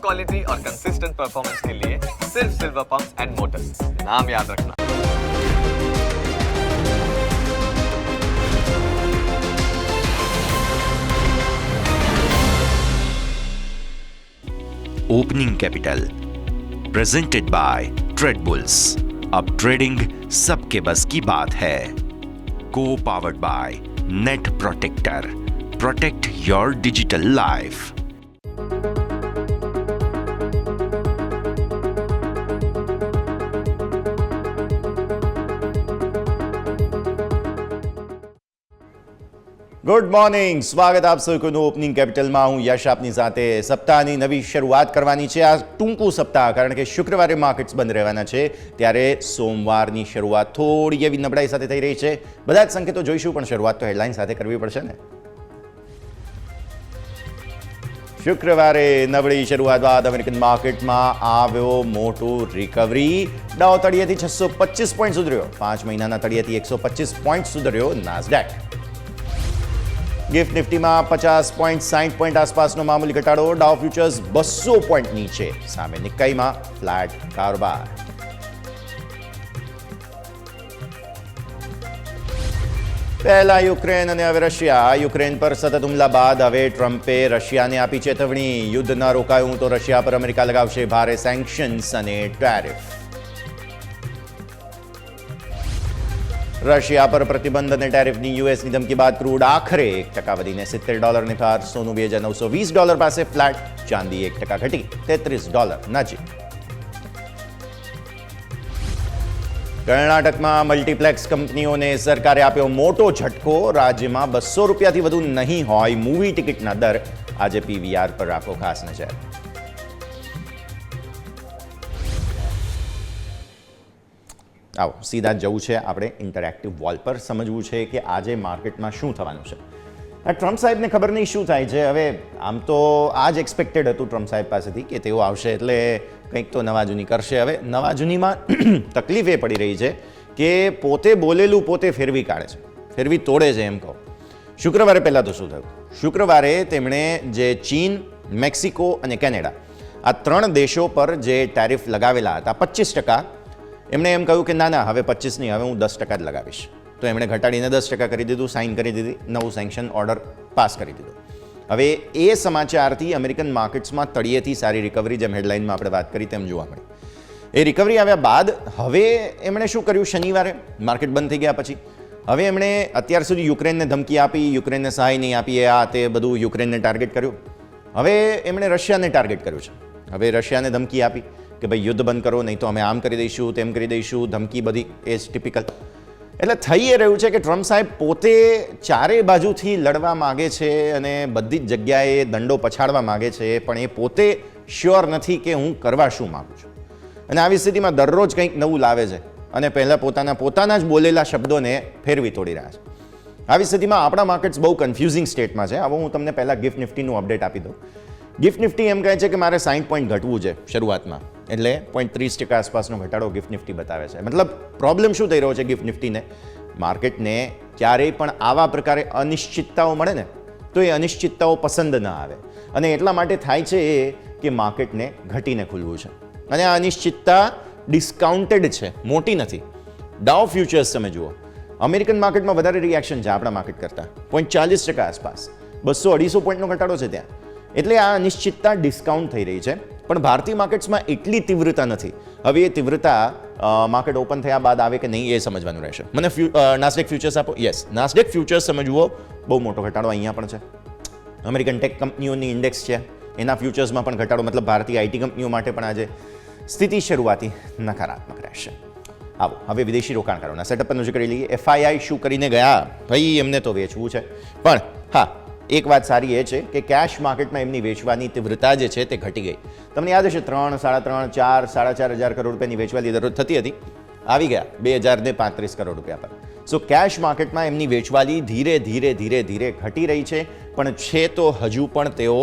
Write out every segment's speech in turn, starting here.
Quality और consistent performance के लिए सिर्फ सिल्वर पंप्स एंड मोटर्स, नाम याद रखना। Opening capital presented by trade bulls. अब ट्रेडिंग सबके बस की बात है। को powered by net protector, protect your digital life. Good morning, સ્વાગત આપ સૌનું ઓપનિંગ કેપિટલમાં. હું યશ આપની સાથે. સપ્તાહની નવી શરૂઆત કરવાની છે. આ ટૂંકું સપ્તાહ, કારણ કે શુક્રવારે માર્કેટ્સ બંધ રહેવાના છે, ત્યારે સોમવારની શરૂઆત થોડી એવી નબળાઈ સાથે થઈ રહી છે. બધા જ સંકેતો જોઈશું, પણ શરૂઆત તો હેડલાઇન સાથે કરવી પડશે ને. શુક્રવારે નબળી શરૂઆત બાદ અમેરિકન માર્કેટમાં આવ્યો મોટો રિકવરી. ડાઉ તળિયેથી 625 પોઈન્ટ સુધર્યો. 5 મહિનાના તળિયેથી 125 પોઈન્ટ સુધર્યો નાસ્ડેક. ગિફ્ટ નિફ્ટીમાં 50 પોઈન્ટ 60 પોઈન્ટ આસપાસનો મામૂલી ઘટાડો. ડાઉ ફ્યુચર્સ 200 પોઈન્ટ નીચે. સામે નિક્કાઈમાં ફ્લેટ કારોબાર. પહેલા યુક્રેન અને હવે રશિયા. યુક્રેન પર સતત હુમલા બાદ હવે ટ્રમ્પે રશિયાને આપી ચેતવણી. યુદ્ધ ન રોકાયું તો રશિયા પર અમેરિકા લગાવશે ભારે સેન્કશન્સ અને ટેરિફ. રશિયા પર પ્રતિબંધ અને ટેરિફની યુએસની ધમકી બાદ ક્રૂડ આખરે $1 વધીને $70 પાર. સોનું $2,920 પાસે ફ્લેટ. ચાંદી $1 ઘટી $33 નજીક. કર્ણાટકમાં મલ્ટીપ્લેક્સ કંપનીઓને સરકારે આપ્યો મોટો ઝટકો. રાજ્યમાં ₹200થી વધુ નહીં હોય મૂવી ટિકિટના દર. આજે પીવીઆર પર રાખો ખાસ નજર. આવો સીધા જવું છે આપણે ઇન્ટરેક્ટિવ વોલ પર. સમજવું છે કે આજે માર્કેટમાં શું થવાનું છે. ટ્રમ્પ સાહેબને ખબર નહીં શું થાય છે. હવે આમ તો આ જ એક્સપેક્ટેડ હતું ટ્રમ્પ સાહેબ પાસેથી કે તેઓ આવશે એટલે કંઈક તો નવા જૂની કરશે. હવે નવા જૂનીમાં તકલીફ એ પડી રહી છે કે પોતે બોલેલું પોતે ફેરવી કાઢે છે, ફેરવી તોડે છે એમ કહો. શુક્રવારે પહેલાં તો શું થયું? શુક્રવારે તેમણે જે ચીન, મેક્સિકો અને કેનેડા આ 3 દેશો પર જે ટેરિફ લગાવેલા હતા 25%, એમણે એમ કહ્યું કે ના હવે 25 નહીં, હવે હું 10% જ લગાવીશ. તો એમણે ઘટાડીને 10% કરી દીધું, સાઇન કરી દીધી, નવું સેન્કશન ઓર્ડર પાસ કરી દીધો. હવે એ સમાચારથી અમેરિકન માર્કેટ્સમાં તળિયેથી સારી રિકવરી, જેમ હેડલાઇનમાં આપણે વાત કરી તેમ જોવા મળી. એ રિકવરી આવ્યા બાદ હવે એમણે શું કર્યું? શનિવારે માર્કેટ બંધ થઈ ગયા પછી હવે એમણે અત્યાર સુધી યુક્રેનને ધમકી આપી, યુક્રેનને સહાય નહીં આપી, આ તે બધું યુક્રેનને ટાર્ગેટ કર્યું. હવે એમણે રશિયાને ટાર્ગેટ કર્યું છે. હવે રશિયાને ધમકી આપી કે ભાઈ યુદ્ધ બંધ કરો, નહીં તો અમે આમ કરી દઈશું, તેમ કરી દઈશું. ધમકી બધી એ જ ટિપિકલ. એટલે થઈ એ રહ્યું છે કે ટ્રમ્પ સાહેબ પોતે ચારે બાજુથી લડવા માગે છે અને બધી જ જગ્યાએ દંડો પછાડવા માગે છે, પણ એ પોતે શ્યોર નથી કે હું કરવા શું માગું છું. અને આવી સ્થિતિમાં દરરોજ કંઈક નવું લાવે છે અને પહેલાં પોતાના જ બોલેલા શબ્દોને ફેરવી તોડી રહ્યા છે. આવી સ્થિતિમાં આપણા માર્કેટ્સ બહુ કન્ફ્યુઝિંગ સ્ટેટમાં છે. હવે હું તમને પહેલાં ગિફ્ટ નિફ્ટીનું અપડેટ આપી દઉં. ગિફ્ટ નિફ્ટી એમ કહે છે કે મારે 60 પોઈન્ટ ઘટવું છે શરૂઆતમાં, એટલે 0.30% આસપાસનો ઘટાડો ગિફ્ટ નિફ્ટી બતાવે છે. મતલબ પ્રોબ્લેમ શું થઈ રહ્યો છે ગિફ્ટ નિફ્ટીને? માર્કેટને ક્યારેય પણ આવા પ્રકારે અનિશ્ચિતતાઓ મળે ને તો એ અનિશ્ચિતતાઓ પસંદ ન આવે, અને એટલા માટે થાય છે એ કે માર્કેટને ઘટીને ખુલવું છે. અને આ અનિશ્ચિતતા ડિસ્કાઉન્ટેડ છે, મોટી નથી. ડાઉ ફ્યુચર્સ તમે જુઓ, અમેરિકન માર્કેટમાં વધારે રિએક્શન છે આપણા માર્કેટ કરતાં, 0.40% આસપાસ, 200-250 પોઈન્ટનો ઘટાડો છે ત્યાં. એટલે આ અનિશ્ચિતતા ડિસ્કાઉન્ટ થઈ રહી છે, પણ ભારતીય માર્કેટ્સમાં એટલી તીવ્રતા નથી. હવે એ તીવ્રતા માર્કેટ ઓપન થયા બાદ આવે કે નહીં એ સમજવાનું રહેશે. મને નાસ્ડેક ફ્યુચર્સ આપો. યસ, નાસ્ડેક ફ્યુચર્સ સમજવો, બહુ મોટો ઘટાડો અહીંયા પણ છે. અમેરિકન ટેક કંપનીઓની ઇન્ડેક્સ છે, એના ફ્યુચર્સમાં પણ ઘટાડો. મતલબ ભારતીય આઈટી કંપનીઓ માટે પણ આજે સ્થિતિ શરૂઆતી નકારાત્મક રહેશે. આવો હવે વિદેશી રોકાણકારોના સેટઅપ પર નજર કરી લઈએ. FII શું કરીને ગયા? ભાઈ એમને તો વેચવું છે, પણ હા એક વાત સારી એ છે કે કેશ માર્કેટમાં એમની વેચવાની તીવ્રતા જે છે તે ઘટી ગઈ. તમને યાદ હશે 3, 3.5, 4, 4.5 કરોડ રૂપિયાની વેચવાની દરરોજ થતી હતી, આવી ગયા 2035 કરોડ રૂપિયા પર. સો કેશ માર્કેટમાં એમની વેચવાલી ધીરે ધીરે ઘટી રહી છે, પણ છે તો હજુ પણ તેઓ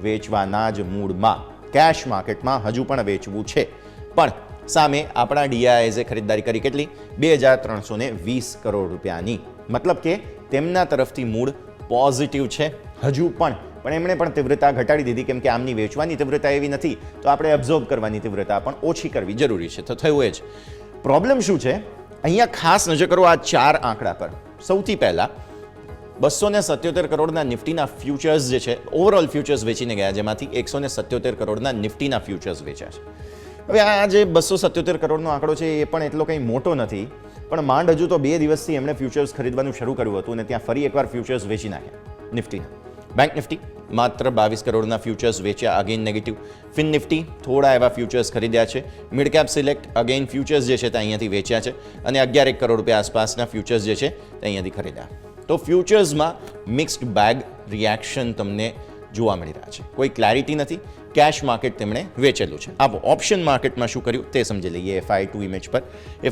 વેચવાના જ મૂડમાં. કેશ માર્કેટમાં હજુ પણ વેચવું છે, પણ સામે આપણા DIISએ ખરીદદારી કરી કેટલી? 2320 કરોડ રૂપિયાની. મતલબ કે તેમના તરફથી મૂડ પોઝિટિવ છે. હજુ પણ પણ એમણે પણ તીવ્રતા ઘટાડી દીધી કેમ કે આમની વેચવાની તીવ્રતા એવી નથી તો આપણે એબ્ઝોર્બ કરવાની તીવ્રતા પણ ઓછી કરવી જરૂરી છે. તો થયું એ જ. પ્રોબ્લેમ શું છે અહીંયા ખાસ નજર કરો આ 4 આંકડા પર. સૌથી પહેલાં 277 કરોડના નિફ્ટીના ફ્યુચર્સ જે છે ઓવરઓલ ફ્યુચર્સ વેચીને ગયા જેમાંથી 177 કરોડના નિફ્ટીના ફ્યુચર્સ વેચ્યા છે. હવે આ જે 277 કરોડનો આંકડો છે એ પણ એટલો કંઈ મોટો નથી પણ માંડ હજુ તો 2 દિવસથી એમણે ફ્યુચર્સ ખરીદવાનું શરૂ કર્યું હતું અને ત્યાં ફરી એકવાર ફ્યુચર્સ વેચી નાખ્યા નિફ્ટીના. બેંક નિફ્ટી માત્ર 22 કરોડના ફ્યુચર્સ વેચ્યા, અગેન નેગેટિવ. ફિન નિફ્ટી થોડા એવા ફ્યુચર્સ ખરીદ્યા છે. Mid cap select again futures જે છે તે અહીંયાથી વેચ્યા છે અને 11 કરોડ રૂપિયા આસપાસના ફ્યુચર્સ જે છે તે અહીંયાથી ખરીદ્યા. તો ફ્યુચર્સમાં મિક્સ્ડ બેગ રિએક્શન તમને જોવા મળી રહ્યા છે. કોઈ ક્લેરિટી નથી. કેશ માર્કેટ તેમણે વેચેલું છે. આવો ઓપ્શન માર્કેટમાં શું કર્યું તે સમજી લઈએ. FI2 ઇમેજ પર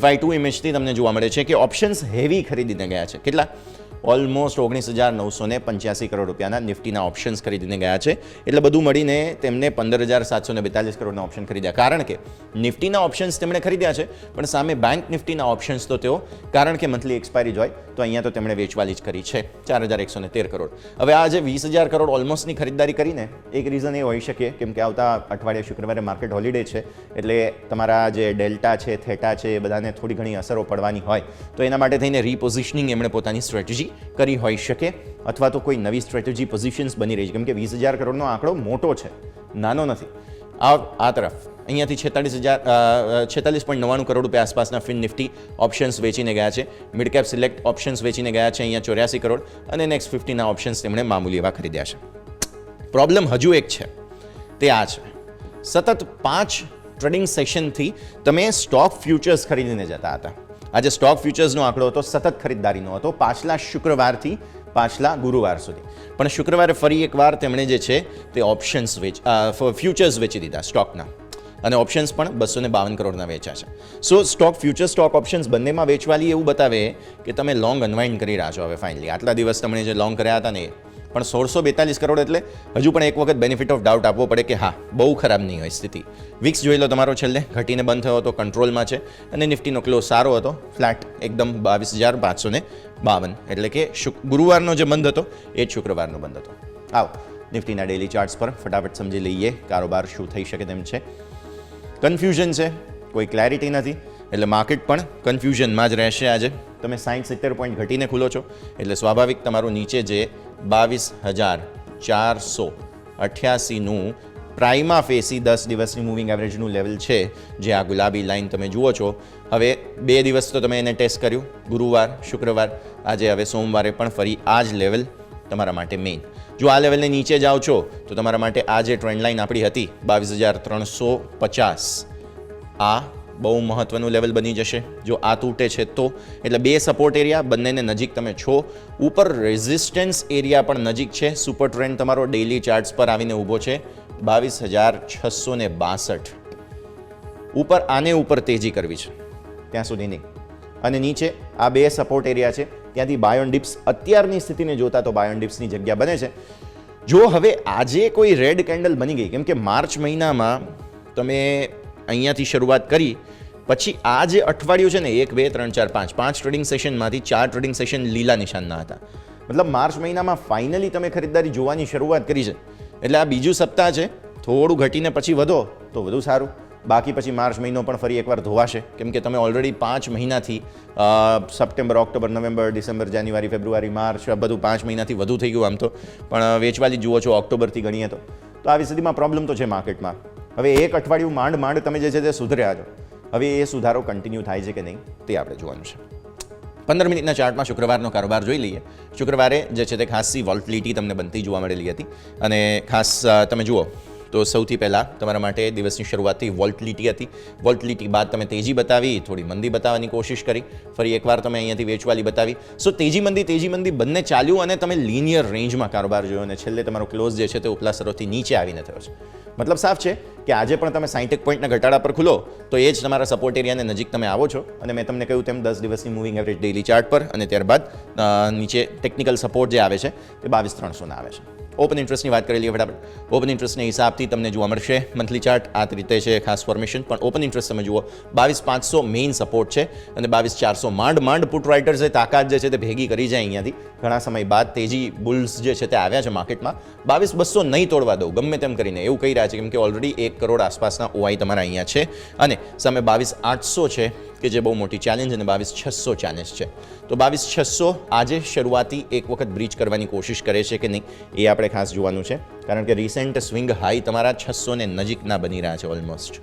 FI2 ઇમેજથી તમને જોવા મળે છે કે ઓપ્શન્સ હેવી ખરીદીને ગયા છે. કેટલા? ઓલમોસ્ટ 19,985 કરોડ રૂપિયાના નિફ્ટીના ઓપ્શન્સ ખરીદીને ગયા છે. એટલે બધું મળીને તેમને 15,742 કરોડના ઓપ્શન ખરીદ્યા. કારણ કે નિફ્ટીના ઓપ્શન્સ તેમણે ખરીદ્યા છે પણ સામે બેંક નિફ્ટીના ઓપ્શન્સ તો તેઓ કારણ કે મંથલી એક્સપાયરી હોય તો અહીંયા તો તેમણે વેચવાલી જ કરી છે 4,113 કરોડ. હવે આ જે 20,000 કરોડ ઓલમોસ્ટની ખરીદારી કરીને એક રીઝન એ હોઈ શકે કેમ કે આવતા અઠવાડિયે શુક્રવારે માર્કેટ હોલિડે છે એટલે તમારા જે ડેલ્ટા છે થેટા છે એ બધાને થોડી ઘણી અસરો પડવાની હોય તો એના માટે થઈને રીપોઝિશનિંગ એમણે પોતાની સ્ટ્રેટેજી કરી હોઈ શકે અથવા તો કોઈ નવી સ્ટ્રેટેજી પોઝિશન્સ બની રહી છે કેમ કે 20,000 કરોડનો આંકડો મોટો છે, નાનો નથી. આ તરફ અહીંયાથી 46.99 કરોડ રૂપિયા આસપાસના ફિન નિફ્ટી ઓપ્શન્સ વેચીને ગયા છે. મિડ કેપ સિલેક્ટ ઓપ્શન્સ વેચીને ગયા છે અહીંયા 84 કરોડ અને નેક્સ્ટ 50ના ઓપ્શન્સ તેમણે મામૂલી એવા ખરીદ્યા છે. પ્રોબ્લેમ હજુ એક છે તે આ છે સતત 5 ટ્રેડિંગ સેશનથી તમે સ્ટોક ફ્યુચર્સ ખરીદીને જતા હતા. આજે સ્ટોક ફ્યુચર્સનો આંકડો હતો સતત ખરીદદારીનો હતો પાછલા શુક્રવારથી પાછલા ગુરુવાર સુધી. પણ શુક્રવારે ફરી એકવાર તેમણે જે છે તે ઓપ્શન્સ ફ્યુચર્સ વેચી દીધા સ્ટોકના અને ઓપ્શન્સ પણ 252 કરોડના વેચ્યા છે. સો સ્ટોક ફ્યુચર્સ સ્ટોક ઓપ્શન્સ બંનેમાં વેચવાલી એવું બતાવે કે તમે લોંગ અનવાઇન્ડ કરી રહ્યા છો. હવે ફાઇનલી આટલા દિવસ તમે જે લોંગ કર્યા હતા ને પણ 1642 કરોડ એટલે હજુ પણ એક વખત બેનિફિટ ઓફ ડાઉટ આપવો પડે કે હા બહુ ખરાબ નહીં હોય સ્થિતિ. વિક્સ જોઈ લો તમારો છેલ્લે ઘટીને બંધ થયો હતો, કંટ્રોલમાં છે અને નિફ્ટીનો ક્લોઝ સારો હતો, ફ્લેટ એકદમ 22,552 એટલે કે ગુરુવારનો જે બંધ હતો એ જ શુક્રવારનો બંધ હતો. આવો નિફ્ટીના ડેલી ચાર્ટ્સ પર ફટાફટ સમજી લઈએ કારોબાર શું થઈ શકે તેમ છે. કન્ફ્યુઝન છે, કોઈ ક્લેરિટી નથી એટલે માર્કેટ પણ કન્ફ્યુઝનમાં જ રહેશે. આજે તમે 60-70 પોઈન્ટ ઘટીને ખુલો છો એટલે સ્વાભાવિક તમારું નીચે જે 22,488નું પ્રાઇમા ફેસી 10 દિવસની મૂવિંગ એવરેજનું લેવલ છે જે આ ગુલાબી લાઇન તમે જુઓ છો. હવે 2 દિવસ તો તમે એને ટેસ્ટ કર્યું, ગુરુવાર શુક્રવાર, આજે હવે સોમવારે પણ ફરી આ જ લેવલ તમારા માટે મેઇન. જો આ લેવલને નીચે જાઓ છો તો તમારા માટે આ જે ટ્રેન્ડ લાઇન આપણી હતી 22,350 આ બહુ મહત્વનું લેવલ બની જશે. જો આ તૂટે છે તો એટલે 2 સપોર્ટ એરિયા બંનેને નજીક તમે છો. ઉપર રેઝિસ્ટન્સ એરિયા પણ નજીક છે. સુપર ટ્રેન્ડ તમારો ડેઇલી ચાર્ટ્સ પર આવીને ઊભો છે 22,662 ઉપર. આને ઉપર તેજી કરવી છે ત્યાં સુધી નહીં અને નીચે આ 2 સપોર્ટ એરિયા છે ત્યાંથી બાય ઓન ડિપ્સ અત્યારની સ્થિતિને જોતા તો બાય ઓન ડિપ્સની જગ્યા બને છે. જો હવે આજે કોઈ રેડ કેન્ડલ બની ગઈ કેમ કે માર્ચ મહિનામાં તમે અહીંયાથી શરૂઆત કરી પછી આ જે અઠવાડિયું છે ને 1, 2, 3, 4, 5 ટ્રેડિંગ સેશનમાંથી 4 ટ્રેડિંગ સેશન લીલા નિશાનના હતા. મતલબ માર્ચ મહિનામાં ફાઇનલી તમે ખરીદદારી જોવાની શરૂઆત કરી છે એટલે આ બીજું સપ્તાહ છે થોડું ઘટીને પછી વધો તો વધુ સારું. બાકી પછી માર્ચ મહિનો પણ ફરી એકવાર ધોવાશે કેમ કે તમે ઓલરેડી 5 મહિનાથી સપ્ટેમ્બર, ઓક્ટોબર, નવેમ્બર, ડિસેમ્બર, જાન્યુઆરી, ફેબ્રુઆરી, માર્ચ આ બધું 5 મહિનાથી વધુ થઈ ગયું આમ તો પણ વેચવાલી જુઓ છો ઓક્ટોબરથી ગણીએ તો આવી સ્થિતિમાં પ્રોબ્લેમ તો છે માર્કેટમાં. હવે એક અઠવાડિયું માંડ તમે જે છે તે સુધર્યા છો. હવે એ સુધારો કન્ટિન્યુ થાય છે કે નહીં તે આપણે જોવાનું છે. 15 મિનિટના ચાર્ટમાં શુક્રવારનો કારોબાર જોઈ લઈએ. શુક્રવારે જે છે તે ખાસી વોલ્ટિલિટી તમને બનતી જોવા મળેલી હતી અને ખાસ તમે જુઓ તો સૌથી પહેલાં તમારા માટે દિવસની શરૂઆતથી વોલ્ટિલિટી હતી. વોલ્ટિલિટી બાદ તમે તેજી બતાવી, થોડી મંદી બતાવવાની કોશિશ કરી, ફરી એકવાર તમે અહીંયાથી વેચવાલી બતાવી. સો તેજી મંદી બંને ચાલ્યું અને તમે લિનિયર રેન્જમાં કારોબાર જોયો અને છેલ્લે તમારો ક્લોઝ જે છે તે ઉપલા સ્તરોથી નીચે આવીને થયો છે. મતલબ સાફ છે કે આજે પણ તમે 61 પોઈન્ટના ઘટાડા પર ખુલો તો એ જ તમારા સપોર્ટ એરિયાને નજીક તમે આવો છો અને મેં તમને કહ્યું તેમ 10 દિવસની મૂવિંગ એવરેજ ડેઇલી ચાર્ટ પર અને ત્યારબાદ નીચે ટેકનિકલ સપોર્ટ જે આવે છે તે 22,300 ના આવે છે. ઓપન ઇન્ટરેસ્ટની વાત કરી લઈએ ફટાફટ. ઓપન ઇન્ટરેસ્ટના હિસાબથી તમને જોવા મળશે મંથલી ચાર્ટ આ રીતે છે ખાસ ફોર્મેશન, પણ ઓપન ઇન્ટરેસ્ટ તમે જુઓ 22,500 મેઇન સપોર્ટ છે અને 22,400 માંડ પુટ રાઇટર્સે તાકાત જે છે તે ભેગી કરી જાય અહીંયાથી ઘણા સમય બાદ તેજી બુલ્સ જે છે તે આવ્યા છે માર્કેટમાં. 22,200 નહીં તોડવા દો ગમે તેમ કરીને એવું કહી રહ્યા છે, કેમ કે ઓલરેડી 1 કરોડ આસપાસના ઓઆઈ તમારા અહીંયા છે અને સામે 22,800 છે કે જે બહુ મોટી ચેલેન્જ અને 22,600 ચેલેન્જ છે. તો 22,600 આજે શરૂઆતી એક વખત બ્રીચ કરવાની કોશિશ કરે છે કે નહીં એ આપણે ખાસ જોવાનું છે, કારણ કે રિસેન્ટ સ્વિંગ હાઈ તમારા 600 ને નજીકના બની રહ્યા છે ઓલમોસ્ટ.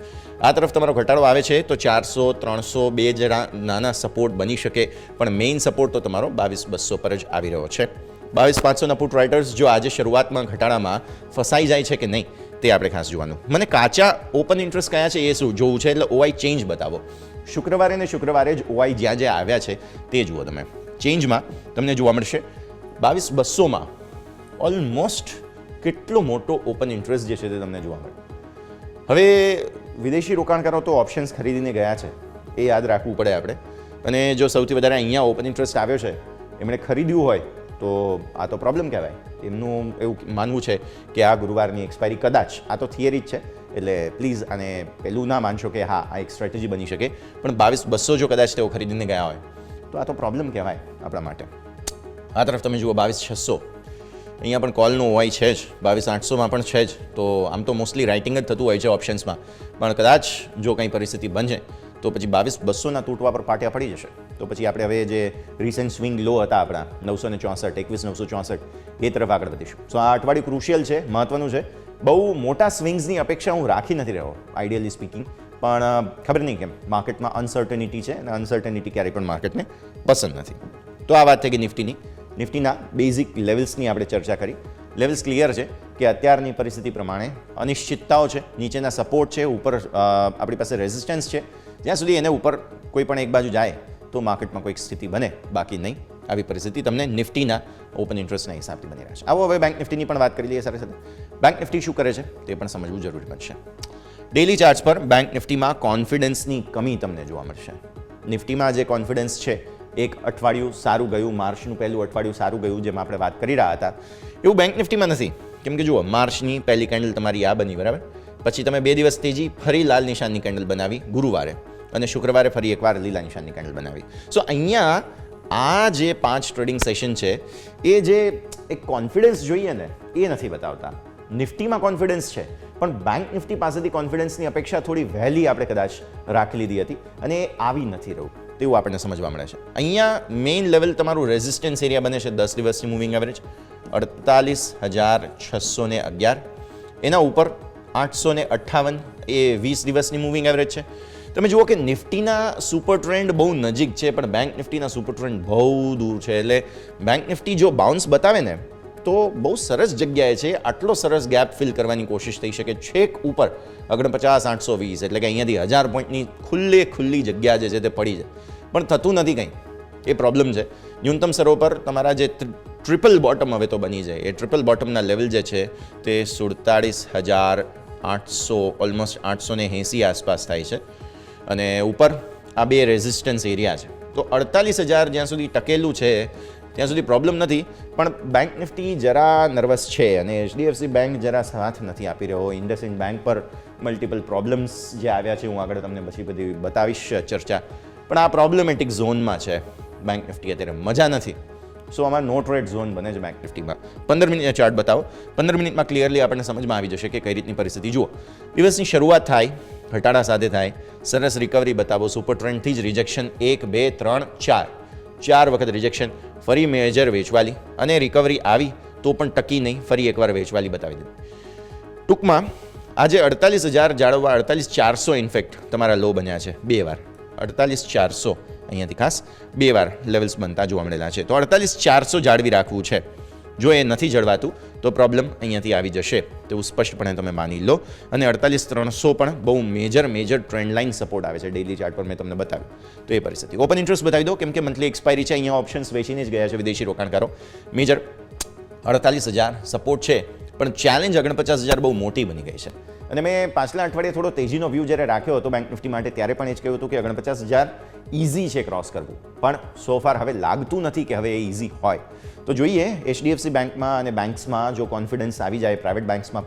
આ તરફ તમારો ઘટાડો આવે છે તો 400, 300 બે જરા નાના સપોર્ટ બની શકે, પણ મેઇન સપોર્ટ તો તમારો 22,200 પર જ આવી રહ્યો છે. 22,500ના પુટ રાઇટર્સ જો આજે શરૂઆતમાં ઘટાડામાં ફસાઈ જાય છે કે નહીં તે આપણે ખાસ જોવાનું. મને કાચા ઓપન ઇન્ટરેસ્ટ કયા છે એ શું જોવું છે, એટલે ઓઆઈ ચેન્જ બતાવો. શુક્રવારે ને શુક્રવારે જ ઓઆઈ જ્યાં જ્યાં આવ્યા છે તે જુઓ તમે. ચેન્જમાં તમને જોવા મળશે 22,200માં ઓલમોસ્ટ કેટલો મોટો ઓપન ઇન્ટરેસ્ટ જે છે તે તમને જોવા મળે. હવે વિદેશી રોકાણકારો તો ઓપ્શન્સ ખરીદીને ગયા છે એ યાદ રાખવું પડે આપણે, અને જો સૌથી વધારે અહીંયા ઓપન ઇન્ટરેસ્ટ આવ્યો છે એમણે ખરીદ્યું હોય તો આ તો પ્રોબ્લેમ કહેવાય. એમનું એવું માનવું છે કે આ ગુરુવારની એક્સપાયરી કદાચ, આ તો થિયરી જ છે એટલે પ્લીઝ આને પહેલું ના માનશો કે હા આ એક સ્ટ્રેટેજી બની શકે, પણ 22,200 જો કદાચ તેઓ ખરીદીને ગયા હોય તો આ તો પ્રોબ્લેમ કહેવાય આપણા માટે. આ તરફ તમે જુઓ 22,600 અહીંયા પણ કોલનો ઓઆઈ છે જ, 22,800માં પણ છે જ. તો આમ તો મોસ્ટલી રાઇટિંગ જ થતું હોય છે ઓપ્શન્સમાં, પણ કદાચ જો કંઈ પરિસ્થિતિ બનશે તો પછી 22,200ના તૂટવા પર પાટિયા પડી જશે. તો પછી આપણે હવે જે રિસેન્ટ સ્વિંગ લો હતા આપણા 964, 21,964 એ તરફ આગળ વધીશું. સો આ અઠવાડિયું ક્રુશિયલ છે, મહત્વનું છે. બહુ મોટા સ્વિંગ્સની અપેક્ષા હું રાખી નથી રહ્યો આઈડિયલી સ્પીકિંગ, પણ ખબર નહીં કેમ માર્કેટમાં અનસર્ટનિટી છે અને અનસર્ટનિટી ક્યારેય પણ માર્કેટને પસંદ નથી. તો આ વાત થઈ ગઈ નિફ્ટીની. નિફ્ટીના બેઝિક લેવલ્સની આપણે ચર્ચા કરી. લેવલ્સ ક્લિયર છે કે અત્યારની પરિસ્થિતિ પ્રમાણે અનિશ્ચિતતાઓ છે, નીચેના સપોર્ટ છે, ઉપર આપણી પાસે રેઝિસ્ટન્સ છે. જ્યાં સુધી એને ઉપર કોઈ પણ એક બાજુ જાય તો માર્કેટમાં કોઈક સ્થિતિ બને, બાકી નહીં. આવી પરિસ્થિતિ તમને નિફ્ટીના ઓપન ઇન્ટરેસ્ટના હિસાબથી બની રહ્યા છે. આવો હવે બેંક નિફ્ટીની પણ વાત કરી લઈએ સાથે સાથે. બેંક નિફ્ટી શું કરે છે તે પણ સમજવું જરૂરી બનશે. ડેઇલી ચાર્ટ્સ પર બેંક નિફ્ટીમાં કોન્ફિડન્સની કમી તમને જોવા મળશે. નિફ્ટીમાં જે કોન્ફિડન્સ છે, એક અઠવાડિયું સારું ગયું, માર્ચનું પહેલું અઠવાડિયું સારું ગયું જેમ આપણે વાત કરી રહ્યા હતા, એવું બેંક નિફ્ટીમાં નથી. કેમ કે જુઓ માર્ચની પહેલી કેન્ડલ તમારી આ બની બરાબર, પછી તમે 2 દિવસ તેજી ફરી લાલ નિશાનની કેન્ડલ બનાવી ગુરુવારે, અને શુક્રવારે ફરી એકવાર લીલા નિશાનની કેન્ડલ બનાવી. સો અહીંયા આ જે 5 ટ્રેડિંગ સેશન છે એ જે એક કોન્ફિડન્સ જોઈએ ને એ નથી બતાવતા. નિફ્ટીમાં કોન્ફિડન્સ છે, પણ બેંક નિફ્ટી પાસેથી કોન્ફિડન્સની અપેક્ષા થોડી વહેલી આપણે કદાચ રાખી લીધી હતી અને એ આવી નથી રહ્યું તેવું આપણને સમજવા મળે છે. અહીંયા મેઇન લેવલ તમારું રેઝિસ્ટન્સ એરિયા બને છે 10 દિવસની મૂવિંગ એવરેજ 48,611, એના ઉપર 858 એ 20 દિવસની મૂવિંગ એવરેજ છે. તમે જુઓ કે નિફ્ટીના સુપર ટ્રેન્ડ બહુ નજીક છે, પણ બેંક નિફ્ટીના સુપર ટ્રેન્ડ બહુ દૂર છે. એટલે બેંક નિફ્ટી જો બાઉન્સ બતાવે ને તો બહુ સરસ જગ્યાએ છે, આટલો સરસ ગેપ ફિલ કરવાની કોશિશ થઈ શકે છેક ઉપર 49,820, એટલે કે અહીંયાથી 1000 પોઈન્ટની ખુલ્લી જગ્યા જે છે તે પડી છે, પણ થતું નથી કંઈ. એ પ્રોબ્લેમ છે. ન્યૂનતમ સ્તરો પર તમારા જે ટ્રિપલ બોટમ હવે તો બની જાય, એ ટ્રિપલ બોટમના લેવલ જે છે તે 47,800 ઓલમોસ્ટ 880 આસપાસ થાય છે, અને ઉપર આ બે રેઝિસ્ટન્સ એરિયા છે. તો 48,000 જ્યાં સુધી ટકેલું છે ત્યાં સુધી પ્રોબ્લેમ નથી, પણ બેંક નિફ્ટી જરા નર્વસ છે અને એચડીએફસી બેંક જરા સાથ નથી આપી રહ્યો. ઇન્ડસઇન્ડ બેંક પર મલ્ટિપલ પ્રોબ્લેમ્સ જે આવ્યા છે હું આગળ તમને પછી બધી બતાવીશ ચર્ચા, પણ આ પ્રોબ્લેમેટિક ઝોનમાં છે બેંક નિફ્ટી અત્યારે, મજા નથી. સો આમાં નો ટ્રેડ ઝોન બને છે બેંક નિફ્ટીમાં. 15 મિનિટના ચાર્ટ બતાવો. 15 મિનિટમાં ક્લિયરલી આપણને સમજમાં આવી જશે કે કઈ રીતની પરિસ્થિતિ. જુઓ, દિવસની શરૂઆત થાય ઘટાડા સાથે થાય, સરસ રિકવરી બતાવો, સુપર ટ્રેન્ડથી જ રિજેક્શન 1, 2, 3, 4 વખત રિજેક્શન, ફરી મેજર વેચવાલી અને રિકવરી આવી તો પણ ટકી નહીં, ફરી એકવાર વેચવાલી બતાવી દીધી. ટૂંકમાં આજે 48,000 જાળવવા 48,400 ઇનફેક્ટ તમારા લો બન્યા છે 2 વાર. 48,400 અહીંયાથી ખાસ 2 વાર લેવલ્સ બનતા જોવા મળેલા છે. તો 48,400 જાળવી રાખવું છે. જો એ નથી જળવાતું તો પ્રોબ્લેમ અહીંયાથી આવી જશે તેવું સ્પષ્ટપણે તમે માની લો. અને 48,300 પણ બહુ મેજર ટ્રેન્ડ લાઇન સપોર્ટ આવે છે ડેઇલી ચાર્ટ પર, મેં તમને બતાવ્યું. તો એ પરિસ્થિતિ. ઓપન ઇન્ટરેસ્ટ બતાવી દો, કેમ કે મંથલી એક્સપાયરી છે. અહીંયા ઓપ્શન્સ વેચીને જ ગયા છે વિદેશી રોકાણકારો. મેજર 48,000 સપોર્ટ છે, પણ ચેલેન્જ 49,000 બહુ મોટી બની ગઈ છે. અને મેં પાછલા અઠવાડિયે થોડો તેજીનો વ્યૂ જ્યારે રાખ્યો હતો બેંક નિફ્ટી માટે ત્યારે પણ એ જ કહ્યું હતું કે 49,000 ઇઝી છે ક્રોસ કરવું, પણ સો ફાર હવે લાગતું નથી કે હવે એ ઇઝી હોય. તો જોઈએ HDFC બેંકમાં અને બેંક્સમાં જો કોન્ફિડન્સ આવી જાય, પ્રાઇવેટ બેંક્સમાં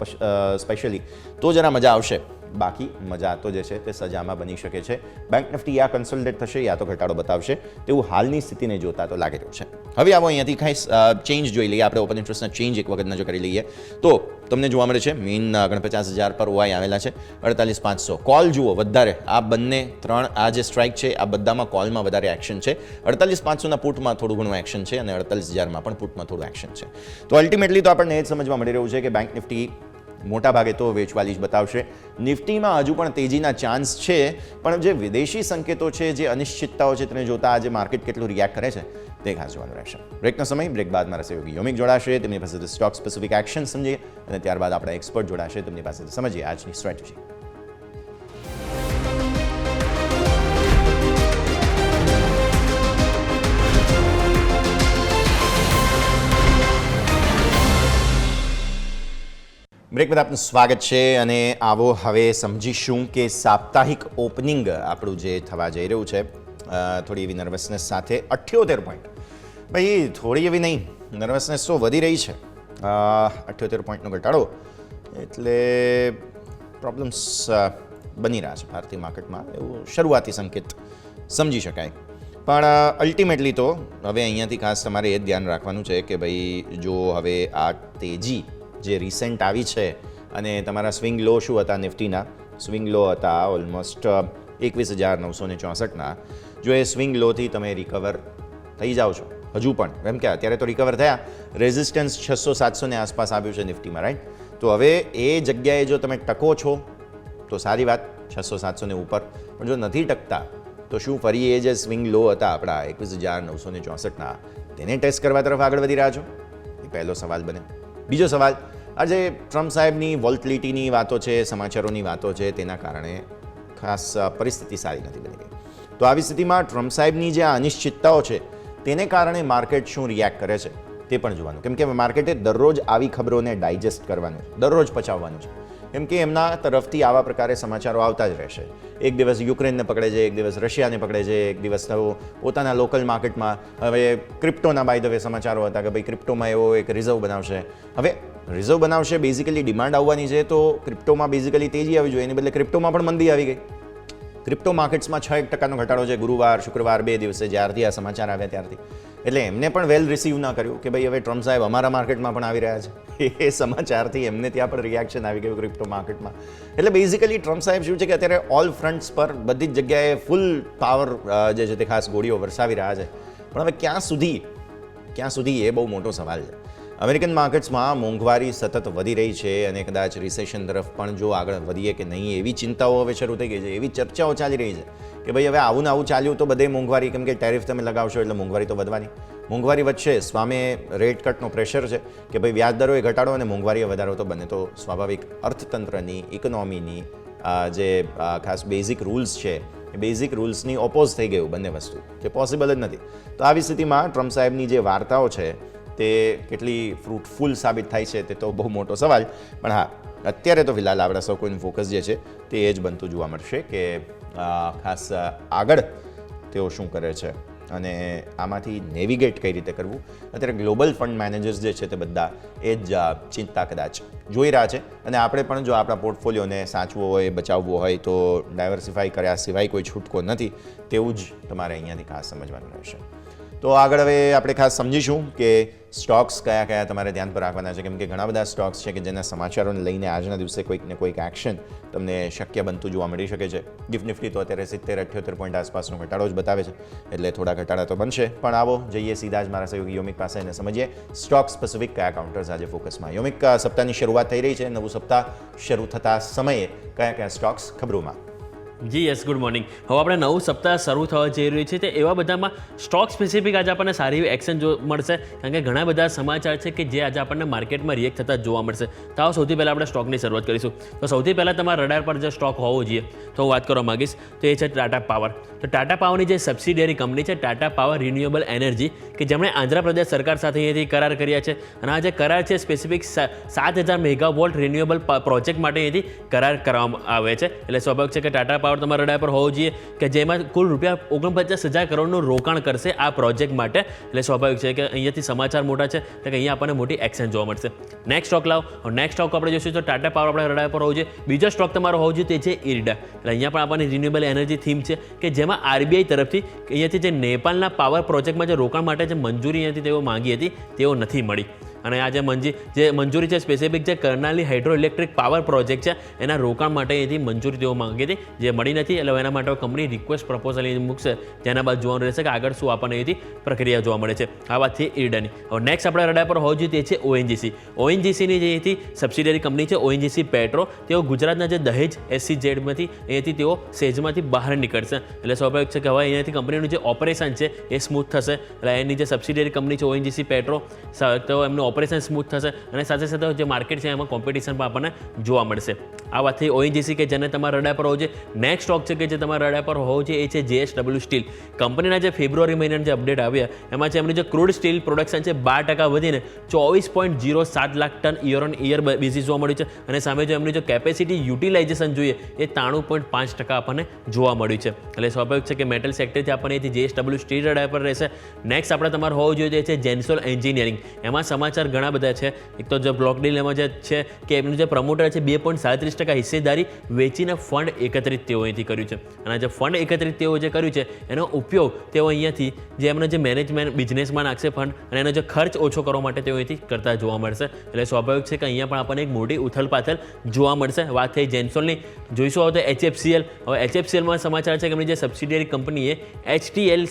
સ્પેશિયલી, તો જરા મજા આવશે. બાકી મજા તો જે છે તે સજામાં બની શકે છે. બેંક નિફ્ટી યા કન્સોલિડેટ થશે યા તો ઘટાડો બતાવશે તેવું હાલની સ્થિતિને જોતા તો લાગી રહ્યું છે. હવે આવો અહીંયાથી ખાસ ચેન્જ જોઈ લઈએ. આપણે ઓપન ઇન્ટરેસ્ટના ચેન્જ એક વખત નજર કરી લઈએ તો તમને જોવા મળે છે મેઇન 49,000 પર ઓઆઈ આવેલા છે. 48,500 કોલ જુઓ વધારે, આ બંને ત્રણ આ જે સ્ટ્રાઇક છે આ બધામાં કોલમાં વધારે એક્શન છે. 48,500ના પુટમાં થોડું ઘણું એક્શન છે અને 48,000માં પણ પુટમાં થોડું એક્શન છે. તો અલ્ટિમેટલી તો આપણને એ જ સમજવા મળી રહ્યું છે કે બેંક નિફ્ટી મોટા ભાગે તો વેચવાલી જ બતાવશે. નિફ્ટીમાં હજુ પણ તેજીના ચાન્સ છે, પણ જે વિદેશી સંકેતો છે, જે અનિશ્ચિતતાઓ છે તેને જોતા આજે માર્કેટ કેટલું રિએક્ટ કરે છે તે ખાસ જોવાનું રહેશે. બ્રેકનો સમય, બ્રેક બાદ મારા સહયોગી યોમિક જોડાશે, તેમની પાસેથી સ્ટોક સ્પેસિફિક એક્શન સમજીએ અને ત્યારબાદ આપણા એક્સપર્ટ જોડાશે, તેમની પાસેથી સમજીએ આજની સ્ટ્રેટેજી. બ્રેક બાદ આપનું સ્વાગત છે અને આવો હવે સમજીશું કે સાપ્તાહિક ઓપનિંગ આપણું જે થવા જઈ રહ્યું છે થોડી એવી નર્વસનેસ સાથે 78 પોઈન્ટ. ભાઈ થોડી એવી નહીં, નર્વસનેસ તો વધી રહી છે. 78 પોઈન્ટનો ઘટાડો એટલે પ્રોબ્લેમ્સ બની રહ્યા છે ભારતીય માર્કેટમાં, એવું શરૂઆતી સંકેત સમજી શકાય. પણ અલ્ટિમેટલી તો હવે અહીંયાથી ખાસ તમારે એ જ ધ્યાન રાખવાનું છે કે ભાઈ જો હવે આ તેજી જે રિસેન્ટ આવી છે અને તમારા સ્વિંગ લો શું હતા નિફ્ટીના? સ્વિંગ લો હતા ઓલમોસ્ટ 21,964ના. જો એ સ્વિંગ લોથી તમે રિકવર થઈ જાઓ છો હજુ પણ, એમ કે અત્યારે તો રિકવર થયા, રેઝિસ્ટન્સ 600-700 ની આસપાસ આવ્યું છે નિફ્ટીમાં, રાઈટ? તો હવે એ જગ્યાએ જો તમે ટકો છો તો સારી વાત, 600-700 ની ઉપર. પણ જો નથી ટકતા તો શું ફરી એ જે સ્વિંગ લો હતા આપણા 21,964ના તેને ટેસ્ટ કરવા તરફ આગળ વધી રહ્યા છો? એ પહેલો સવાલ બને. બીજો સવાલ, આજે ટ્રમ્પ સાહેબની વોલ્ટિલિટીની વાતો છે, સમાચારોની વાતો છે, તેના કારણે ખાસ પરિસ્થિતિ સારી નથી બની ગઈ. તો આવી સ્થિતિમાં ટ્રમ્પ સાહેબની જે આ અનિશ્ચિતતાઓ છે તેને કારણે માર્કેટ શું રિએક્ટ કરે છે તે પણ જોવાનું, કેમ કે માર્કેટે દરરોજ આવી ખબરોને ડાયજેસ્ટ કરવાનું, દરરોજ પચાવવાનું છે, કેમ કે એમના તરફથી આવા પ્રકારે સમાચારો આવતા જ રહેશે. એક દિવસ યુક્રેનને પકડે છે, એક દિવસ રશિયાને પકડે છે, એક દિવસ પોતાના લોકલ માર્કેટમાં હવે ક્રિપ્ટોના બાય ધ વે સમાચારો હતા કે ભાઈ ક્રિપ્ટોમાં એવો એક રિઝર્વ બનાવશે. હવે રિઝર્વ બનાવશે, બેઝિકલી ડિમાન્ડ આવવાની છે તો ક્રિપ્ટોમાં બેઝિકલી તેજી આવી જોઈએ, એની બદલે ક્રિપ્ટોમાં પણ મંદી આવી ગઈ. ક્રિપ્ટો માર્કેટ્સમાં 6% ઘટાડો છે ગુરુવાર, શુક્રવાર, 2 દિવસે જ્યારથી આ સમાચાર આવ્યા ત્યારથી. એટલે એમને પણ વેલ રિસીવ ના કર્યું કે ભાઈ હવે ટ્રમ્પ સાહેબ અમારા માર્કેટમાં પણ આવી રહ્યા છે. એ સમાચારથી એમને ત્યાં પણ રિએક્શન આવી ગયું ક્રિપ્ટો માર્કેટમાં. એટલે બેઝિકલી ટ્રમ્પ સાહેબ શું છે કે અત્યારે ઓલ ફ્રન્ટ્સ પર બધી જ જગ્યાએ ફૂલ પાવર જે છે તે ખાસ ગોળીઓ વરસાવી રહ્યા છે. પણ હવે ક્યાં સુધી એ બહુ મોટો સવાલ છે. અમેરિકન માર્કેટ્સમાં મોંઘવારી સતત વધી રહી છે અને કદાચ રિસેશન તરફ પણ જો આગળ વધીએ કે નહીં એવી ચિંતાઓ હવે શરૂ થઈ ગઈ છે, એવી ચર્ચાઓ ચાલી રહી છે કે ભાઈ હવે આવું ને આવું ચાલ્યું તો બધે મોંઘવારી, કેમ કે ટેરિફ તમે લગાવશો એટલે મોંઘવારી તો વધવાની. મોંઘવારી વધશે, સામે રેટ કટનો પ્રેશર છે કે ભાઈ વ્યાજદરોએ ઘટાડો અને મોંઘવારીએ વધારો તો બને તો સ્વાભાવિક અર્થતંત્રની, ઇકોનોમીની જે ખાસ બેઝિક રૂલ્સ છે એ બેઝિક રૂલ્સની ઓપોઝ થઈ ગયું બંને વસ્તુ, જે પોસિબલ જ નથી. તો આવી સ્થિતિમાં ટ્રમ્પ સાહેબની જે વાર્તાઓ છે તે કેટલી ફ્રૂટફુલ સાબિત થાય છે તે તો બહુ મોટો સવાલ. પણ હા, અત્યારે તો ફિલહાલ આપણા સૌ કોઈનું ફોકસ જે છે તે એ જ બનતું જોવા મળશે કે ખાસ આગળ તેઓ શું કરે છે અને આમાંથી નેવિગેટ કઈ રીતે કરવું. અત્યારે ગ્લોબલ ફંડ મેનેજર્સ જે છે તે બધા એ જ ચિંતા કદાચ જોઈ રહ્યા છે અને આપણે પણ જો આપણા પોર્ટફોલિયોને સાચવો હોય, બચાવવો હોય તો ડાયવર્સિફાઈ કર્યા સિવાય કોઈ છૂટકો નથી, તેવું જ તમારે અહીંયાથી ખાસ સમજવાનું રહેશે. તો આગળ હવે આપણે ખાસ સમજીશું કે સ્ટોક્સ કયા કયા તમારે ધ્યાન પર રાખવાના છે, કેમ કે ઘણા બધા સ્ટોક્સ છે કે જેના સમાચારોને લઈને આજના દિવસે કોઈક ને કોઈક એક્શન તમને શક્ય બનતું જોવા મળી શકે છે. ગિફ્ટ નિફ્ટી તો અત્યારે 70-78 પોઈન્ટ આસપાસનો ઘટાડો જ બતાવે છે, એટલે થોડા ઘટાડા તો બનશે. પણ આવો જઈએ સીધા જ મારા સહયોગી યોમિક પાસે અને સમજીએ સ્ટોક સ્પેસિફિક કયા કાઉન્ટર્સ આજે ફોકસમાં. યોમિક, સપ્તાહની શરૂઆત થઈ રહી છે, નવું સપ્તાહ શરૂ થતા સમયે કયા કયા સ્ટોક્સ ખબરોમાં? જી યસ, ગુડ મોર્નિંગ. હવે આપણે નવું સપ્તાહ શરૂ થવા જઈ રહ્યું છે તે એવા બધામાં સ્ટોક સ્પેસિફિક આજે આપણને સારી એવી એક્શન મળશે, કારણ કે ઘણા બધા સમાચાર છે કે જે આજે આપણને માર્કેટમાં રિએક્ટ થતા જોવા મળશે. તો આવો સૌથી પહેલાં આપણે સ્ટોકની શરૂઆત કરીશું. તો સૌથી પહેલાં તમારા રડાર પર જે સ્ટોક હોવો જોઈએ તો હું વાત કરવા માગીશ તો એ છે ટાટા પાવર. તો ટાટા પાવરની જે સબસિડિયરી કંપની છે ટાટા પાવર રિન્યુએબલ એનર્જી, કે જેમણે આંધ્રપ્રદેશ સરકાર સાથે અહીંયાથી કરાર કર્યા છે, અને આ જે કરાર છે સ્પેસિફિક 7,000 મેગાવોલ્ટ રિન્યુએબલ પ્રોજેક્ટ માટે અહીંયાથી કરાર કરવામાં આવે છે. એટલે સ્વાભાવિક છે કે ટાટા પાવર તમારા રડાર પર હોવો જોઈએ કે જેમાં કુલ રૂપિયા 49,000 કરોડનું રોકાણ કરશે આ પ્રોજેક્ટ માટે. એટલે સ્વાભાવિક છે કે અહીંયાથી સમાચાર મોટા છે કે અહીંયા આપણને મોટી એક્શન જોવા મળશે. નેક્સ્ટ સ્ટોક લાવો. નેક્સ્ટ સ્ટોક આપણે જોઈશું તો ટાટા પાવર આપણે રડાર પર હોવું જોઈએ. બીજો સ્ટોક તમારો હોવો જોઈએ તે છે ઇરડા. એટલે અહીંયા પણ આપણને રિન્યુએબલ એનર્જી થીમ છે કે જેમાં આરબીઆઈ તરફથી અહીંયાથી જે નેપાળના પાવર પ્રોજેક્ટમાં જે રોકાણ માટે જે મંજૂરી અહીંયાથી તેઓ માંગી હતી તેઓ નથી મળી, અને આ જે મંજૂરી છે સ્પેસિફિક જે કર્નાલી હાઇડ્રો ઇલેક્ટ્રિક પાવર પ્રોજેક્ટ છે એના રોકાણ માટે અહીંથી મંજૂરી તેઓ માંગી હતી જે મળી નથી. એટલે એના માટે કંપની રિક્વેસ્ટ પ્રપોઝલ અહીં મૂકશે, જેના બાદ જોવાનું રહેશે કે આગળ શું આપણને અહીંથી પ્રક્રિયા જોવા મળે છે. આ વાત છે ઇરડાની. હવે નેક્સ્ટ આપણે રડાર પર હોવું જોઈએ તે છે ઓએનજીસી. ઓએનજીસીની જે અહીંથી સબસિડિયરી કંપની છે ઓએનજીસી પેટ્રો, તેઓ ગુજરાતના જે દહેજ SCZમાંથી અહીંયાથી તેઓ સેજમાંથી બહાર નીકળશે. એટલે સ્વાભાવિક છે કે હવે અહીંયાથી કંપનીનું જે ઓપરેશન છે એ સ્મૂથ થશે. એટલે એની જે સબસિડિયરી કંપની છે ઓએનજીસી પેટ્રો, તો એમનું ઓપરેશન સ્મૂથ થશે, અને સાથે સાથે જે માર્કેટ છે એમાં કોમ્પિટિશન પણ આપણને જોવા મળશે. આ વાત થઈ ઓએનજીસી કે જેને તમારા રડાર પર હોવું જોઈએ. નેક્સ્ટ સ્ટોક છે કે જે તમારા રડાર પર હોવું જોઈએ એ છે JSW સ્ટીલ. કંપનીના જે ફેબ્રુઆરી મહિનાના જે અપડેટ આવ્યા એમાં છે એમની જે ક્રૂડ સ્ટીલ પ્રોડક્શન છે 12% વધીને 24.07 lakh ton year on year basis જોવા મળ્યું છે, અને સામે જો એમની જો કેપેસિટી યુટિલાઇઝેશન જોઈએ એ 93.5% આપણને જોવા મળ્યું છે. એટલે સ્વાભાવિક છે કે મેટલ સેક્ટરથી આપણને JSW સ્ટીલ રડાર પર રહેશે. નેક્સ્ટ આપણે તમારે હોવું જોઈએ તે છે જેન્સોલ એન્જિનિયરિંગ. એમાં સમાચાર ઘણા બધા છે. એક તો જે બ્લોક ડીલ એમાં જે છે કે એમનું જે પ્રમોટર છે 2.37% હિસ્સેદારી વેચીને ફંડ એકત્રિત તેઓ અહીંથી કર્યું છે, અને જે ફંડ એકત્રિત તેઓ જે કર્યું છે એનો ઉપયોગ તેઓ અહીંયાથી જે એમનો જે મેનેજમેન્ટ બિઝનેસમાં નાખશે ફંડ, અને એનો જે ખર્ચ ઓછો કરવા માટે તેઓ અહીંથી કરતા જોવા મળશે. એટલે સ્વાભાવિક છે કે અહીંયા પણ આપણને એક મોટી ઉથલપાથલ જોવા મળશે. વાત થઈ જેન્સોલની. જોઈશું હવે તો HFCL. હવે HFCLમાં સમાચાર છે કે એમની જે સબસિડિયરી કંપનીએ HTL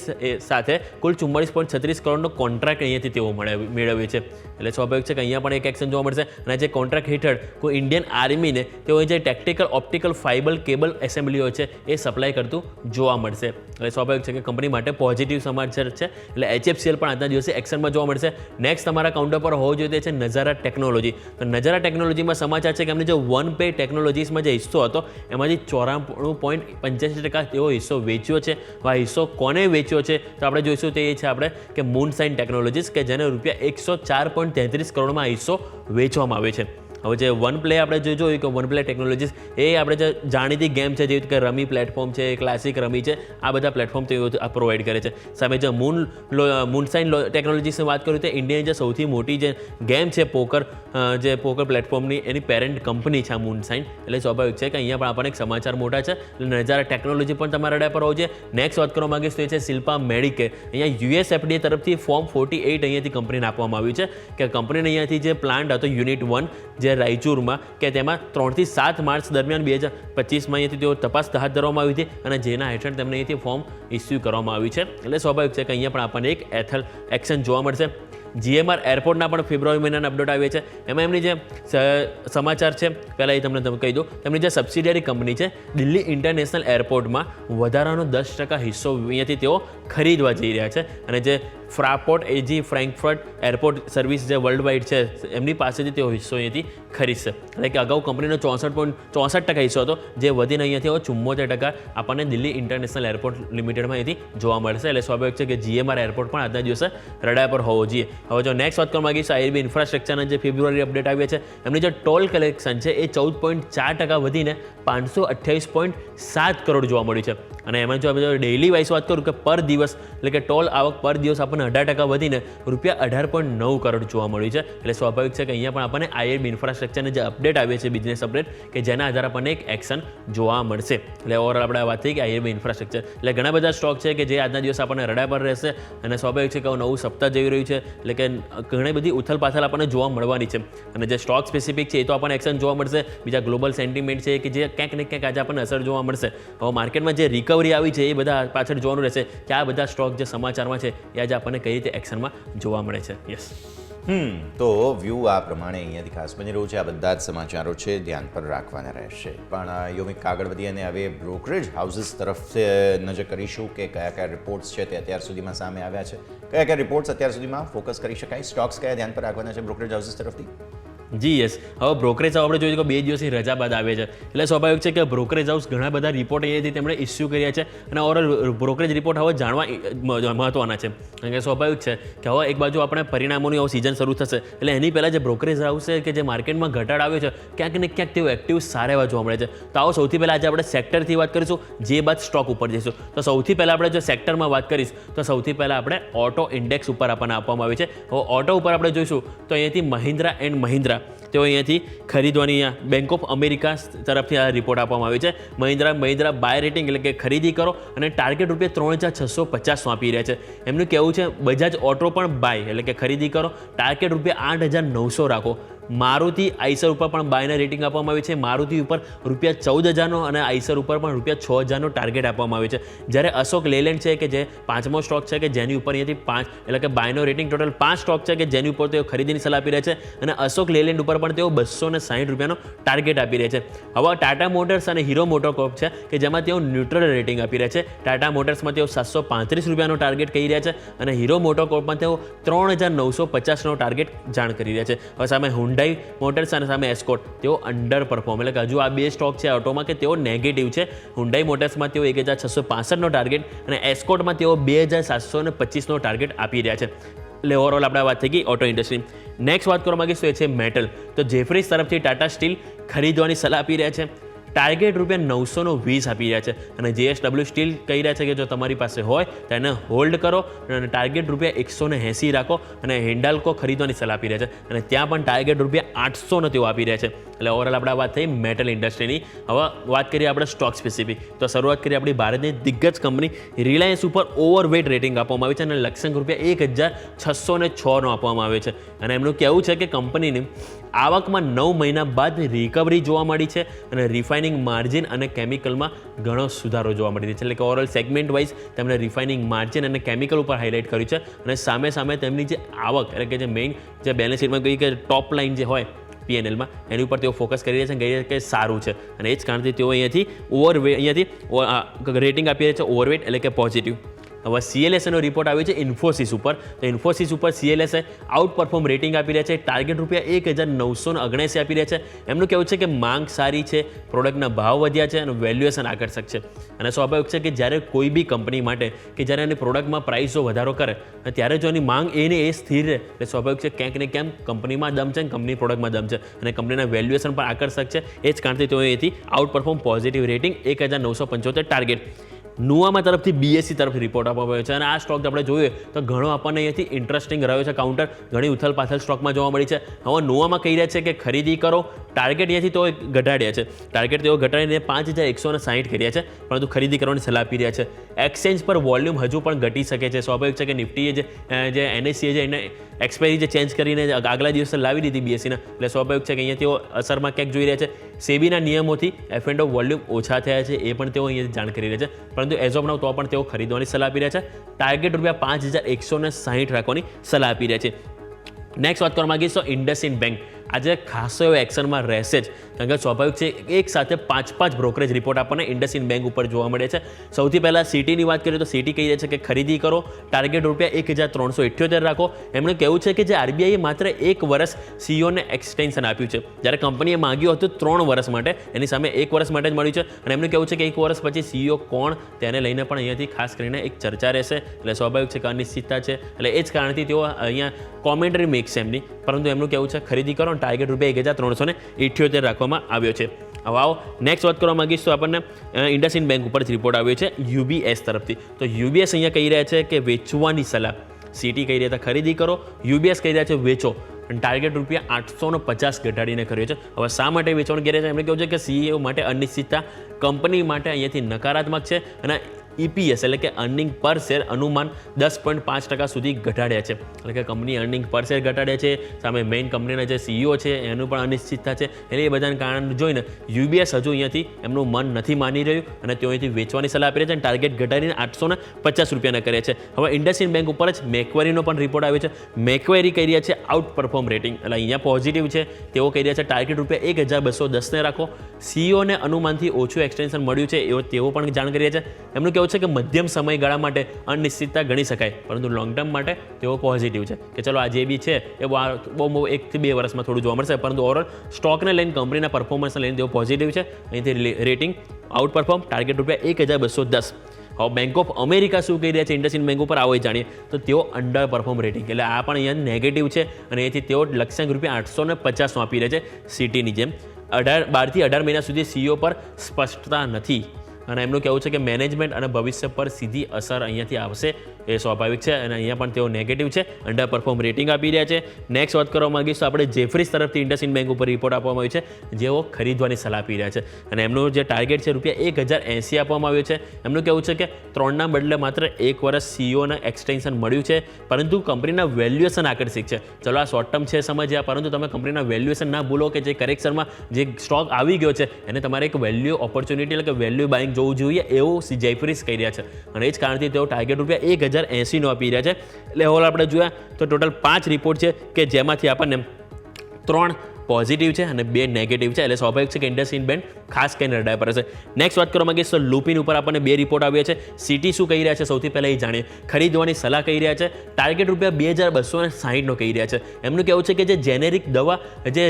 સાથે કુલ 44.36 કરોડનો કોન્ટ્રાક્ટ અહીંયાથી તેઓ મેળવ્યો છે. એટલે સ્વાભાવિક છે કે અહીંયા પણ એક એક્શન જોવા મળશે, અને જે કોન્ટ્રાક્ટ હેઠળ કોઈ ઇન્ડિયન આર્મીને તેઓ જે ટેક્ટિકલ ઓપ્ટિકલ ફાઇબર કેબલ એસેમ્બલીઓ છે એ સપ્લાય કરતું જોવા મળશે. એટલે સ્વાભાવિક છે કે કંપની માટે પોઝિટિવ સમાચાર છે. એટલે HFCL પણ આજના દિવસે એક્શનમાં જોવા મળશે. નેક્સ્ટ તમારા કાઉન્ટર પર હોવો જોઈએ તે છે નજારા ટેકનોલોજી. તો નજારા ટેકનોલોજીમાં સમાચાર છે કે એમને જે વનપે ટેકનોલોજીસમાં જે હિસ્સો હતો એમાંથી 94.85% તેઓ હિસ્સો વેચ્યો છે. આ હિસ્સો કોને વેચ્યો છે તો આપણે જોઈશું તે છે આપણે કે મૂનસાઇન ટેકનોલોજીસ, કે જેને રૂપિયા 104.33 કરોડમાં હિસ્સો વેચવામાં આવ્યો છે. હવે જે વન પ્લે આપણે જોયું કે વન પ્લે ટેકનોલોજીસ એ આપણે જે જાણીતી ગેમ છે જેવી કે રમી પ્લેટફોર્મ છે, ક્લાસિક રમી છે, આ બધા પ્લેટફોર્મ તેઓ પ્રોવાઈડ કરે છે. સામે જે મૂનસાઇન ટેકનોલોજીસની વાત કરું તો ઇન્ડિયાની જે સૌથી મોટી જે ગેમ છે પોકર પ્લેટફોર્મની એની પેરેન્ટ કંપની છે આ મૂનસાઇન. એટલે સ્વાભાવિક છે કે અહીંયા પણ આપણને એક સમાચાર મોટા છે. એટલે નજારા ટેકનોલોજી પણ તમારા રડાર પર હોવું જોઈએ. નેક્સ્ટ વાત કરવા માંગીશ તો એ છે શિલ્પા મેડિકેર. અહીંયા USFDA તરફથી ફોર્મ 48 અહીંયાથી કંપનીને આપવામાં આવ્યું છે કે કંપનીને અહીંયાથી જે પ્લાન્ટ હતો યુનિટ 1 જે રાયચુરમાં, કે તેમાં 3 થી 7 માર્ચ દરમિયાન 2025માં અહીંયાથી તેઓ તપાસ હાથ ધરવામાં આવી હતી, અને જેના હેઠળ તેમને અહીંયાથી ફોર્મ ઇસ્યુ કરવામાં આવ્યું છે. એટલે સ્વાભાવિક છે કે અહીંયા પણ આપણને એક એક્શન જોવા મળશે. GMR એરપોર્ટના પણ ફેબ્રુઆરી મહિનાના અપડેટ આવ્યા છે. એમાં એમની જે સમાચાર છે પહેલાં એ તમને કહી દઉં. તેમની જે સબસિડિયરી કંપની છે દિલ્હી ઇન્ટરનેશનલ એરપોર્ટમાં વધારાનો 10% હિસ્સો અહીંયાથી તેઓ ખરીદવા જઈ રહ્યા છે, અને જે Fraport AG Frankfurt airport service જે વર્લ્ડ વાઇડ છે એમની પાસેથી તેઓ હિસ્સો અહીંયાથી ખરીદશે. એટલે કે અગાઉ કંપનીનો 64.64% હિસ્સો હતો, જે વધીને અહીંયાથી 74% આપણને દિલ્હી ઇન્ટરનેશનલ એરપોર્ટ લિમિટેડમાં અહીંથી જોવા મળશે. એટલે સ્વાભાવિક છે કે GMR એરપોર્ટ પણ આજના દિવસે રડાર પર હોવો જોઈએ. હવે જો નેક્સ્ટ વાત કરવા માંગીશ IRB ઇન્ફ્રાસ્ટ્રક્ચરના જે ફેબ્રુઆરી અપડેટ આવ્યા છે એમની જે ટોલ કલેક્શન છે એ 14.4% વધીને 528.7 કરોડ જોવા મળ્યું છે. અને એમાં જો આપણે ડેઇલી વાઇઝ વાત કરું કે પર દિવસ એટલે કે ટોલ આવક પર દિવસ આપણને 18% વધીને રૂપિયા 18.9 કરોડ જોવા મળ્યું છે. એટલે સ્વાભાવિક છે કે અહીંયા પણ આપણને IRB ઇન્ફ્રાસ્ટ્રક્ચરને જે અપડેટ આવે છે બિઝનેસ અપડેટ, કે જેના આધારે આપણને એક એક્શન જોવા મળશે. એટલે ઓવરઓલ આપણે વાત થઈ કે IRB ઇન્ફ્રાસ્ટ્રક્ચર એટલે ઘણા બધા સ્ટોક છે કે જે આજના દિવસ આપણને રડાર પર રહેશે, અને સ્વાભાવિક છે કે નવું સપ્તાહ જઈ રહ્યું છે એટલે કે ઘણી બધી ઉથલપાથલ આપણને જોવા મળવાની છે. અને જે સ્ટોક સ્પેસિફિક છે એ તો આપણને એક્શન જોવા મળશે. બીજા ગ્લોબલ સેન્ટિમેન્ટ છે કે જે ક્યાંક ને ક્યાંક આજે આપણને અસર જોવા મળશે. હવે માર્કેટમાં જે રિકવરી આવી છે એ બધા પાછળ જોવાનું રહેશે કે આ બધા સ્ટોક જે સમાચારમાં છે એ આજે આપણને કઈ રીતે એક્શનમાં જોવા મળે છે. યસ. તો વ્યૂ આ પ્રમાણે અહીંયાથી ખાસ બની રહ્યું છે. આ બધા જ સમાચારો છે, ધ્યાન પર રાખવાના રહેશે. પણ યોમિક આગળ વધી અને હવે બ્રોકરેજ હાઉસીસ તરફ નજર કરીશું કે કયા કયા રિપોર્ટ્સ છે તે અત્યાર સુધીમાં સામે આવ્યા છે, કયા કયા રિપોર્ટ્સ અત્યાર સુધીમાં ફોકસ કરી શકાય, સ્ટોક્સ કયા ધ્યાન પર રાખવાના છે બ્રોકરેજ હાઉસીસ તરફથી. જી યસ, હવે બ્રોકરેજ હાઉસ આપણે જોઈએ કે 2 દિવસની રજા બાદ આવે છે, એટલે સ્વાભાવિક છે કે બ્રોકરેજ હાઉસ ઘણા બધા રિપોર્ટ અહીંયાથી તેમણે ઇસ્યુ કર્યા છે અને ઓવરઓલ બ્રોકરેજ રિપોર્ટ હવે જાણવા મહત્વના છે. કારણ કે સ્વાભાવિક છે કે હવે એક બાજુ આપણે પરિણામોની હવે સિઝન શરૂ થશે, એટલે એની પહેલાં જે બ્રોકરેજ હાઉસ છે કે જે માર્કેટમાં ઘટાડો આવ્યો છે ક્યાંક ને ક્યાંક તેઓ એક્ટિવ સારા એવા જોવા મળે છે. તો આવો સૌથી પહેલાં આજે આપણે સેક્ટરથી વાત કરીશું, જે બાદ સ્ટોક ઉપર જઈશું. તો સૌથી પહેલાં આપણે જો સેક્ટરમાં વાત કરીશ તો સૌથી પહેલાં આપણે ઓટો ઇન્ડેક્સ ઉપર આપણને આપવામાં આવી છે. હવે ઓટો ઉપર આપણે જોઈશું તો અહીંયાથી મહિન્દ્રા એન્ડ મહિન્દ્રા તેઓ અહીંયાથી ખરીદવાની બેંક ઓફ અમેરિકા તરફથી આ રિપોર્ટ આપવામાં આવી છે. મહિન્દ્રા બાય રેટિંગ એટલે કે ખરીદી કરો અને ટાર્ગેટ ₹3,650 આપી રહ્યા છે. એમનું કહેવું છે બજાજ ઓટો પણ બાય એટલે કે ખરીદી કરો, ટાર્ગેટ ₹8,900 રાખો. મારુતિ આઈસર ઉપર પણ બાયના રેટિંગ આપવામાં આવી છે. મારુતિ ઉપર ₹14,000 અને આઈસર ઉપર પણ ₹6,000 ટાર્ગેટ આપવામાં આવ્યું છે. જ્યારે અશોક લેલેન્ડ છે કે જે 5મો સ્ટોક છે કે જેની ઉપર અહીંયાથી 5 એટલે કે બાયનો રેટિંગ ટોટલ 5 સ્ટોક છે કે જેની ઉપર તેઓ ખરીદીની સલાહ આપી રહ્યા છે અને અશોક લેલેન્ડ ઉપર પણ તેઓ ₹260 ટાર્ગેટ આપી રહ્યા છે. હવે ટાટા મોટર્સ અને હીરો મોટોકોર્પ છે કે જેમાં તેઓ ન્યુટ્રલ રેટિંગ આપી રહ્યા છે. ટાટા મોટર્સમાં તેઓ ₹735 ટાર્ગેટ કહી રહ્યા છે અને હીરો મોટોકોર્પમાં તેઓ ₹3,950 ટાર્ગેટ જાણ કરી રહ્યા છે. હવે સામે હુન્ડાઈ મોટર્સ અને સામે એસ્કોટ તેઓ અંડર પરફોર્મ, એટલે કે હજુ આ 2 સ્ટોક છે ઓટોમાં કે તેઓ નેગેટિવ છે. હુન્ડાઈ મોટર્સમાં તેઓ 1,665 ટાર્ગેટ અને એસ્કોટમાં તેઓ 2,725 ટાર્ગેટ આપી રહ્યા છે. એટલે ઓવરઓલ આપણે વાત થઈ ગઈ ઓટો ઇન્ડસ્ટ્રી. નેક્સ્ટ વાત કરવા માંગીશું એ છે મેટલ. તો જેફરીઝ તરફથી ટાટા સ્ટીલ ખરીદવાની સલાહ આપી રહ્યા છે. ટાર્ગેટ ₹920 આપી રહ્યા છે અને JSW સ્ટીલ કહી રહ્યા છે કે જો તમારી પાસે હોય તો એને હોલ્ડ કરો અને ટાર્ગેટ ₹180 રાખો અને હિન્ડાલ્કો ખરીદવાની સલાહ આપી રહ્યા છે અને ત્યાં પણ ટાર્ગેટ ₹800 તેઓ આપી રહ્યા છે. એટલે ઓવરઓલ આપણે વાત થઈ મેટલ ઇન્ડસ્ટ્રીની. હવે વાત કરીએ આપણે સ્ટોક સ્પેસિફિક. તો શરૂઆત કરીએ આપણી ભારતની દિગ્ગજ કંપની રિલાયન્સ ઉપર ઓવરવેટ રેટિંગ આપવામાં આવી છે અને લક્ષ્યાંક ₹1,606 આપવામાં આવે છે અને એમનું કહેવું છે કે કંપનીની આવકમાં 9 મહિના બાદ રિકવરી જોવા મળી છે અને રિફાઇનિંગ માર્જિન અને કેમિકલમાં ઘણો સુધારો જોવા મળી રહ્યો છે. એટલે કે ઓવરઓલ સેગમેન્ટ વાઇઝ તેમણે રિફાઇનિંગ માર્જિન અને કેમિકલ ઉપર હાઇલાઇટ કર્યું છે અને સામે તેમની જે આવક એટલે કે જે મેઇન જે બેલેન્સ શીટમાં કહી કે ટોપ લાઇન જે હોય PNLમાં એની ઉપર તેઓ ફોકસ કરી રહ્યા છે અને કહી રહ્યા છે કે સારું છે અને એ જ કારણથી તેઓ અહીંયાથી રેટિંગ આપી રહ્યા છે ઓવરવેટ એટલે કે પોઝિટિવ. હવે CLSનો રિપોર્ટ આવ્યો છે ઇન્ફોસિસ ઉપર. તો ઇન્ફોસિસ ઉપર CLSએ આઉટ પરફોર્મ રેટિંગ આપી રહ્યા છે. ટાર્ગેટ ₹1,979 આપી રહ્યા છે. એમનું કહેવું છે કે માંગ સારી છે, પ્રોડક્ટના ભાવ વધ્યા છે અને વેલ્યુએશન આકર્ષક છે અને સ્વાભાવિક છે કે જ્યારે કોઈ બી કંપની માટે કે જ્યારે એની પ્રોડક્ટમાં પ્રાઇસો વધારો કરે ત્યારે જો એની માંગ એ સ્થિર રહે એટલે સ્વાભાવિક છે ક્યાંક ને ક્યાંક કંપનીમાં દમ છે અને કંપની પ્રોડક્ટમાં દમ છે અને કંપનીના વેલ્યુએશન પણ આકર્ષક છે. એ જ કારણથી તેઓ એથી outperform positive rating 1,975 target. Nuvama તરફથી BSE તરફ રિપોર્ટ આપવામાં આવ્યો છે અને આ સ્ટોક આપણે જોઈએ તો ઘણો આપણને અહીંયાથી ઇન્ટરેસ્ટિંગ રહ્યો છે. કાઉન્ટર ઘણી ઉથલપાથલ સ્ટોકમાં જોવા મળી છે. હવે નુઆમા કહી રહ્યા છે કે ખરીદી કરો, ટાર્ગેટ અહીંયાથી તો ઘટાડ્યા છે. ટાર્ગેટ તેઓ ઘટાડીને 5,160 કર્યા છે પરંતુ ખરીદી કરવાની સલાહ આપી રહ્યા છે. એક્સચેન્જ પર વોલ્યુમ હજુ પણ ઘટી શકે છે. સ્વાભાવિક છે કે નિફ્ટીએ જે NSE છે એને એક્સપાયરી જે ચેન્જ કરીને આગલા દિવસે લાવી દીધી BSEના એટલે સ્વાભાવિક છે કે અહીંયા તેઓ અસરમાં ક્યાંક જોઈ રહ્યા છે. સેબીના નિયમોથી F&O વોલ્યુમ ઓછા થયા છે એ પણ તેઓ અહીંયા જાણ કરી રહ્યા છે પરંતુ એઝ ઓફ નાઉ તો પણ તેઓ ખરીદવાની સલાહ આપી રહ્યા છે. ટાર્ગેટ ₹5,160 રાખવાની સલાહ આપી રહ્યા છે. નેક્સ્ટ વાત કરવા માંગીશ તો ઇન્ડસઇન્ડ બેંક આજે ખાસો એવો એક્શનમાં રહેશે જ કારણ કે સ્વાભાવિક છે એક સાથે 5 બ્રોકરેજ રિપોર્ટ આપણને ઇન્ડસઇન્ડ બેંક ઉપર જોવા મળે છે. સૌથી પહેલાં સિટીની વાત કરીએ તો સિટી કહી રહી છે કે ખરીદી કરો, ટાર્ગેટ ₹1,378 રાખો. એમણે કહેવું છે કે જે RBIએ માત્ર 1 વર્ષ CEOને એક્સટેન્શન આપ્યું છે જ્યારે કંપનીએ માંગ્યું હતું 3 વર્ષ માટે, એની સામે 1 વર્ષ માટે જ મળ્યું છે અને એમણે કહેવું છે કે 1 વર્ષ પછી CEO કોણ તેને લઈને પણ અહીંયાથી ખાસ કરીને એક ચર્ચા રહેશે. એટલે સ્વાભાવિક છે કે અનિશ્ચિતતા છે એટલે એ જ કારણથી તેઓ અહીંયા કોમેન્ટરી મેક્સ એમની પરંતુ એમનું કહેવું છે ખરીદી કરો અને ટાર્ગેટ ₹1,378 રાખવામાં આવ્યો છે. હવે આવો નેક્સ્ટ વાત કરવા માંગીશ તો આપણને ઇન્ડસઇન્ડ બેંક ઉપર જ રિપોર્ટ આવ્યો છે UBS તરફથી. તો UBS અહીંયા કહી રહ્યા છે કે વેચવાની સલાહ. સિટી કહી રહ્યા હતા ખરીદી કરો, UBS કહી રહ્યા છે વેચો અને ટાર્ગેટ ₹850 ઘટાડીને કર્યો છે. હવે શા માટે વેચવાનું કહી રહ્યા છે? એમણે કહ્યું છે કે CEO માટે અનિશ્ચિતતા કંપની માટે અહીંયાથી નકારાત્મક છે અને EPS એટલે કે અર્નિંગ પર શેર અનુમાન 10.5% સુધી ઘટાડ્યા છે. એટલે કે કંપની અર્નિંગ પર શેર ઘટાડ્યા છે, સામે મેઇન કંપનીના જે CEO છે એનું પણ અનિશ્ચિતતા છે. એટલે એ બધાના કારણ જોઈને UBS હજુ અહીંયાથી એમનું મન નથી માની રહ્યું અને તેઓ અહીંથી વેચવાની સલાહ આપી રહ્યા છે અને ટાર્ગેટ ઘટાડીને 850 રૂપિયાના કર્યા છે. હવે IndusInd બેંક ઉપર જ મેક્વેરીનો પણ રિપોર્ટ આવ્યો છે. મેક્વેરી કહી રહ્યા છે આઉટ પરફોર્મ રેટિંગ, એટલે અહીંયા પોઝિટિવ છે. તેઓ કહી રહ્યા છે ટાર્ગેટ ₹1210 રાખો. CEOને અનુમાનથી ઓછું એક્સટેન્શન મળ્યું છે એવો તેઓ પણ જાણ કરી રહ્યા છે. એમનું કહેવું છે કે મધ્યમ સમયગાળા માટે અનિશ્ચિતતા ગણી શકાય, પરંતુ લોંગ ટર્મ માટે તેઓ પોઝિટિવ છે કે ચલો આ જે બી છે એ બહુ 1 થી 2 વર્ષમાં થોડું જોવા મળશે, પરંતુ ઓવરઓલ સ્ટોકને લઈને કંપનીના પરફોર્મન્સને લઈને તેઓ પોઝિટિવ છે. અહીંથી રેટિંગ આઉટ પરફોર્મ, ટાર્ગેટ ₹1210. હવે બેંક ઓફ અમેરિકા શું કહી રહ્યા છે IndusInd બેંક ઉપર આવો જાણીએ તો તેઓ અંડર પરફોર્મ રેટિંગ, એટલે આ પણ અહીંયા નેગેટિવ છે અને એથી તેઓ લક્ષ્યાંક ₹850 આપી રહ્યા છે સિટીની જેમ. 12 થી 18 મહિના સુધી CEO પર સ્પષ્ટતા નથી અને એમનું કહેવું છે કે મેનેજમેન્ટ અને ભવિષ્ય પર સીધી અસર અહીંયાથી આવશે, એ સ્વાભાવિક છે અને અહીંયા પણ તેઓ નેગેટિવ છે, અંડર પરફોર્મ રેટિંગ આપી રહ્યા છે. નેક્સ્ટ વાત કરવા માંગીશ તો આપણે જેફરીસ તરફથી IndusInd બેંક ઉપર રિપોર્ટ આપવામાં આવ્યો છે, જેઓ ખરીદવાની સલાહ આપી રહ્યા છે અને એમનું જે ટાર્ગેટ છે ₹1080 આપવામાં આવ્યું છે. એમનું કહેવું છે કે 3ના બદલે માત્ર 1 વર્ષ CEOને એક્સટેન્શન મળ્યું છે, પરંતુ કંપનીના વેલ્યુએશન આકર્ષિત છે. ચલો આ શોર્ટ ટર્મ છે સમજ્યા, પરંતુ તમે કંપનીના વેલ્યુએશન ના ભૂલો કે જે કરેક્શનમાં જે સ્ટોક આવી ગયો છે એને તમારે એક વેલ્યુ ઓપોર્ચ્યુનિટી એટલે કે વેલ્યુ બાઇંગ જોવું જોઈએ એવું જેફરીસ કહી રહ્યા છે અને એ જ કારણથી તેઓ ટાર્ગેટ ₹1080 આપી રહ્યા છે. એટલે ઓવરઓલ આપણે જોયા તો ટોટલ 5 રિપોર્ટ છે કે જેમાંથી આપણને 3 પોઝિટિવ છે અને 2 નેગેટિવ છે, એટલે સ્વાભાવિક છે કે IndusInd બેંક ખાસ કરીને રડાય પર હશે. નેક્સ્ટ વાત કરવા માંગીશ તો લુપિન ઉપર આપણને 2 રિપોર્ટ આવ્યા છે. સિટી શું કહી રહ્યા છે સૌથી પહેલાં એ જાણીએ. ખરીદવાની સલાહ કહી રહ્યા છે, ટાર્ગેટ ₹2260 કહી રહ્યા છે. એમનું કહેવું છે કે જે જેનેરિક દવા જે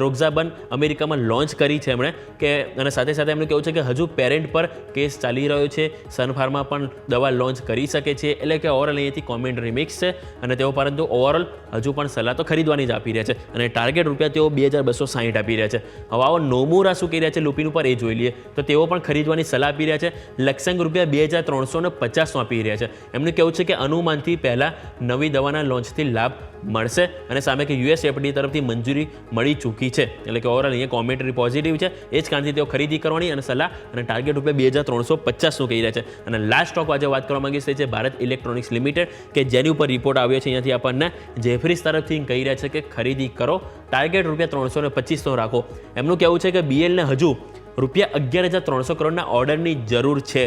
રોક્ઝાબન અમેરિકામાં લોન્ચ કરી છે એમણે કે અને સાથે સાથે એમનું કહેવું છે કે હજુ પેરેન્ટ પર કેસ ચાલી રહ્યો છે, સનફાર્મા પણ દવા લોન્ચ કરી શકે છે, એટલે કે ઓવરઓલ અહીંયાથી કોમેન્ટરી મિક્સ છે અને તેઓ પરંતુ ઓવરઓલ હજુ પણ સલાહ તો ખરીદવાની જ આપી રહ્યા છે અને ટાર્ગેટ તેઓ ₹2260 આપી રહ્યા છે. હવે આવો નોમુરા શું કહી રહ્યા છે લુપિન ઉપર એ જોઈ લઈએ તો તેઓ પણ ખરીદવાની સલાહ આપી રહ્યા છે. લક્ષ્યાંક ₹2350 આપી રહ્યા છે. એમનું કહેવું છે કે અનુમાનથી પહેલા નવી દવાના લોન્ચથી લાભ મળશે અને સામે કે US FDA તરફથી મંજૂરી મળી ચૂકી છે, એટલે કે ઓવરઓલ અહીંયા કોમેન્ટરી પોઝિટિવ છે. એ જ કારણથી તેઓ ખરીદી કરવાની અને સલાહ અને ટાર્ગેટ ₹2350 કહી રહ્યા છે. અને લાસ્ટ સ્ટોક આજે વાત કરવા માંગીશ તે છે ભારત ઇલેક્ટ્રોનિક્સ લિમિટેડ કે જેની ઉપર રિપોર્ટ આવ્યો છે. અહીંયાથી આપણને જેફરીસ તરફથી કહી રહ્યા છે કે ખરીદી કરો, ટાર્ગેટ ₹325 રાખો. એમનું કહેવું છે કે BL ને હજુ ₹11,300 કરોડના ઓર્ડરની જરૂર છે.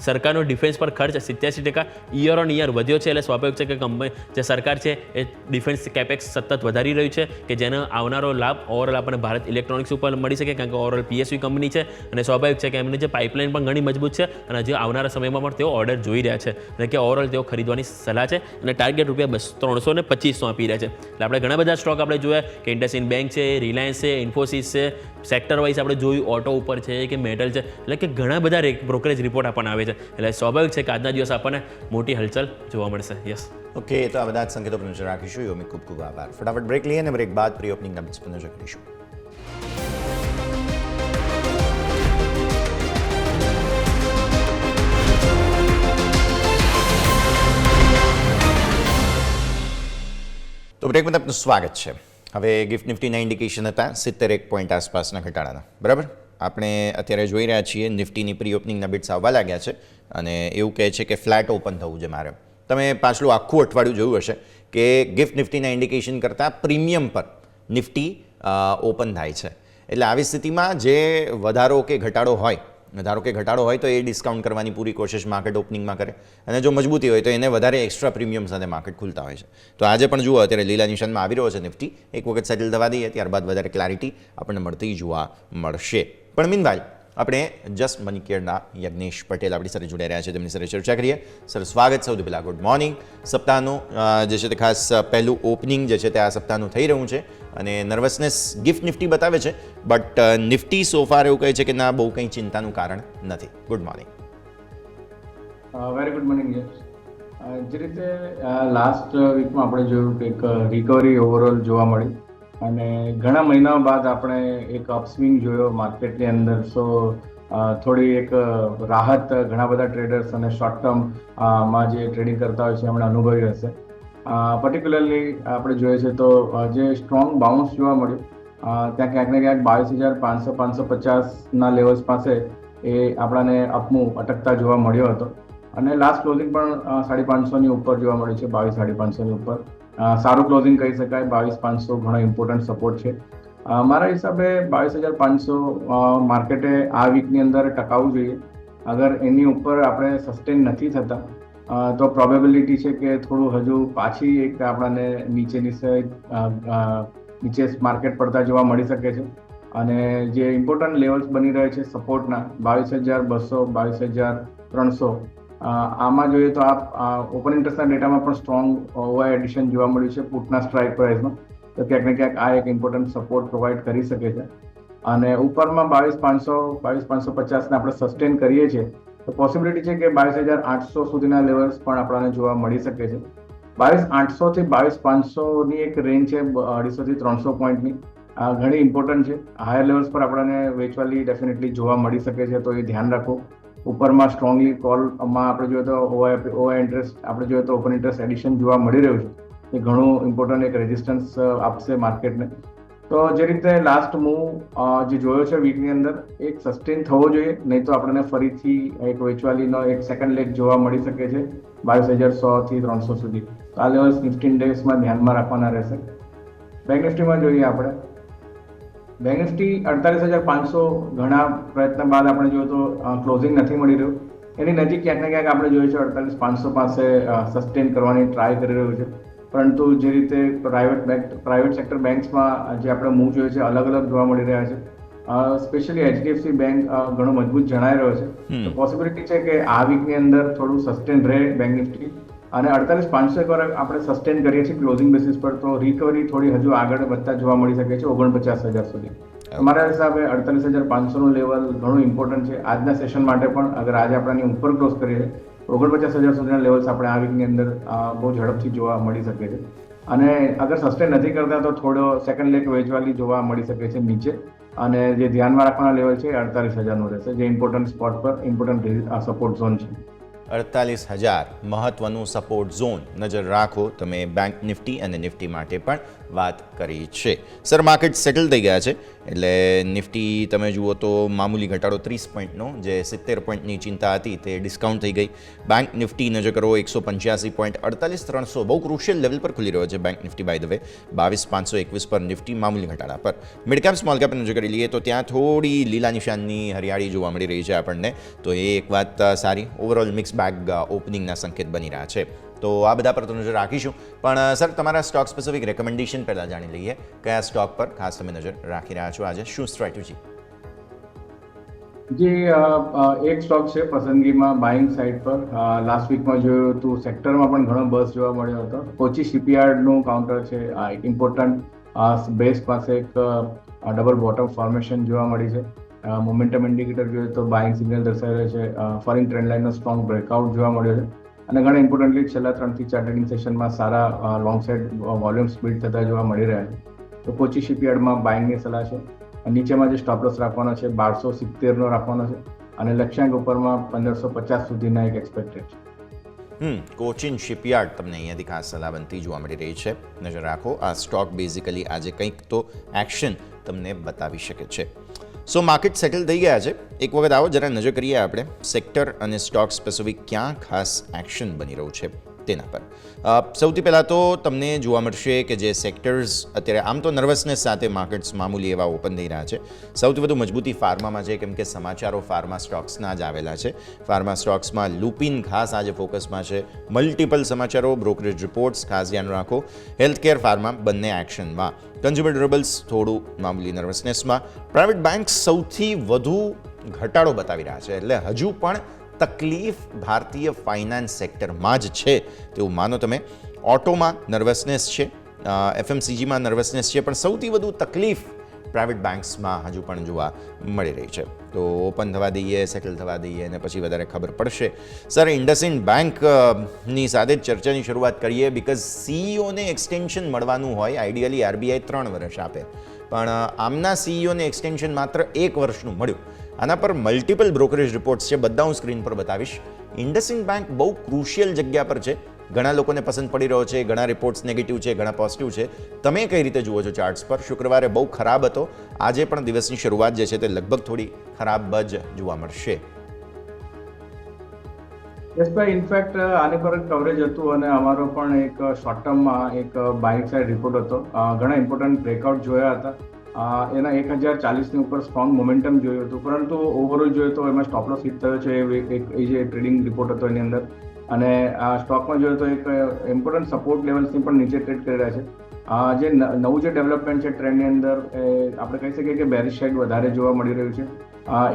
સરકારનો ડિફેન્સ પર ખર્ચ 87% યર ઓન યર વધ્યો છે, એટલે સ્વાભાવિક છે કે કંપની જે સરકાર છે એ ડિફેન્સ કેપેક્સ સતત વધારી રહ્યું છે કે જેનો આવનારો લાભ ઓવરઓલ આપણને ભારત ઇલેક્ટ્રોનિક્સ ઉપર મળી શકે, કારણ કે ઓવરઓલ PSU કંપની છે અને સ્વાભાવિક છે કે એમની જે પાઇપલાઇન પણ ઘણી મજબૂત છે અને જે આવનારા સમયમાં પણ તેઓ ઓર્ડર જોઈ રહ્યા છે અને કે ઓવરઓલ તેઓ ખરીદવાની સલાહ છે અને ટાર્ગેટ ₹325 આપી રહ્યા છે. એટલે આપણે ઘણા બધા સ્ટોક આપણે જોયા કે IndusInd બેંક છે, રિલાયન્સ છે, ઇન્ફોસિસ છે, સેક્ટર વાઇઝ આપણે જોયું ઓટો ઉપર છે કે મેટલ છે, એટલે કે ઘણા બધા બ્રોકરેજ રિપોર્ટ આપણને આવે છે. એટલે સ્વાભાવિક છે કે આજના દિવસ આપણને મોટી હલચલ જોવા મળશે. યસ, ઓકે, તો આ બધા જ સંકેતો પર નજર રાખીશું. યોમિક ખૂબ ખૂબ આભાર. ફટાફટ બ્રેક લઈએ અને બ્રેક બાદ પ્રી ઓપનિંગ અપડેટ્સ પર નજર કરીશું. તો બ્રેકમાં આપનું સ્વાગત છે. હવે ગિફ્ટ નિફ્ટીના ઇન્ડિકેશન હતા 71 પોઈન્ટ આસપાસના ઘટાડાના, બરાબર. આપણે અત્યારે જોઈ રહ્યા છીએ નિફ્ટીની પ્રી ઓપનિંગના બિટ્સ આવવા લાગ્યા છે અને એવું કહે છે કે ફ્લેટ ઓપન થવું છે મારે. તમે પાછલું આખું અઠવાડિયું જોયું હશે કે ગિફ્ટ નિફ્ટીના ઇન્ડિકેશન કરતાં પ્રીમિયમ પર નિફ્ટી ઓપન થાય છે. એટલે આવી સ્થિતિમાં જે વધારો કે ઘટાડો હોય, ધારો કે ઘટાડો હોય તો એ ડિસ્કાઉન્ટ કરવાની પૂરી કોશિશ માર્કેટ ઓપનિંગમાં કરે અને જો મજબૂતી હોય તો એને વધારે એક્સ્ટ્રા પ્રીમિયમ સાથે માર્કેટ ખુલતા હોય છે. તો આજે પણ જુઓ અત્યારે લીલા નિશાનમાં આવી રહ્યો છે નિફ્ટી. એક વખત સેટલ થવા દઈએ ત્યારબાદ વધારે ક્લારિટી આપણને મળતી જોવા મળશે. પણ મીનવાઇલ આપણે જસ્ટ મની કેરના યજ્ઞેશ પટેલ આપણી સાથે જોડાઈ રહ્યા છે, તેમની સાથે ચર્ચા કરીએ. સર સ્વાગત. સૌથી પહેલાં ગુડ મોર્નિંગ. સપ્તાહનું જે છે તે ખાસ પહેલું ઓપનિંગ જે છે તે આ સપ્તાહનું થઈ રહ્યું છે અને નર્વસનેસ ગિફ્ટ નિફ્ટી બતાવે છે, બટ નિફ્ટી સોફાર એવું કહે છે કે ના બહુ કંઈ ચિંતાનું કારણ નથી. Good morning. Very good morning. જે રીતે લાસ્ટ વીકમાં આપણે જોયું કે એક રિકવરી ઓવરઓલ જોવા મળી અને ઘણા મહિનાઓ બાદ આપણે એક અપસ્વિંગ જોયો માર્કેટની અંદર. સો થોડી એક રાહત ઘણા બધા ટ્રેડર્સ અને શોર્ટ ટર્મમાં જે ટ્રેડિંગ કરતા હોય છે એમણે અનુભવી હશે. પર્ટિક્યુલરલી આપણે જોઈએ છે તો જે સ્ટ્રોંગ બાઉન્સ જોવા મળ્યું ત્યાં ક્યાંક ને ક્યાંક 22,500-550ના લેવલ્સ પાસે એ આપણાને અપમૂવ અટકતા જોવા મળ્યો હતો અને લાસ્ટ ક્લોઝિંગ પણ 550 ઉપર જોવા મળ્યું છે, 22-550 ઉપર. સારું ક્લોઝિંગ કહી શકાય. 22,500 ઘણો ઇમ્પોર્ટન્ટ સપોર્ટ છે. મારા હિસાબે 22,500 માર્કેટે આ વીકની અંદર ટકાવવું જોઈએ. અગર એની ઉપર આપણે સસ્ટેન નથી થતા તો પ્રોબેબિલિટી છે કે થોડું હજુ પાછી એક આપણને નીચે માર્કેટ પડતા જોવા મળી શકે છે. અને જે ઇમ્પોર્ટન્ટ લેવલ્સ બની રહે છે સપોર્ટના 22,200, 22,300, આમાં જોઈએ તો ઓપન ઇન્ટરેસ્ટના ડેટામાં પણ સ્ટ્રોંગ ઓવાય એડિશન જોવા મળ્યું છે પુટના સ્ટ્રાઇક પ્રાઇસમાં. તો ક્યાંક ને ક્યાંક આ એક ઇમ્પોર્ટન્ટ સપોર્ટ પ્રોવાઈડ કરી શકે છે. અને ઉપરમાં 22,500, 22,550 ને આપણે સસ્ટેન કરીએ છીએ તો પોસિબિલિટી છે કે 22,800 સુધીના લેવલ્સ પણ આપણને જોવા મળી શકે છે. 22,800 થી 22,500 એક રેન્જ છે 250 થી 300 પોઈન્ટની, ઘણી ઇમ્પોર્ટન્ટ છે. હાયર લેવલ્સ પર આપણને વેચવાલી ડેફિનેટલી જોવા મળી શકે છે, તો એ ધ્યાન રાખો. ઉપરમાં સ્ટ્રોંગલી કોલમાં આપણે જોઈએ તો ઓવાય ઇન્ટરેસ્ટ, આપણે જોઈએ તો ઓપન ઇન્ટરેસ્ટ એડિશન જોવા મળી રહ્યું છે. એ ઘણું ઇમ્પોર્ટન્ટ એક રેઝિસ્ટન્સ આપશે માર્કેટને. તો જે રીતે લાસ્ટ મૂવ જે જોયો છે વીકની અંદર એક સસ્ટેન થવો જોઈએ, નહીં તો આપણને ફરીથી એક વેચવાલીનો એક સેકન્ડ લેગ જોવા મળી શકે છે 22,100 થી 300 સુધી. તો આ લેવલ્સ 15 ડેઝમાં ધ્યાનમાં રાખવાના રહેશે. બેંક નિફ્ટીમાં જોઈએ આપણે, બેંક નિફ્ટી 48,500 ઘણા પ્રયત્ન બાદ આપણે જોઈએ તો ક્લોઝિંગ નથી મળી રહ્યું. એની નજીક ક્યાંક ને ક્યાંક આપણે જોઈએ છે 48,500 પાસે સસ્ટેન કરવાની ટ્રાય કરી રહ્યું છે. પરંતુ જે રીતે પ્રાઇવેટ સેક્ટર બેંક્સમાં જે આપણે મૂવ જોઈએ છે અલગ અલગ જોવા મળી રહ્યા છે. સ્પેશિયલી HDFC બેંક ઘણો મજબૂત જણાઈ રહ્યો છે. તો પોસિબિલિટી છે કે આ વીકની અંદર થોડું સસ્ટેન રહે બેંક નિફ્ટી. અને 48,500 એકવાર આપણે સસ્ટેન કરીએ છીએ ક્લોઝિંગ બેસિસ પર તો રિકવરી થોડી હજુ આગળ વધતા જોવા મળી શકે છે 49,000 સુધી. મારા હિસાબે 48,500નું લેવલ ઘણું ઇમ્પોર્ટન્ટ છે આજના સેશન માટે પણ. અગર આજે આપણે ઉપર ક્લોઝ કરીએ 49,000 સુધીના લેવલ્સ આપણે આ વીકની અંદર બહુ ઝડપથી જોવા મળી શકે છે. અને અગર સસ્ટેન નથી કરતા તો થોડો સેકન્ડ લેગ વેચવાલી જોવા મળી શકે છે નીચે. અને જે ધ્યાનમાં રાખવાના લેવલ છે 48,000નું રહેશે, જે ઇમ્પોર્ટન્ટ સ્પોટ પર ઇમ્પોર્ટન્ટ સપોર્ટ ઝોન છે. 48,000 મહત્વનું સપોર્ટ ઝોન નજર રાખો તમે. બેંક નિફ્ટી અને નિફ્ટી માટે પણ વાત કરી છે. સર, માર્કેટ સેટલ થઈ ગયા છે એટલે નિફ્ટી તમે જુઓ તો મામૂલી ઘટાડો 30 પોઈન્ટનો, જે 70 પોઈન્ટની ચિંતા હતી તે ડિસ્કાઉન્ટ થઈ ગઈ. બેંક નિફ્ટી નજર કરો 185 પોઈન્ટ, 48,300 બહુ ક્રુશિયલ લેવલ પર ખુલી રહ્યો છે Bank Nifty by the way. 22,521 પર નિફ્ટી મામૂલી ઘટાડા પર. મિડ કેપ સ્મોલ કેપ નજર કરી લઈએ તો ત્યાં થોડી લીલા નિશાનની હરિયાળી જોવા મળી રહી છે આપણને, તો એ એક વાત સારી. ઓવરઓલ મિક્સ બેગ ઓપનિંગના સંકેત બની રહ્યા છે. તો આ બધા પર તો નજર રાખીશું. પણ સર, તમારા સ્ટોક સ્પેસિફિક રેકમેન્ડેશન પહેલાં જાણી લઈએ. કયા સ્ટોક પર ખાસ તમે નજર રાખી રહ્યા છો આજે? શું સ્ટ્રેટેજી? એક સ્ટોક છે પસંદગીમાં બાઇંગ સાઇડ પર. લાસ્ટ વીકમાં જોયું હતું સેક્ટરમાં પણ ઘણો બસ જોવા મળ્યો હતો. કોચી શિપયાર્ડનું કાઉન્ટર છે, એક ઇમ્પોર્ટન્ટ બેઝ પાસે એક ડબલ બોટમ ફોર્મેશન જોવા મળી છે. મોમેન્ટમ ઇન્ડિકેટર જોઈએ તો બાઇંગ સિગ્નલ દર્શાવી રહ્યો છે. ફોરિંગ ટ્રેન્ડ લાઇનનો સ્ટ્રોંગ બ્રેકઆઉટ જોવા મળ્યો છે. અને ઘણા ઇમ્પોર્ટન્ટલી છેલ્લા 3 થી 4 ટ્રેડિંગ સેશનમાં સારા લોંગ સાઇડ વોલ્યુમ્સ બિલ્ડ થતા જોવા મળી રહ્યા છે. તો કોચી શિપયાર્ડમાં બાઇંગની સલાહ છે. નીચેમાં જે સ્ટોપ લોસ રાખવાનો છે 1270નો રાખવાનો છે. અને લક્ષ્યાંક ઉપરમાં 1550 સુધીના એક એક્સપેક્ટેડ છે. કોચિન શિપયાર્ડ તમને અહીંયાથી ખાસ સલાહ બનતી જોવા મળી રહી છે. નજર રાખો. આ સ્ટોક બેઝિકલી આજે કંઈક તો એક્શન તમને બતાવી શકે છે. સો માર્કેટ સેટલ થઈ ગયા છે. એક વખત આવો જરા નજર કરીએ આપણે સેક્ટર અને સ્ટોક સ્પેસિફિક ક્યાં ખાસ એક્શન બની રહ્યું છે તેના પર. સૌથી પહેલાં તો તમને જોવા મળશે કે જે સેક્ટર્સ અત્યારે આમ તો નર્વસનેસ સાથે માર્કેટ્સ મામૂલી એવા ઓપન થઈ રહ્યા છે. સૌથી વધુ મજબૂતી ફાર્મામાં છે, કેમ કે સમાચારો ફાર્મા સ્ટોક્સના જ આવેલા છે. ફાર્મા સ્ટોક્સમાં લુપિન ખાસ આજે ફોકસમાં છે. મલ્ટિપલ સમાચારો, બ્રોકરેજ રિપોર્ટ્સ ખાસ ધ્યાન રાખો. હેલ્થકેર, ફાર્મા બંને એક્શનમાં. કન્ઝ્યુમર ડ્યુરેબલ્સ થોડું મામૂલી નર્વસનેસમાં. પ્રાઇવેટ બેંક્સ સૌથી વધુ ઘટાડો બતાવી રહ્યા છે, એટલે હજુ પણ તકલીફ ભારતીય ફાઇનાન્સ સેક્ટરમાં જ છે તેવું માનો તમે. ઓટોમાં નર્વસનેસ છે, FMCGમાં નર્વસનેસ છે, પણ સૌથી વધુ તકલીફ પ્રાઇવેટ બેંક્સમાં હજુ પણ જોવા મળી રહી છે. તો ઓપન થવા દઈએ, સેટલ થવા દઈએ અને પછી વધારે ખબર પડશે. સર, ઇન્ડસઇન્ડ બેંકની સાથે જ ચર્ચાની શરૂઆત કરીએ, બિકોઝ CEOને એક્સટેન્શન મળવાનું હોય. આઈડિયલી RBI 3 વર્ષ આપે, પણ આમના CEOને એક્સટેન્શન માત્ર 1 વર્ષનું મળ્યું. આના પર મલ્ટિપલ બ્રોકરેજ રિપોર્ટ્સ છે, બધા હું સ્ક્રીન પર બતાવીશ. ઇન્ડસઇન્ડ બેંક બહુ ક્રુશિયલ જગ્યા પર છે. ઘણા લોકોને પસંદ પડી રહ્યો છે, ઘણા રિપોર્ટ્સ નેગેટિવ છે, ઘણા પોઝિટિવ છે. તમે કઈ રીતે જુઓ છો ચાર્ટ્સ પર? શુક્રવારે બહુ ખરાબ હતો, આજે પણ દિવસની શરૂઆત જે છે તે લગભગ થોડી ખરાબ જ જોવા મળશે. યશભાઈ, ઇનફેક્ટ આની પર કવરેજ હતું અને અમારો પણ એક શોર્ટ ટર્મમાં એક બાય સાઇડ રિપોર્ટ હતો. ઘણા ઇમ્પોર્ટન્ટ બ્રેકઆઉટ જોયા હતા. એના 1040ની ઉપર સ્ટ્રોંગ મોમેન્ટમ જોયું હતું, પરંતુ ઓવરઓલ જોઈએ તો એમાં સ્ટોપ લોસ હિટ થયો છે. એ જે ટ્રેડિંગ રિપોર્ટ હતો એની અંદર, અને આ સ્ટોકમાં જોઈએ તો એક ઇમ્પોર્ટન્ટ સપોર્ટ લેવલ્સની પણ નીચે ટ્રેડ કરી રહ્યા છે. જે નવું જે ડેવલપમેન્ટ છે ટ્રેન્ડની અંદર, આપણે કહી શકીએ કે બેરિશ સાઇડ વધારે જોવા મળી રહ્યું છે.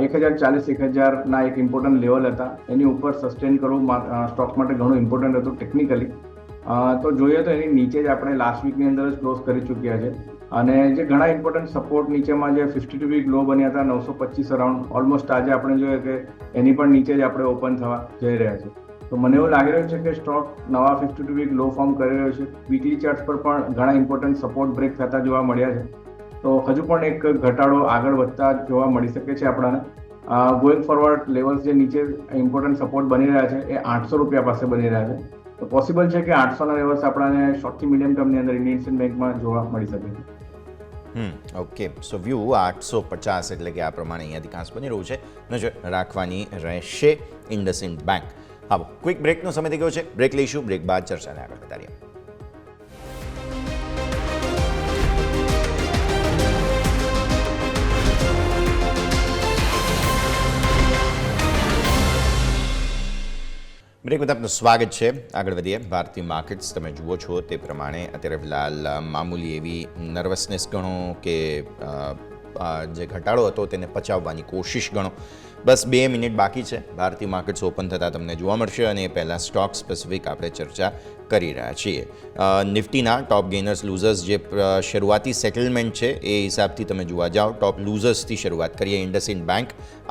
1040-1000ના એક ઇમ્પોર્ટન્ટ લેવલ હતા, એની ઉપર સસ્ટેન કરવું સ્ટોક માટે ઘણું ઇમ્પોર્ટન્ટ હતું ટેકનિકલી. તો જોઈએ તો એની નીચે જ આપણે લાસ્ટ વીકની અંદર જ ક્લોઝ કરી ચૂક્યા છે. અને જે ઘણા ઇમ્પોર્ટન્ટ સપોર્ટ નીચેમાં જે 52 વીક લો બન્યા હતા 925 અરાઉન્ડ, ઓલમોસ્ટ આજે આપણે જોઈએ કે એની પણ નીચે જ આપણે ઓપન થવા જઈ રહ્યા છે. તો મને એવું લાગી રહ્યું છે કે સ્ટોક નવા 52 વીક લો ફોર્મ કરી રહ્યો છે. વીકલી ચાર્ટ્સ પર પણ ઘણા ઇમ્પોર્ટન્ટ સપોર્ટ બ્રેક થતા જોવા મળ્યા છે. તો હજુ પણ એક ઘટાડો આગળ વધતા જોવા મળી શકે છે આપણને. ગોઈંગ ફોરવર્ડ લેવલ્સ જે નીચે ઇમ્પોર્ટન્ટ સપોર્ટ બની રહ્યા છે એ 800 રૂપિયા પાસે બની રહ્યા છે. તો પોસિબલ છે કે 800ના લેવલ્સ આપણને શોર્ટથી મીડિયમ ટર્મની અંદર ઇન્ડિયન બેંકમાં જોવા મળી શકે છે. ઓકે, સો વ્યૂ 850 એટલે કે આ પ્રમાણે અહીંયાથી ખાસ બની રહ્યું છે. નજર રાખવાની રહેશે ઇન્ડસઇન્ડ બેંક. હા, ક્વિક બ્રેકનો સમય થઈ ગયો છે. બ્રેક લઈશું, બ્રેક બાદ ચર્ચાને આગળ વધારીએ. બ્રેક બાદ આપનું સ્વાગત છે. આગળ વધીએ. ભારતીય માર્કેટ્સ તમે જુઓ છો તે પ્રમાણે અત્યારે ફિલહાલ મામૂલી એવી નર્વસનેસ ગણો કે જે ઘટાડો હતો તેને પચાવવાની કોશિશ ગણો. બસ 2 મિનિટ બાકી છે ભારતીય માર્કેટ્સ ઓપન થતાં તમને જોવા મળશે, અને એ પહેલાં સ્ટોક સ્પેસિફિક આપણે ચર્ચા કરી રહ્યા છીએ. નિફ્ટીના ટોપ ગેનર્સ લૂઝર્સ જે શરૂઆતી સેટલમેન્ટ છે એ હિસાબથી તમે જોવા જાઓ, ટોપ લૂઝર્સથી શરૂઆત કરીએ. ઇન્ડસઇન્ડ બેંક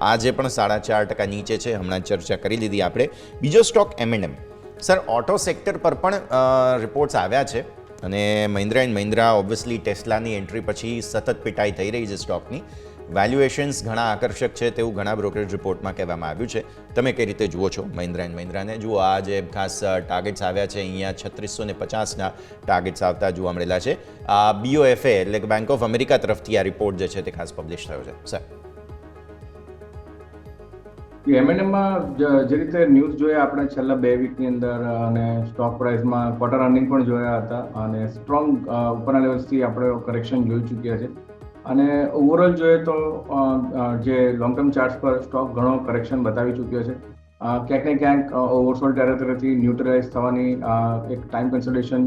આજે પણ 4.5% નીચે છે, હમણાં ચર્ચા કરી લીધી આપણે. બીજો stock M&M. Sir, auto sector પર પણ રિપોર્ટ્સ આવ્યા છે, અને મહિન્દ્રા એન્ડ મહિન્દ્રા ઓબ્વિયસલી ટેસ્લાની એન્ટ્રી પછી સતત પિટાઈ થઈ રહી છે સ્ટોકની. વેલ્યુએશન્સ ઘણા આકર્ષક છે તેવું ઘણા બ્રોકરેજ રિપોર્ટમાં કહેવામાં આવ્યું છે. તમે કઈ રીતે જુઓ છો મહિન્દ્રા એન્ડ મહિન્દ્રાને? જુઓ, આ જે ખાસ ટાર્ગેટ્સ આવ્યા છે અહીંયા 3650ના ટાર્ગેટ્સ આવતા જોવા મળેલા છે. આ BOFA એટલે કે બેંક ઓફ અમેરિકા તરફથી આ રિપોર્ટ જે છે તે ખાસ પબ્લિશ થયો છે. સર, M&Mમાં જે રીતે ન્યૂઝ જોયા આપણે છેલ્લા 2 વીકની અંદર, અને સ્ટોક પ્રાઇસમાં ક્વાર્ટર અર્નિંગ પણ જોયા હતા, અને સ્ટ્રોંગ ઉપરના લેવલ્સથી આપણે કરેક્શન જોઈ ચૂક્યા છે. અને ઓવરઓલ જોઈએ તો જે લોંગ ટર્મ ચાર્ટ્સ પર સ્ટોક ઘણો કરેક્શન બતાવી ચૂક્યો છે. ક્યાંક ને ક્યાંક ઓવરસોલ્ડ ટેરેટરીથી ન્યુટ્રલાઇઝ થવાની એક ટાઈમ કન્સોલિડેશન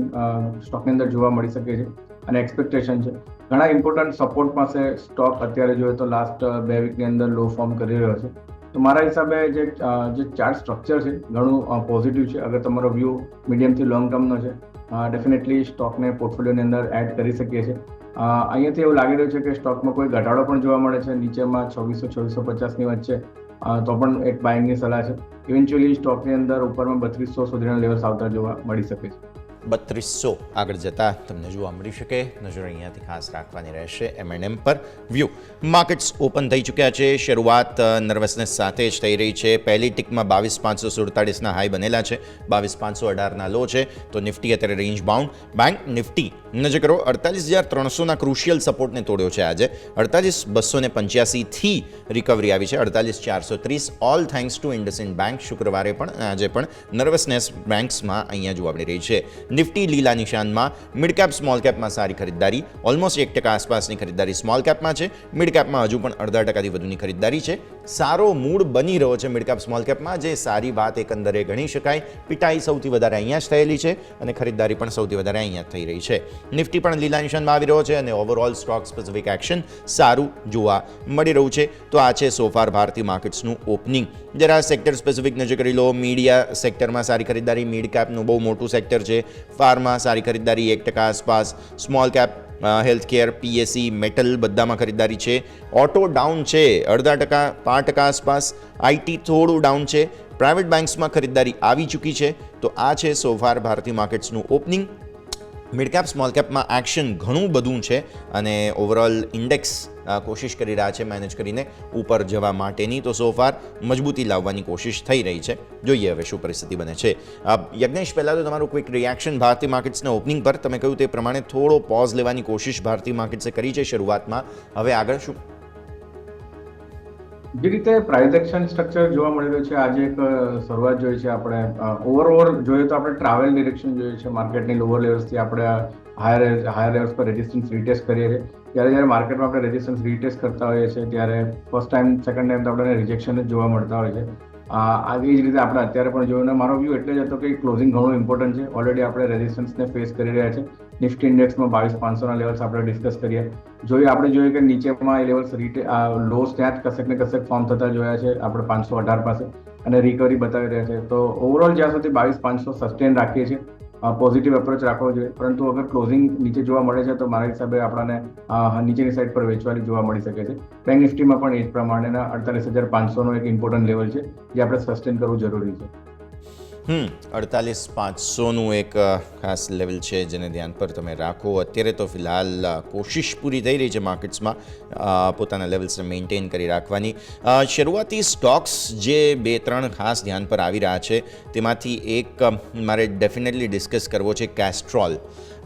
સ્ટોકની અંદર જોવા મળી શકે છે, અને એક્સપેક્ટેશન છે. ઘણા ઇમ્પોર્ટન્ટ સપોર્ટ પાસે સ્ટોક અત્યારે જોઈએ તો લાસ્ટ 2 વીકની અંદર લો ફોર્મ કરી રહ્યો છે. તો મારા હિસાબે જે ચાર્ટ સ્ટ્રક્ચર છે ઘણું પોઝિટિવ છે. અગર તમારો વ્યૂ મીડિયમથી લોંગ ટર્મનો છે, ડેફિનેટલી સ્ટોકને પોર્ટફોલિયોની અંદર એડ કરી શકીએ છીએ. અહીંયાથી એવું લાગી રહ્યું છે કે સ્ટોકમાં કોઈ ઘટાડો પણ જોવા મળે છે. નીચેમાં 2600-2650ની વચ્ચે તો પણ એક બાઇંગની સલાહ છે. ઇવેન્ચ્યુઅલી સ્ટોકની અંદર ઉપરમાં 3200 સુધીના લેવલ્સ આવતા જોવા મળી શકે છે. 3200 આગળ જતા તમને જોવા મળી શકે. નજર અહીંયાથી ખાસ રાખવાની રહેશે M&M પર. વ્યૂ માર્કેટ્સ ઓપન થઈ ચૂક્યા છે. શરૂઆત નર્વસનેસ સાથે જ થઈ રહી છે. પહેલી ટિકમાં 22547ના હાઈ બનેલા છે, 22518ના લો છે. તો નિફ્ટી અત્યારે રેન્જ બાઉન્ડ. બેંક નિફ્ટી નજર કરો, 48300ના ક્રુશિયલ સપોર્ટને તોડ્યો છે આજે. 48285થી રિકવરી આવી છે, 48430. All thanks to IndusInd bank. શુક્રવારે પણ આજે પણ નર્વસનેસ બેંક્સમાં અહીંયા જોવા મળી રહી છે. નિફ્ટી લીલા નિશાનમાં. મિડ કેપ સ્મોલ કેપમાં સારી ખરીદદારી, ઓલમોસ્ટ 1% આસપાસની ખરીદદારી સ્મોલ કેપમાં છે. મિડ કેપમાં હજુ પણ 0.5%થી વધુની ખરીદદારી છે. સારો મૂડ બની રહ્યો છે મિડ કેપ સ્મોલ કેપમાં, જે સારી વાત એકંદરે ગણી શકાય. પિટાઈ સૌથી વધારે અહીંયા જ થયેલી છે, અને ખરીદદારી પણ સૌથી વધારે અહીંયા જ થઈ રહી છે. નિફ્ટી પણ લીલા નિશાનમાં આવી રહ્યો છે, અને ઓવરઓલ સ્ટોક સ્પેસિફિક એક્શન સારું જોવા મળી રહ્યું છે. તો આ છે સોફાર ભારતીય માર્કેટ્સનું ઓપનિંગ. જરા સેક્ટર સ્પેસિફિક નજર કરી લો. મીડિયા સેક્ટરમાં સારી ખરીદદારી, મિડ કેપનું બહુ મોટું સેક્ટર છે. ફાર્મા સારી ખરીદદારી 1% આસપાસ. Small cap, healthcare, PSE, metal બધામાં ખરીદદારી છે. ઓટો ડાઉન છે 0.5%, 5% આસપાસ. IT થોડું ડાઉન છે. પ્રાઇવેટ બેંક્સમાં ખરીદદારી આવી ચૂકી છે. તો આ છે સોફાર ભારતીય માર્કેટ્સનું ઓપનિંગ. મિડ કેપ સ્મોલ કેપમાં એક્શન ઘણું બધું છે અને ઓવરઓલ ઇન્ડેક્સ કોશિશ કરી રહ્યા છે મેનેજ કરીને ઉપર જવા માટેની, તો સો ફાર મજબૂતી લાવવાની કોશિશ થઈ રહી છે. જોઈએ હવે શું પરિસ્થિતિ બને છે. યજ્ઞેશ, પહેલાં તો તમારું ક્વિક રિએક્શન ભારતીય માર્કેટ્સના ઓપનિંગ પર. તમે કહ્યું તે પ્રમાણે થોડો પોઝ લેવાની કોશિશ ભારતીય માર્કેટ્સે કરી છે શરૂઆતમાં, હવે આગળ શું? જે રીતે પ્રાઇસ એક્શન સ્ટ્રક્ચર જોવા મળી રહ્યું છે, આજે એક શરૂઆત જોઈ છે આપણે. ઓવરઓલ જોઈએ તો આપણે ટ્રાવેલ ડિરેક્શન જોઈએ છે માર્કેટની. લોઅર લેવલ્સથી આપણે હાયર લેવલ્સ પર રેઝિસ્ટન્સ રીટેસ્ટ કરીએ છીએ. જ્યારે માર્કેટમાં આપણે રેઝિસ્ટન્સ રીટેસ્ટ કરતા હોઈએ છીએ ત્યારે ફર્સ્ટ ટાઈમ સેકન્ડ ટાઈમ તો આપણને રિજેક્શન જ જોવા મળતા હોય છે. આવી જ રીતે આપણે અત્યારે પણ જોયું. મારો વ્યૂ એટલે જ હતો કે ક્લોઝિંગ ઘણું ઇમ્પોર્ટન્ટ છે. ઓલરેડી આપણે રેઝિસ્ટન્સને ફેસ કરી રહ્યા છે. નિફ્ટી ઇન્ડેક્સમાં 22,500ના લેવલ્સ આપણે ડિસ્કસ કરીએ. આપણે જોઈએ કે નીચેમાં એ લેવલ્સ લોસ ત્યાં જ કશેક ને કશેક ફોર્મ થતા જોયા છે આપણે 518 પાસે, અને રિકવરી બતાવી રહ્યા છે. તો ઓવરઓલ જ્યાં સુધી 22,500 સસ્ટેન રાખીએ છીએ, પોઝિટિવ એપ્રોચ રાખવો જોઈએ. પરંતુ અગર ક્લોઝિંગ નીચે જોવા મળે છે તો મારા હિસાબે આપણને નીચેની સાઈડ પર વેચવાની જોવા મળી શકે છે. બેંક નિફ્ટીમાં પણ એ જ પ્રમાણેના 48,500નો એક ઇમ્પોર્ટન્ટ લેવલ છે જે આપણે સસ્ટેન કરવું જરૂરી છે. 48,500નું એક ખાસ લેવલ છે જેને ધ્યાન પર તમે રાખો. અત્યારે તો ફિલહાલ કોશિશ પૂરી થઈ રહી છે માર્કેટ્સમાં પોતાના લેવલ્સને મેન્ટેન કરી રાખવાની. શરૂઆતી સ્ટોક્સ જે 2-3 ખાસ ધ્યાન પર આવી રહ્યા છે તેમાંથી એક મારે ડેફિનેટલી ડિસ્કસ કરવો છે, કેસ્ટ્રોલ.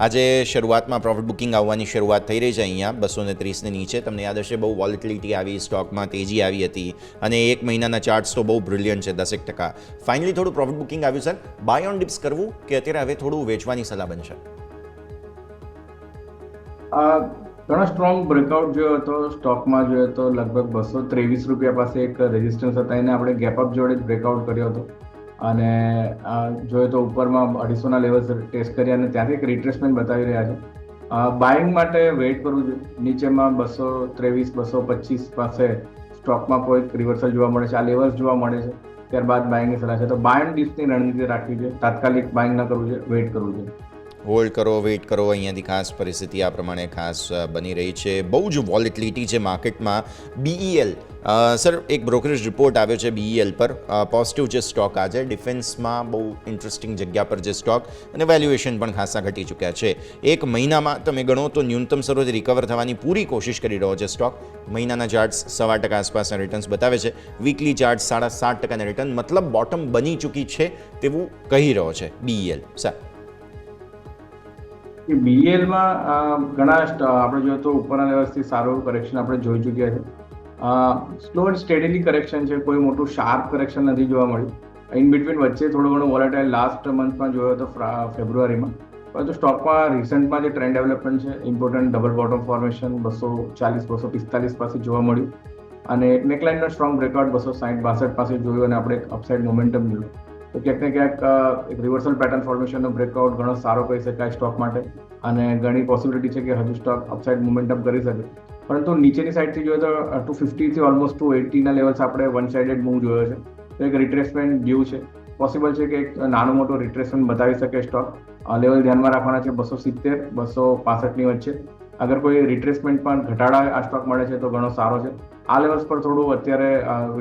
આજે શરૂઆતમાં પ્રોફિટ બુકિંગ આવવાની શરૂઆત થઈ રહી છે અહીંયા 230 ની નીચે. તમને યાદ હશે બહુ વોલેટિલિટી આવી, સ્ટોકમાં તેજી આવી હતી અને એક મહિનાના ચાર્ટ્સ તો બહુ બ્રિલિયન્ટ છે, 10%. ફાઇનલી થોડું પ્રોફિટ બુકિંગ આવ્યું સર. બાય ઓન ડિપ્સ કરવું કે અત્યારે હવે થોડું વેચવાની સલાહ બનશે? ઘણો સ્ટ્રોંગ બ્રેકઆઉટ જોયો હતો સ્ટોકમાં. જોઈએ તો લગભગ 223 રૂપિયા પાસે એક રેઝિસ્ટન્સ હતા, એને આપણે ગેપ અપ જોડે જ બ્રેકઆઉટ કર્યો હતો. અને જોઈએ તો ઉપરમાં 250ના લેવલ્સ ટેસ્ટ કર્યા અને ત્યાંથી એક રિટ્રેસમેન્ટ બતાવી રહ્યા છે. બાઇંગ માટે વેઇટ કરવું જોઈએ. નીચેમાં 223, 225 પાસે સ્ટોકમાં કોઈ રિવર્સલ જોવા મળે છે, આ લેવલ્સ જોવા મળે છે, ત્યારબાદ બાઇંગની સલાહ છે. તો બાય એન્ડ ડિપ્સની રણનીતિ રાખવી જોઈએ. તાત્કાલિક બાઇંગ ન કરવું જોઈએ, વેઇટ કરવું જોઈએ. હોલ્ડ કરો, વેઇટ કરો. અહીંયાથી ખાસ પરિસ્થિતિ આ પ્રમાણે ખાસ બની રહી છે. બહુ જ વોલેટિલિટી છે માર્કેટમાં. BEL સર, એક બ્રોકરેજ રિપોર્ટ આવ્યો છે BEL પર. પોઝિટિવ છે સ્ટોક આજે. ડિફેન્સમાં બહુ ઇન્ટરેસ્ટિંગ જગ્યા પર છે સ્ટોક અને વેલ્યુએશન પણ ખાસા ઘટી ચૂક્યા છે. એક મહિનામાં તમે ગણો તો ન્યૂનતમ સ્તરોથી રિકવર થવાની પૂરી કોશિશ કરી રહ્યો છે સ્ટોક. મહિનાના ચાર્ટ્સ 7% આસપાસના રિટર્ન્સ બતાવે છે. વીકલી ચાર્ટ 7.5% રિટર્ન, મતલબ બોટમ બની ચૂકી છે તેવું કહી રહ્યો છે BEL. સર, BELમાં ઘણા આપણે જોઈએ તો ઉપરના લેવલ્સથી સારું કરેક્શન આપણે જોઈ ચૂક્યા છે. સ્લો એન્ડ સ્ટેડીલી કરેક્શન છે, કોઈ મોટું શાર્પ કરેક્શન નથી જોવા મળ્યું. ઇન બિટવીન વચ્ચે થોડું ઘણું વોલેટાઇલ લાસ્ટ મંથમાં જોયો હતો ફેબ્રુઆરીમાં. પરંતુ સ્ટોકમાં રિસન્ટમાં જે ટ્રેન્ડ ડેવલપમેન્ટ છે, ઇમ્પોર્ટન્ટ ડબલ બોટમ ફોર્મેશન 240, 245 પાસે જોવા મળ્યું અને એક નેકલાઇનનો સ્ટ્રોંગ બ્રેકઆઉટ 260-62 પાસે જોયું અને આપણે એક અપસાઇડ મોમેન્ટમ જોયું. તો ક્યાંક ને ક્યાંક એક રિવર્સલ પેટર્ન ફોર્મેશનનો બ્રેકઆઉટ ઘણો સારો કહી શકાય સ્ટોક માટે અને ઘણી પોસિબિલિટી છે કે હજુ સ્ટોક અપસાઇડ મોમેન્ટમ કરી શકે. પરંતુ નીચેની સાઈડથી જોઈએ તો 250 થી ઓલમોસ્ટ 280ના લેવલ્સ આપણે વન સાઇડેડ મૂવ જોયો છે. તો એક રિટ્રેસમેન્ટ ડ્યુ છે. પોસિબલ છે કે એક નાનું મોટું રિટ્રેસમેન્ટ બતાવી શકે સ્ટોક. લેવલ ધ્યાનમાં રાખવાના છે 270, 265ની વચ્ચે. અગર કોઈ રિટ્રેસમેન્ટ પણ ઘટાડા આ સ્ટોક મળે છે તો ઘણો સારો છે. આ લેવલ્સ પર થોડું અત્યારે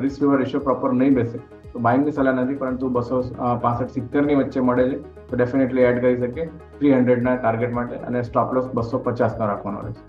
રિસ્ક રિવર રેશિયો પ્રોપર નહીં બેસે તો બાઇંગની સલાહ નથી, પરંતુ 265-70ની વચ્ચે મળે છે તો ડેફિનેટલી એડ કરી શકીએ 300ના ટાર્ગેટ માટે અને સ્ટોપ લોસ 250નો રાખવાનો રહેશે.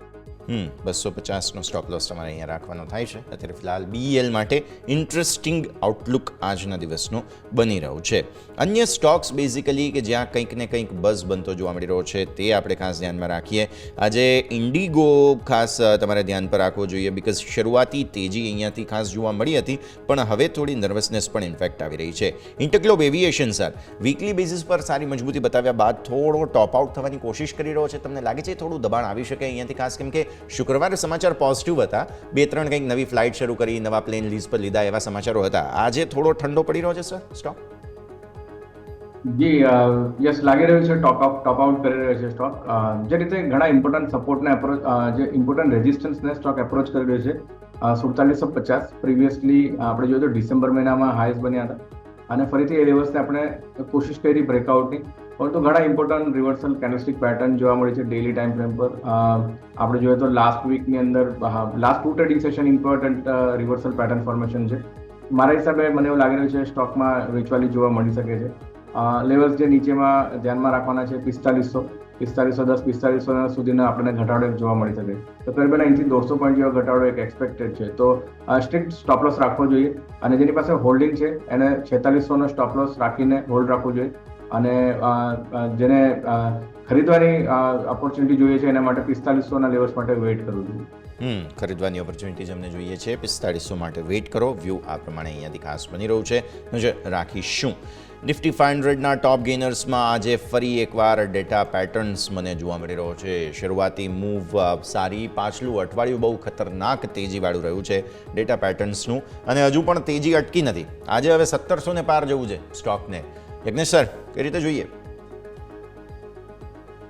250નો સ્ટોપ લોસ તમારે અહીંયા રાખવાનો થાય છે. અત્યારે ફિલહાલ BEL માટે ઇન્ટરેસ્ટિંગ આઉટલુક આજના દિવસનો બની રહ્યું છે. અન્ય સ્ટોક્સ બેઝિકલી કે જ્યાં કંઈક ને કંઈક બઝ બનતો જોવા મળી રહ્યો છે તે આપણે ખાસ ધ્યાનમાં રાખીએ. આજે ઇન્ડિગો ખાસ તમારે ધ્યાન પર રાખવો જોઈએ, બિકોઝ શરૂઆતી તેજી અહીંયાથી ખાસ જોવા મળી હતી પણ હવે થોડી નર્વસનેસ પણ ઇન્ફેક્ટ આવી રહી છે. ઇન્ટરગ્લોબ એવિએશન સર, વીકલી બેઝિસ પર સારી મજબૂતી બતાવ્યા બાદ થોડો ટોપ આઉટ થવાની કોશિશ કરી રહ્યો છે. તમને લાગે છે થોડું દબાણ આવી શકે અહીંયાથી, ખાસ કેમ કે શુક્રવારે સમાચાર પોઝિટિવ હતા, 2-3 કંઈક નવી ફ્લાઇટ શરૂ કરી, નવા પ્લેન લીઝ પર લીધા એવા સમાચારો હતા. આજે થોડો ઠંડો પડી રહ્યો છે સર સ્ટોક? જી યસ, લાગી રહ્યું છે ટોપ આઉટ કરી રહ્યો છે સ્ટોક. જે રીતે ઘણા ઇમ્પોર્ટન્ટ સપોર્ટને એપ્રોચ, જે ઇમ્પોર્ટન્ટ રેઝિસ્ટન્સને સ્ટોક એપ્રોચ કરી રહ્યો છે. 4750 પ્રિવિયસલી આપણે જોઈએ તો ડિસેમ્બર મહિનામાં હાઈસ બન્યા હતા અને ફરીથી એ લેવલ્સને આપણે કોશિશ કરી બ્રેકઆઉટની, પરંતુ ઘણા ઇમ્પોર્ટન્ટ રિવર્સલ કેન્ડલસ્ટિક પેટર્ન જોવા મળી છે ડેઇલી ટાઈમ ફ્રેમ પર. આપણે જોઈએ તો લાસ્ટ વીકની અંદર last 2 trading session important reversal pattern formation છે. મારા હિસાબે મને એવું લાગી રહ્યું છે સ્ટોકમાં વેચવાલી જોવા મળી શકે છે. લેવલ્સ જે નીચેમાં ધ્યાનમાં રાખવાના છે 4500 4510 4500 સુધીનો આપણને ઘટાડો એક જોવા મળી શકે. તો કરીબન 80 થી 200 પોઈન્ટ જેવો ઘટાડો એક એક્સપેક્ટેડ છે. તો સ્ટ્રિક્ટ સ્ટોપ લોસ રાખવો જોઈએ અને જેની પાસે હોલ્ડિંગ છે એને 4600 નો સ્ટોપ લોસ રાખીને હોલ્ડ રાખવું જોઈએ અને જેને ખરીદવાની ઓપોર્ચ્યુનિટી જોઈએ છે એના માટે 4500 ના લેવલ્સ માટે વેઇટ કરવું જોઈએ. ખરીદવાની ઓપોર્ચ્યુનિટી અમને જોઈએ છે 4500 માટે વેઇટ કરો. વ્યૂ આ પ્રમાણે અહીંયાથી ખાસ બની રહ્યું છે. નજર રાખીશું. નિફ્ટી 500ના ટોપ ગેઇનર્સમાં આજે ફરી એકવાર ડેટા પેટર્ન્સ મને જોવા મળી રહ્યો છે. શરૂઆતી મૂવ સારી, પાછલું અઠવાડિયું બહુ ખતરનાક તેજીવાળું રહ્યું છે ડેટા પેટર્ન્સનું અને હજુ પણ તેજી અટકી નથી. આજે હવે 1700 ને પાર જવું છે સ્ટોકને. યજ્ઞેશ સર, કઈ રીતે જોઈએ?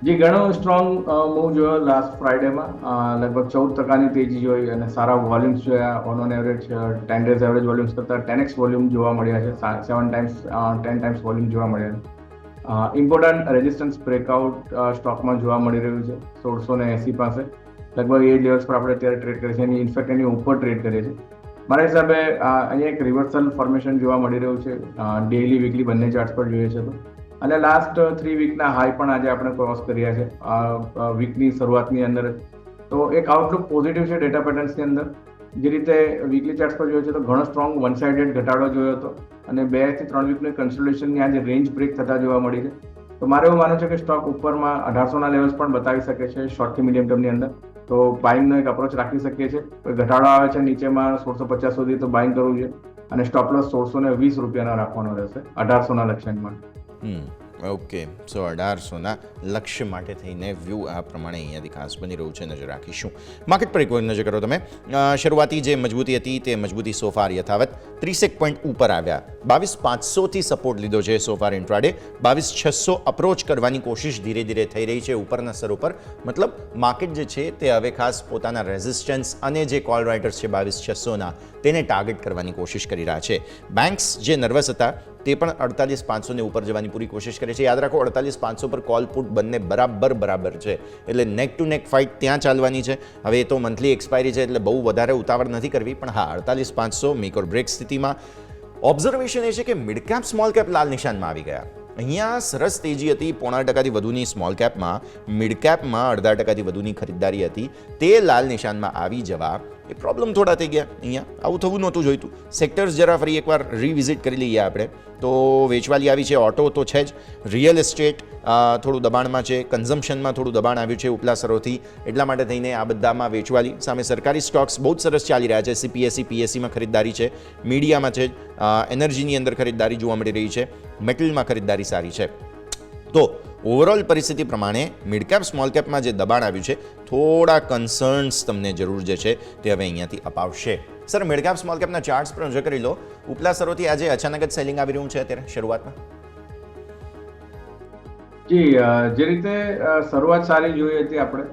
જી, ઘણો સ્ટ્રોંગ મૂવ જોયો લાસ્ટ ફ્રાઈડેમાં. લગભગ 14% તેજી જોઈ અને સારા વોલ્યુમ્સ જોયા. On average 10 days average volumes કરતાં 10x વોલ્યુમ જોવા મળ્યા છે. 10 ટાઈમ્સ વોલ્યુમ જોવા મળ્યા છે. ઇમ્પોર્ટન્ટ રેઝિસ્ટન્સ બ્રેકઆઉટ સ્ટોકમાં જોવા મળી રહ્યું છે 1680 પાસે. લગભગ એ લેવલ્સ પર આપણે અત્યારે ટ્રેડ કરીએ છીએ. ઇનફેક્ટ એની ઉપર ટ્રેડ કરીએ છીએ. મારા હિસાબે અહીંયા એક રિવર્સલ ફોર્મેશન જોવા મળી રહ્યું છે ડેઇલી વીકલી બંને ચાર્ટ્સ પર જોઈએ છે તો. અને લાસ્ટ 3 વીકના હાઈ પણ આજે આપણે ક્રોસ કર્યા છે વીકની શરૂઆતની અંદર. તો એક આઉટલુક પોઝિટિવ છે ડેટા પેટર્ન્સની અંદર. જે રીતે વીકલી ચાર્ટ્સ પર જોઈએ છે તો ઘણો સ્ટ્રોંગ વન સાઇડેડ ઘટાડો જોયો હતો અને 2 થી 3 વીકની કન્સોલિડેશનની આજે રેન્જ બ્રેક થતા જોવા મળી છે. તો મારે એવું માનવું છે કે સ્ટોક ઉપરમાં 1800ના લેવલ્સ પણ બતાવી શકે છે શોર્ટ થી મીડિયમ ટર્મની અંદર. તો બાઇંગનો એક અપ્રોચ રાખી શકીએ છીએ. ઘટાડો આવે છે નીચેમાં 1650 સુધી તો બાઇંગ કરવું જોઈએ અને સ્ટોપ લોસ 1620 રૂપિયાનો રાખવાનો રહેશે 1800ના લક્ષ્યાંકમાં. ઓકે, સો 1800ના લક્ષ્ય માટે થઈને વ્યૂ આ પ્રમાણે અહીંયાથી ખાસ બની રહ્યું છે. નજર રાખીશું. માર્કેટ પર એક વાર નજર કરો તમે. શરૂઆતી જે મજબૂતી હતી તે મજબૂતી સોફાર યથાવત. 30 પોઈન્ટ ઉપર આવ્યા. 22500થી સપોર્ટ લીધો છે સોફાર ઇન્ટ્રાડે. 22600 અપ્રોચ કરવાની કોશિશ ધીરે ધીરે થઈ રહી છે ઉપરના સ્તર ઉપર. મતલબ માર્કેટ જે છે તે હવે ખાસ પોતાના રેઝિસ્ટન્સ અને જે કોલ રાઇટર્સ છે 22600ના તેને ટાર્ગેટ કરવાની કોશિશ કરી રહ્યા છે. બેન્ક્સ જે નર્વસ હતા તે પણ 48500 ઉપર જવાની પૂરી કોશિશ કરે છે. યાદ રાખો 48500 પર કોલ પુટ બંને બરાબર છે. એટલે નેક ટુ નેક ફાઇટ ત્યાં ચાલવાની છે. હવે એ તો મંથલી એક્સપાયરી છે એટલે બહુ વધારે ઉતાવળ નથી કરવી. પણ હા, 48500 મેક ઓર બ્રેક સ્થિતિમાં. ઓબ્ઝર્વેશન એ છે કે મિડ કેપ સ્મોલ કેપ લાલ નિશાનમાં આવી ગયા. અહીંયા સરસ તેજી હતી 0.5%થી વધુની સ્મોલ કેપમાં. મિડ કેપમાં 0.5%થી વધુની ખરીદદારી હતી. તે લાલ નિશાનમાં આવી જવા એ પ્રોબ્લેમ થોડા થઈ ગયા. અહીંયા આવું થવું નહોતું જોઈતું. સેક્ટર્સ જરા ફરી એકવાર રિવિઝિટ કરી લઈએ આપણે. તો વેચવાલી આવી છે. ઓટો તો છે જ. રિયલ એસ્ટેટ થોડું દબાણમાં છે. કન્ઝમ્પશનમાં થોડું દબાણ આવ્યું છે ઉપલા સ્તરોથી. એટલા માટે થઈને આ બધામાં વેચવાલી. સામે સરકારી સ્ટોક્સ બહુ જ સરસ ચાલી રહ્યા છે. CPSE PSEમાં ખરીદદારી છે. મીડિયામાં છે. એનર્જીની અંદર ખરીદદારી જોવા મળી રહી છે. મેટલમાં ખરીદદારી સારી છે. તો ઓવરઓલ પરિસ્થિતિ પ્રમાણે મિડ કેપ સ્મોલ કેપમાં જે દબાણ આવ્યું છે થોડા કન્સર્ન્સ તમને જરૂર જે છે તે હવે અહીંયાથી અપાવશે. સર, મિડ કેપ સ્મોલ કેપના ચાર્ટ્સ પર નજર કરી લો. ઉપલા સ્તરોથી આજે અચાનક જ સેલિંગ આવી રહ્યું છે અત્યારે શરૂઆતમાં. જી, જે રીતે શરૂઆત સારી જોઈ હતી આપણે,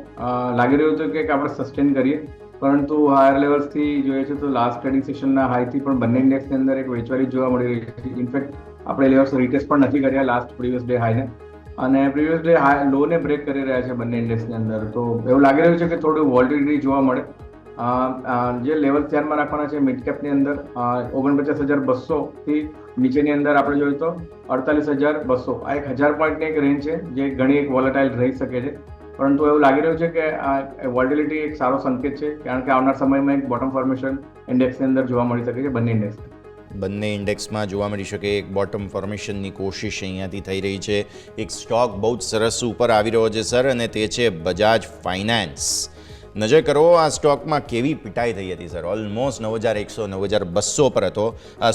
લાગી રહ્યું હતું કે આપણે સસ્ટેન કરીએ. પરંતુ હાયર લેવલ્સથી જોઈએ છે તો લાસ્ટ ટ્રેડિંગ સેશનના હાઈથી પણ બંને ઇન્ડેક્સની અંદર એક વેચવાલી જોવા મળી રહી છે. ઇનફેક્ટ આપણે લેવલ્સ રીટેસ્ટ પણ નથી કર્યા લાસ્ટ પ્રીવિયસ ડે હાઈને અને પ્રીવિયસ ડે લોને બ્રેક કરી રહ્યા છે બંને ઇન્ડેક્સની અંદર. તો એવું લાગી રહ્યું છે કે થોડું વોલ્ટિલિટી જોવા મળે. જે લેવલ ધ્યાનમાં રાખવાના છે મિડ કેપની અંદર 49200 થી નીચેની અંદર આપણે જોઈએ તો 48200. આ 1000 પોઈન્ટની એક રેન્જ છે જે ઘણી એક વોલેટાઇલ રહી શકે છે. પરંતુ એવું લાગી રહ્યું છે કે આ વોલ્ટિલિટી એક સારો સંકેત છે કારણ કે આવનાર સમયમાં એક બોટમ ફોર્મેશન ઇન્ડેક્સની અંદર જોવા મળી શકે છે બંને ઇન્ડેક્સમાં જોવા મળી શકે એક બોટમ ફોર્મેશનની કોશિશ અહીંયાથી થઈ રહી છે. એક સ્ટોક બહુ જ સરસ ઉપર આવી રહ્યો છે સર અને તે છે બજાજ ફાઇનાન્સ. નજર કરો આ સ્ટોકમાં કેવી પિટાઈ થઈ હતી સર. ઓલમોસ્ટ 9100 9200 પર હતો.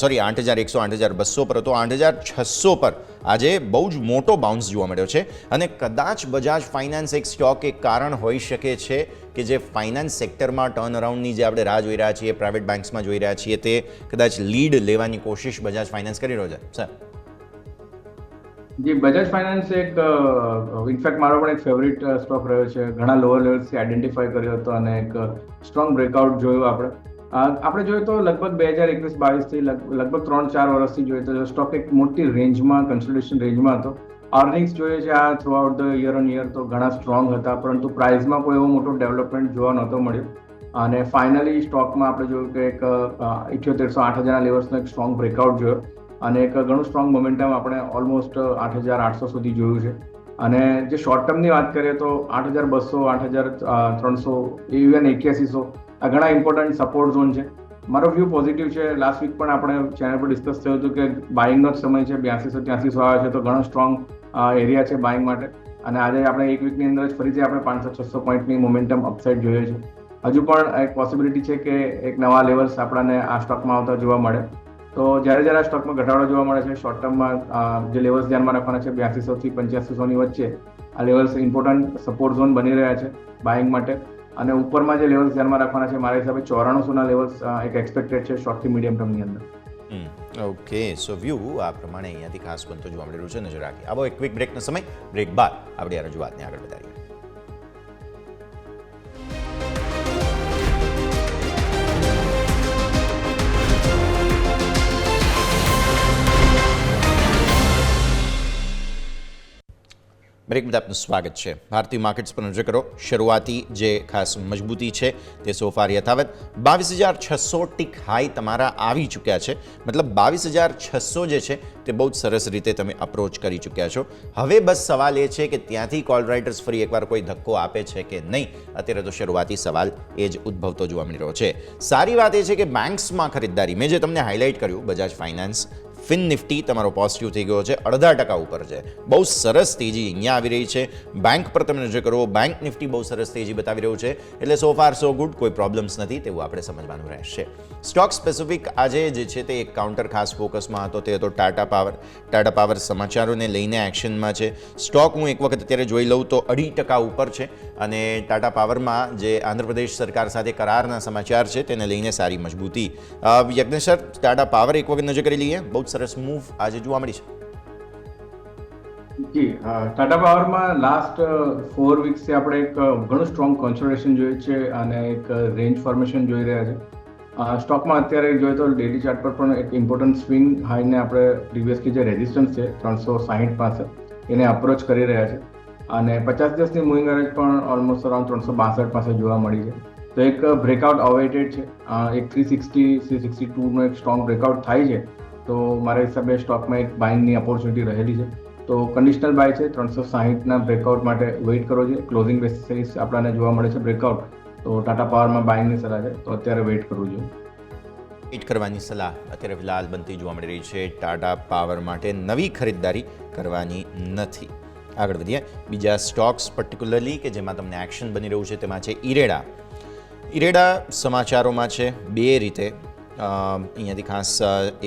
સોરી 8100 8200 પર હતો. 8600 પર આજે બહુ જ મોટો બાઉન્સ જોવા મળ્યો છે અને કદાચ બજાજ ફાઇનાન્સ એક સ્ટોક એક કારણ હોઈ શકે છે કે જે ફાઇનાન્સ સેક્ટરમાં ટર્ન અરાઉન્ડની જે આપણે રાહ જોઈ રહ્યા છીએ, પ્રાઇવેટ બેન્ક્સમાં જોઈ રહ્યા છીએ, તે કદાચ લીડ લેવાની કોશિશ બજાજ ફાઇનાન્સ કરી રહ્યો છે સર. જી, બજાજ ફાઇનાન્સ એક ઇનફેક્ટ મારો પણ એક ફેવરિટ સ્ટોક રહ્યો છે. ઘણા લોઅર લેવલ્સથી આઈડેન્ટિફાઈ કર્યો હતો અને એક સ્ટ્રોંગ બ્રેકઆઉટ જોયું આપણે જોઈએ તો લગભગ 2021-22થી લગભગ 3-4 વર્ષથી જોઈએ તો સ્ટોક એક મોટી રેન્જમાં કન્સોલિડેશન રેન્જમાં હતો. અર્નિંગ્સ જોઈએ છે આ through out the year on year તો ઘણા સ્ટ્રોંગ હતા પરંતુ પ્રાઇસમાં કોઈ એવો મોટો ડેવલપમેન્ટ જોવા નહોતો મળ્યો અને ફાઇનલી સ્ટોકમાં આપણે જોયું કે એક 7800-8000 લેવલ્સનો એક સ્ટ્રોંગ બ્રેકઆઉટ જોયો અને એક ઘણું સ્ટ્રોંગ મોમેન્ટમ આપણે ઓલમોસ્ટ 8800 સુધી જોયું છે. અને જે શોર્ટ ટર્મની વાત કરીએ તો 8,200, 8,300, ઇવન 8100 આ ઘણા ઇમ્પોર્ટન્ટ સપોર્ટ ઝોન છે. મારો વ્યૂ પોઝિટિવ છે. લાસ્ટ વીક પણ આપણે ચેનલ પર ડિસ્કસ થયું હતું કે બાઇંગનો જ સમય છે. 8200-8300 આવે છે તો ઘણો સ્ટ્રોંગ એરિયા છે બાઇંગ માટે. અને આજે આપણે એક વીકની અંદર જ ફરીથી આપણે 500-600 પોઈન્ટની મોમેન્ટમ અપસાઇડ જોઈએ છે. હજુ પણ એક પોસિબિલિટી છે કે એક નવા લેવલ્સ આપણને આ સ્ટોકમાં આવતા જોવા મળે. તો જ્યારે આ સ્ટોકમાં ઘટાડો જોવા મળે છે, શોર્ટ ટર્મમાં જે લેવલ્સ ધ્યાનમાં રાખવાના છે 8200 થી 8500 ની વચ્ચે આ લેવલ્સ ઇમ્પોર્ટન્ટ સપોર્ટ ઝોન બની રહ્યા છે બાઇંગ માટે. અને ઉપરમાં જે લેવલ્સ ધ્યાનમાં રાખવાના છે મારા હિસાબે 9400 ના લેવલ્સ એક એક્સપેક્ટેડ છે શોર્ટ થી મીડિયમ ટર્મની અંદર. ઓકે, સો વ્યૂ આ પ્રમાણે અહીંયાથી ખાસ બનતો જોવા મળી રહ્યું છે. નજર રાખી આવો એક ક્વિક બ્રેકનો સમય. બ્રેક બાદ આપણે આ રજૂઆતને આગળ વધારીએ. બ્રેક બાદ આપનું સ્વાગત છે. ભારતીય માર્કેટ્સ પર નજર કરો. શરૂઆતી જે ખાસ મજબૂતી છે તે સોફાર યથાવત. 22,600 ટીક હાઈ તમારા આવી ચૂક્યા છે. મતલબ 22,600 જે છે તે બહુ જ સરસ રીતે તમે અપ્રોચ કરી ચૂક્યા છો. હવે બસ સવાલ એ છે કે ત્યાંથી કોલ રાઇટર્સ ફરી એકવાર કોઈ ધક્કો આપે છે કે નહીં. અત્યારે તો શરૂઆતી સવાલ એ જ ઉદ્ભવતો જોવા મળી રહ્યો છે. સારી વાત એ છે કે બેંક્સમાં ખરીદદારી, મેં જે તમને હાઇલાઇટ કર્યું, બજાજ ફાઇનાન્સ, ફિન નિફ્ટી તમારો પોઝિટિવ થઈ ગયો છે, 0.5% ઉપર છે. બહુ સરસ તેજી અહીંયા આવી રહી છે. બેંક પર તમે નજર કરો, બેંક નિફ્ટી બહુ સરસ તેજી બતાવી રહ્યું છે. એટલે સો ફાર સો ગુડ, કોઈ પ્રોબ્લેમ્સ નથી તેવું આપણે સમજવાનું રહેશે. સ્ટોક સ્પેસિફિક આજે જે છે તે એક કાઉન્ટર ખાસ ફોકસમાં હતો, તે હતો ટાટા પાવર. ટાટા પાવર સમાચારોને લઈને એક્શનમાં છે. સ્ટોક હું એક વખત અત્યારે જોઈ લઉં તો 2.5% ઉપર છે. અને ટાટા પાવરમાં જે આંધ્રપ્રદેશ સરકાર સાથે કરારના સમાચાર છે તેને લઈને સારી મજબૂતી. યજ્ઞેશ સર, ટાટા પાવર એક વખત નજર કરી લઈએ. બહુ સરસ મૂવ આજે જોવા મળી છે. જી, ટાટા પાવરમાં લાસ્ટ 4 વીક્સથી આપણે એક ઘણું સ્ટ્રોંગ કોન્સોલિડેશન જોઈએ છે અને એક રેન્જ ફોર્મેશન જોઈ રહ્યા છે. સ્ટોકમાં અત્યારે જોઈએ તો ડેલી ચાર્ટ પર પણ એક ઇમ્પોર્ટન્ટ સ્વિંગ હાઈને આપણે પ્રીવિયસલી જે રેઝિસ્ટન્સ છે 360 પાસે એને અપ્રોચ કરી રહ્યા છે. અને 50 દિવસની મૂવિંગ એવરેજ પણ ઓલમોસ્ટ અરાઉન્ડ 362 પાસે જોવા મળી છે. તો એક બ્રેકઆઉટ અવેઇટેડ છે. એક 360-362 નો એક સ્ટ્રોંગ બ્રેકઆઉટ થાય છે તો મારા હિસાબે સ્ટોકમાં એક બાઇંગની ઓપોર્ચ્યુનિટી રહેલી છે. તો કન્ડિશનલ બાય છે. 360ના બ્રેકઆઉટ માટે વેઇટ કરો છે. ક્લોઝિંગ બેસિસ આપણને જોવા મળે છે બ્રેકઆઉટ, તો ટાટા પાવરમાં બાઇંગની સલાહ છે, તો અત્યારે વેઇટ કરવું જોઈએ. વેઇટ કરવાની સલાહ અત્યારે ફિલહાલ બનતી જોવા મળી રહી છે. ટાટા પાવર માટે નવી ખરીદદારી કરવાની નથી. આગળ વધીએ. બીજા સ્ટોક્સ પર્ટિક્યુલરલી કે જેમાં તમને એક્શન બની રહ્યું છે તેમાં છે ઇરેડા. ઇરેડા સમાચારોમાં છે બે રીતે. અહીંયાથી ખાસ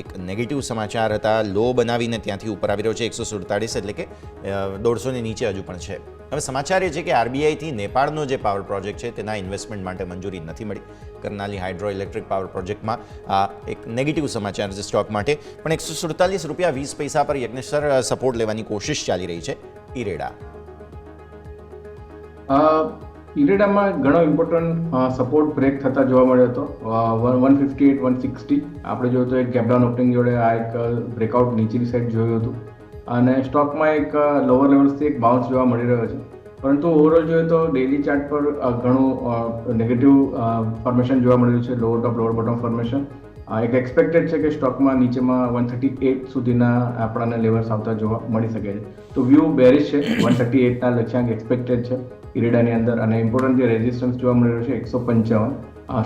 એક નેગેટિવ સમાચાર હતા. લો બનાવીને ત્યાંથી ઉપર આવી રહ્યો છે 147, એટલે કે 150 નીચે હજુ પણ છે. હવે સમાચાર એ છે કે આરબીઆઈથી નેપાળનો જે પાવર પ્રોજેક્ટ છે તેના ઇન્વેસ્ટમેન્ટ માટે મંજૂરી નથી મળી. કરનાલી હાઇડ્રો ઇલેક્ટ્રિક પાવર પ્રોજેક્ટમાં આ એક નેગેટિવ સમાચાર છે સ્ટોક માટે. પણ 147 રૂપિયા 20 પૈસા પર યજ્ઞેશ સર સપોર્ટ લેવાની કોશિશ ચાલી રહી છે ઇરેડા. ઇરેડામાં ઘણો ઇમ્પોર્ટન્ટ સપોર્ટ બ્રેક થતા જોવા મળ્યો હતો. 158-160 આપણે જોયું તો એક ગેપડાઉન ઓપનિંગ જોડે આ એક બ્રેકઆઉટ નીચેની સાઈડ જોયું હતું. અને સ્ટોકમાં એક લોઅર લેવલ્સથી એક બાઉન્સ જોવા મળી રહ્યો છે. પરંતુ ઓવરઓલ જોઈએ તો ડેલી ચાર્ટ પર ઘણું નેગેટિવ ફોર્મેશન જોવા મળી રહ્યું છે. લોઅર ટોપ લોઅર બોટમ ફોર્મેશન એક એક્સપેક્ટેડ છે કે સ્ટોકમાં નીચેમાં 138 સુધીના આપણને લેવલ્સ આવતા જોવા મળી શકે છે. તો વ્યૂ બેરિશ છે. 138ના લક્ષ્યાંક એક્સપેક્ટેડ છે ઇરેડાની અંદર. અને ઇમ્પોર્ટન્ટ જે રેઝિસ્ટન્સ જોવા મળી રહ્યું છે 155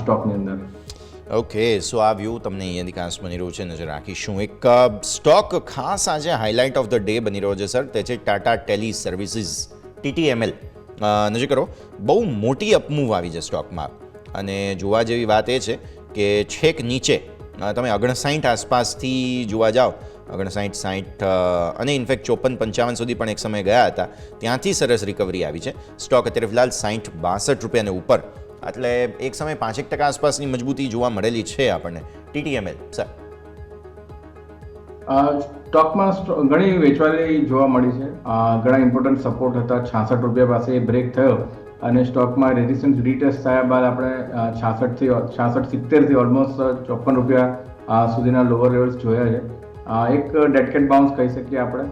સ્ટોકની અંદર. ઓકે, સો આ વ્યૂ તમને અહીંયાથી ખાસ બની રહ્યું છે, નજર રાખીશું. એક સ્ટોક ખાસ આજે હાઇલાઇટ ઓફ ધ ડે બની રહ્યો છે સર, તે છે ટાટા ટેલી સર્વિસીસ, TTML. નજર કરો, બહુ મોટી અપમૂવ આવી છે સ્ટોકમાં. અને જોવા જેવી વાત એ છે કે છેક નીચે તમે 59 આસપાસથી જોવા જાઓ, 59-60 અને ઇનફેક્ટ 54-55 સુધી પણ એક સમય ગયા હતા, ત્યાંથી સરસ રિકવરી આવી છે. સ્ટોક અત્યારે ફિલહાલ 60-62 રૂપિયાને ઉપર, એટલે એક સમય 5% આસપાસની મજબૂતી જોવા મળેલી છે આપણને. TTML સર, સ્ટોકમાં ઘણી વેચવાલી જોવા મળી છે. ઘણા ઇમ્પોર્ટન્ટ સપોર્ટ હતા. 66 રૂપિયા પાસે બ્રેક થયો અને સ્ટોકમાં રેઝિસ્ટન્સ રીટેસ્ટ થયા બાદ આપણે 66-70થી ઓલમોસ્ટ 54 રૂપિયા સુધીના લોઅર લેવલ્સ જોયા છે. એક ડેડ કેટ બાઉન્સ કહી શકીએ આપણે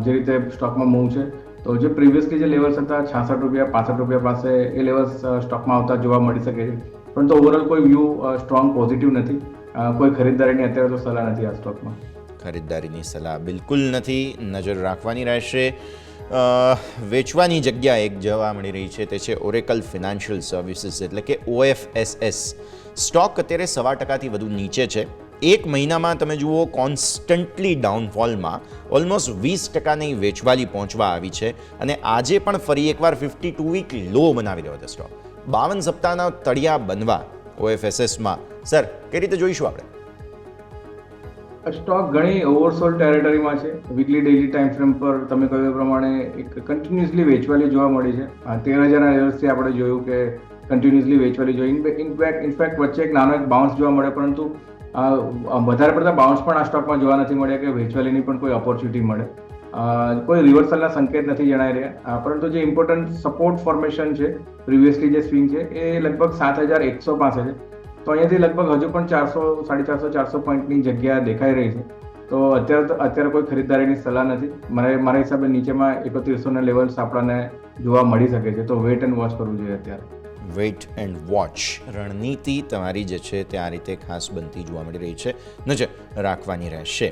જે રીતે સ્ટોકમાં મૂવ છે. તો જે પ્રીવિયસલી જે લેવલ્સ હતા 66 રૂપિયા 65 રૂપિયા પાસે, એ લેવલ્સ સ્ટોકમાં આવતા જોવા મળી શકે છે. પરંતુ ઓવરઓલ કોઈ વ્યૂ સ્ટ્રોંગ પોઝિટિવ નથી. કોઈ ખરીદદારીની અત્યારે તો સલાહ નથી આ સ્ટોકમાં. ખરીદદારીની સલાહ બિલકુલ નથી, નજર રાખવાની રહેશે. વેચવાની જગ્યા એક જોવા મળી રહી છે, તે છે ઓરેકલ ફિનાન્શિયલ સર્વિસીસ એટલે કે OFSS. સ્ટોક અત્યારે 1.5% વધુ નીચે છે. એક મહિનામાં તમે જુઓ કોન્સ્ટન્ટલી ડાઉનફોલમાં ઓલમોસ્ટ 20%ની વેચવાલી પહોંચવા આવી છે અને આજે પણ ફરી એકવાર 52 વીક લો બનાવી રહ્યો છે સ્ટોક. 52 સપ્તાહના તળિયા બનવા OFSSમાં. સર, કઈ રીતે જોઈશું આપણે? સ્ટોક ઘણી ઓવરસોલ્ડ ટેરેટરીમાં છે. વીકલી ડેઇલી ટાઈમ ફ્રેમ પર તમે કહ્યું એ પ્રમાણે એક કન્ટિન્યુઅસલી વેચવાલી જોવા મળી છે. 13,000ના લેવલ્સથી આપણે જોયું કે કન્ટિન્યુઅસલી વેચવાલી જોઈ. ઇનફેક્ટ વચ્ચે એક નાનો એક બાઉન્સ જોવા મળે, પરંતુ વધારે પડતા બાઉન્સ પણ આ સ્ટોકમાં જોવા નથી મળ્યા કે વેચવાલીની પણ કોઈ ઓપોર્ચ્યુનિટી મળે. કોઈ રિવર્સલના સંકેત નથી જણાઈ રહ્યા, પરંતુ જે ઇમ્પોર્ટન્ટ સપોર્ટ ફોર્મેશન છે, પ્રિવિયસલી જે સ્વિંગ છે એ લગભગ 7,100 પાસે છે. તો અહીંયાથી લગભગ હજુ પણ 400 પોઈન્ટની જગ્યા દેખાઈ રહી છે. તો અત્યારે કોઈ ખરીદદારીની સલાહ નથી. મારા હિસાબે નીચેમાં 3100ના લેવલ્સ આપણને જોવા મળી શકે છે. તો વેઇટ એન્ડ વોચ કરવું જોઈએ અત્યારે. વેઇટ એન્ડ વોચ રણનીતિ તમારી જે છે તે આ રીતે ખાસ બનતી જોવા મળી રહી છે, નજર રાખવાની રહેશે.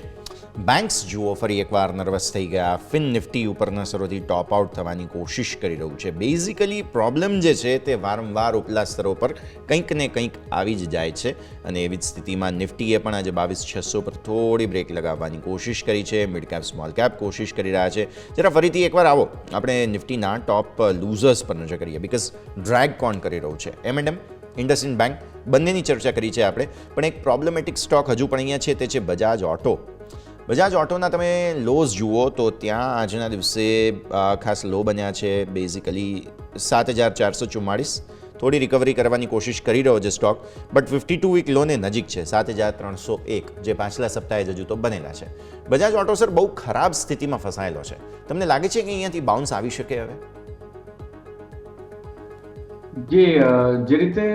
બેન્ક્સ જુઓ ફરી એકવાર નર્વસ થઈ ગયા. ફિન નિફ્ટી ઉપરના સ્તરોથી ટોપ આઉટ થવાની કોશિશ કરી રહ્યું છે. બેઝિકલી પ્રોબ્લેમ જે છે તે વારંવાર ઉપલા સ્તરો પર કંઈક ને કંઈક આવી જ જાય છે અને એવી જ સ્થિતિમાં નિફ્ટીએ પણ આજે 22,600 પર થોડી બ્રેક લગાવવાની કોશિશ કરી છે. મિડ કેપ સ્મોલ કેપ કોશિશ કરી રહ્યા છે. જરા ફરીથી એકવાર આવો આપણે નિફ્ટીના ટોપ લૂઝર્સ પર નજર કરીએ, બીકોઝ ડ્રેગ કોણ કરી રહ્યું છે. M&M, ઇન્ડસઇન્ડ બેંક બંનેની ચર્ચા કરી છે આપણે, પણ એક પ્રોબ્લેમેટિક સ્ટોક હજુ પણ અહીંયા છે, તે છે બજાજ ઓટો. બજાજ ઓટોના તમે લોઝ જુઓ તો ત્યાં આજના દિવસે ખાસ લો બન્યા છે. બેઝિકલી 7,444. થોડી રિકવરી કરવાની કોશિશ કરી રહ્યો છે સ્ટોક, બટ 52 વીક લોને નજીક છે 7,301, જે પાછલા સપ્તાહે જ હજુ તો બનેલા છે. બજાજ ઓટો સર બહુ ખરાબ સ્થિતિમાં ફસાયેલો છે. તમને લાગે છે કે અહીંયાથી બાઉન્સ આવી શકે હવે? જે રીતે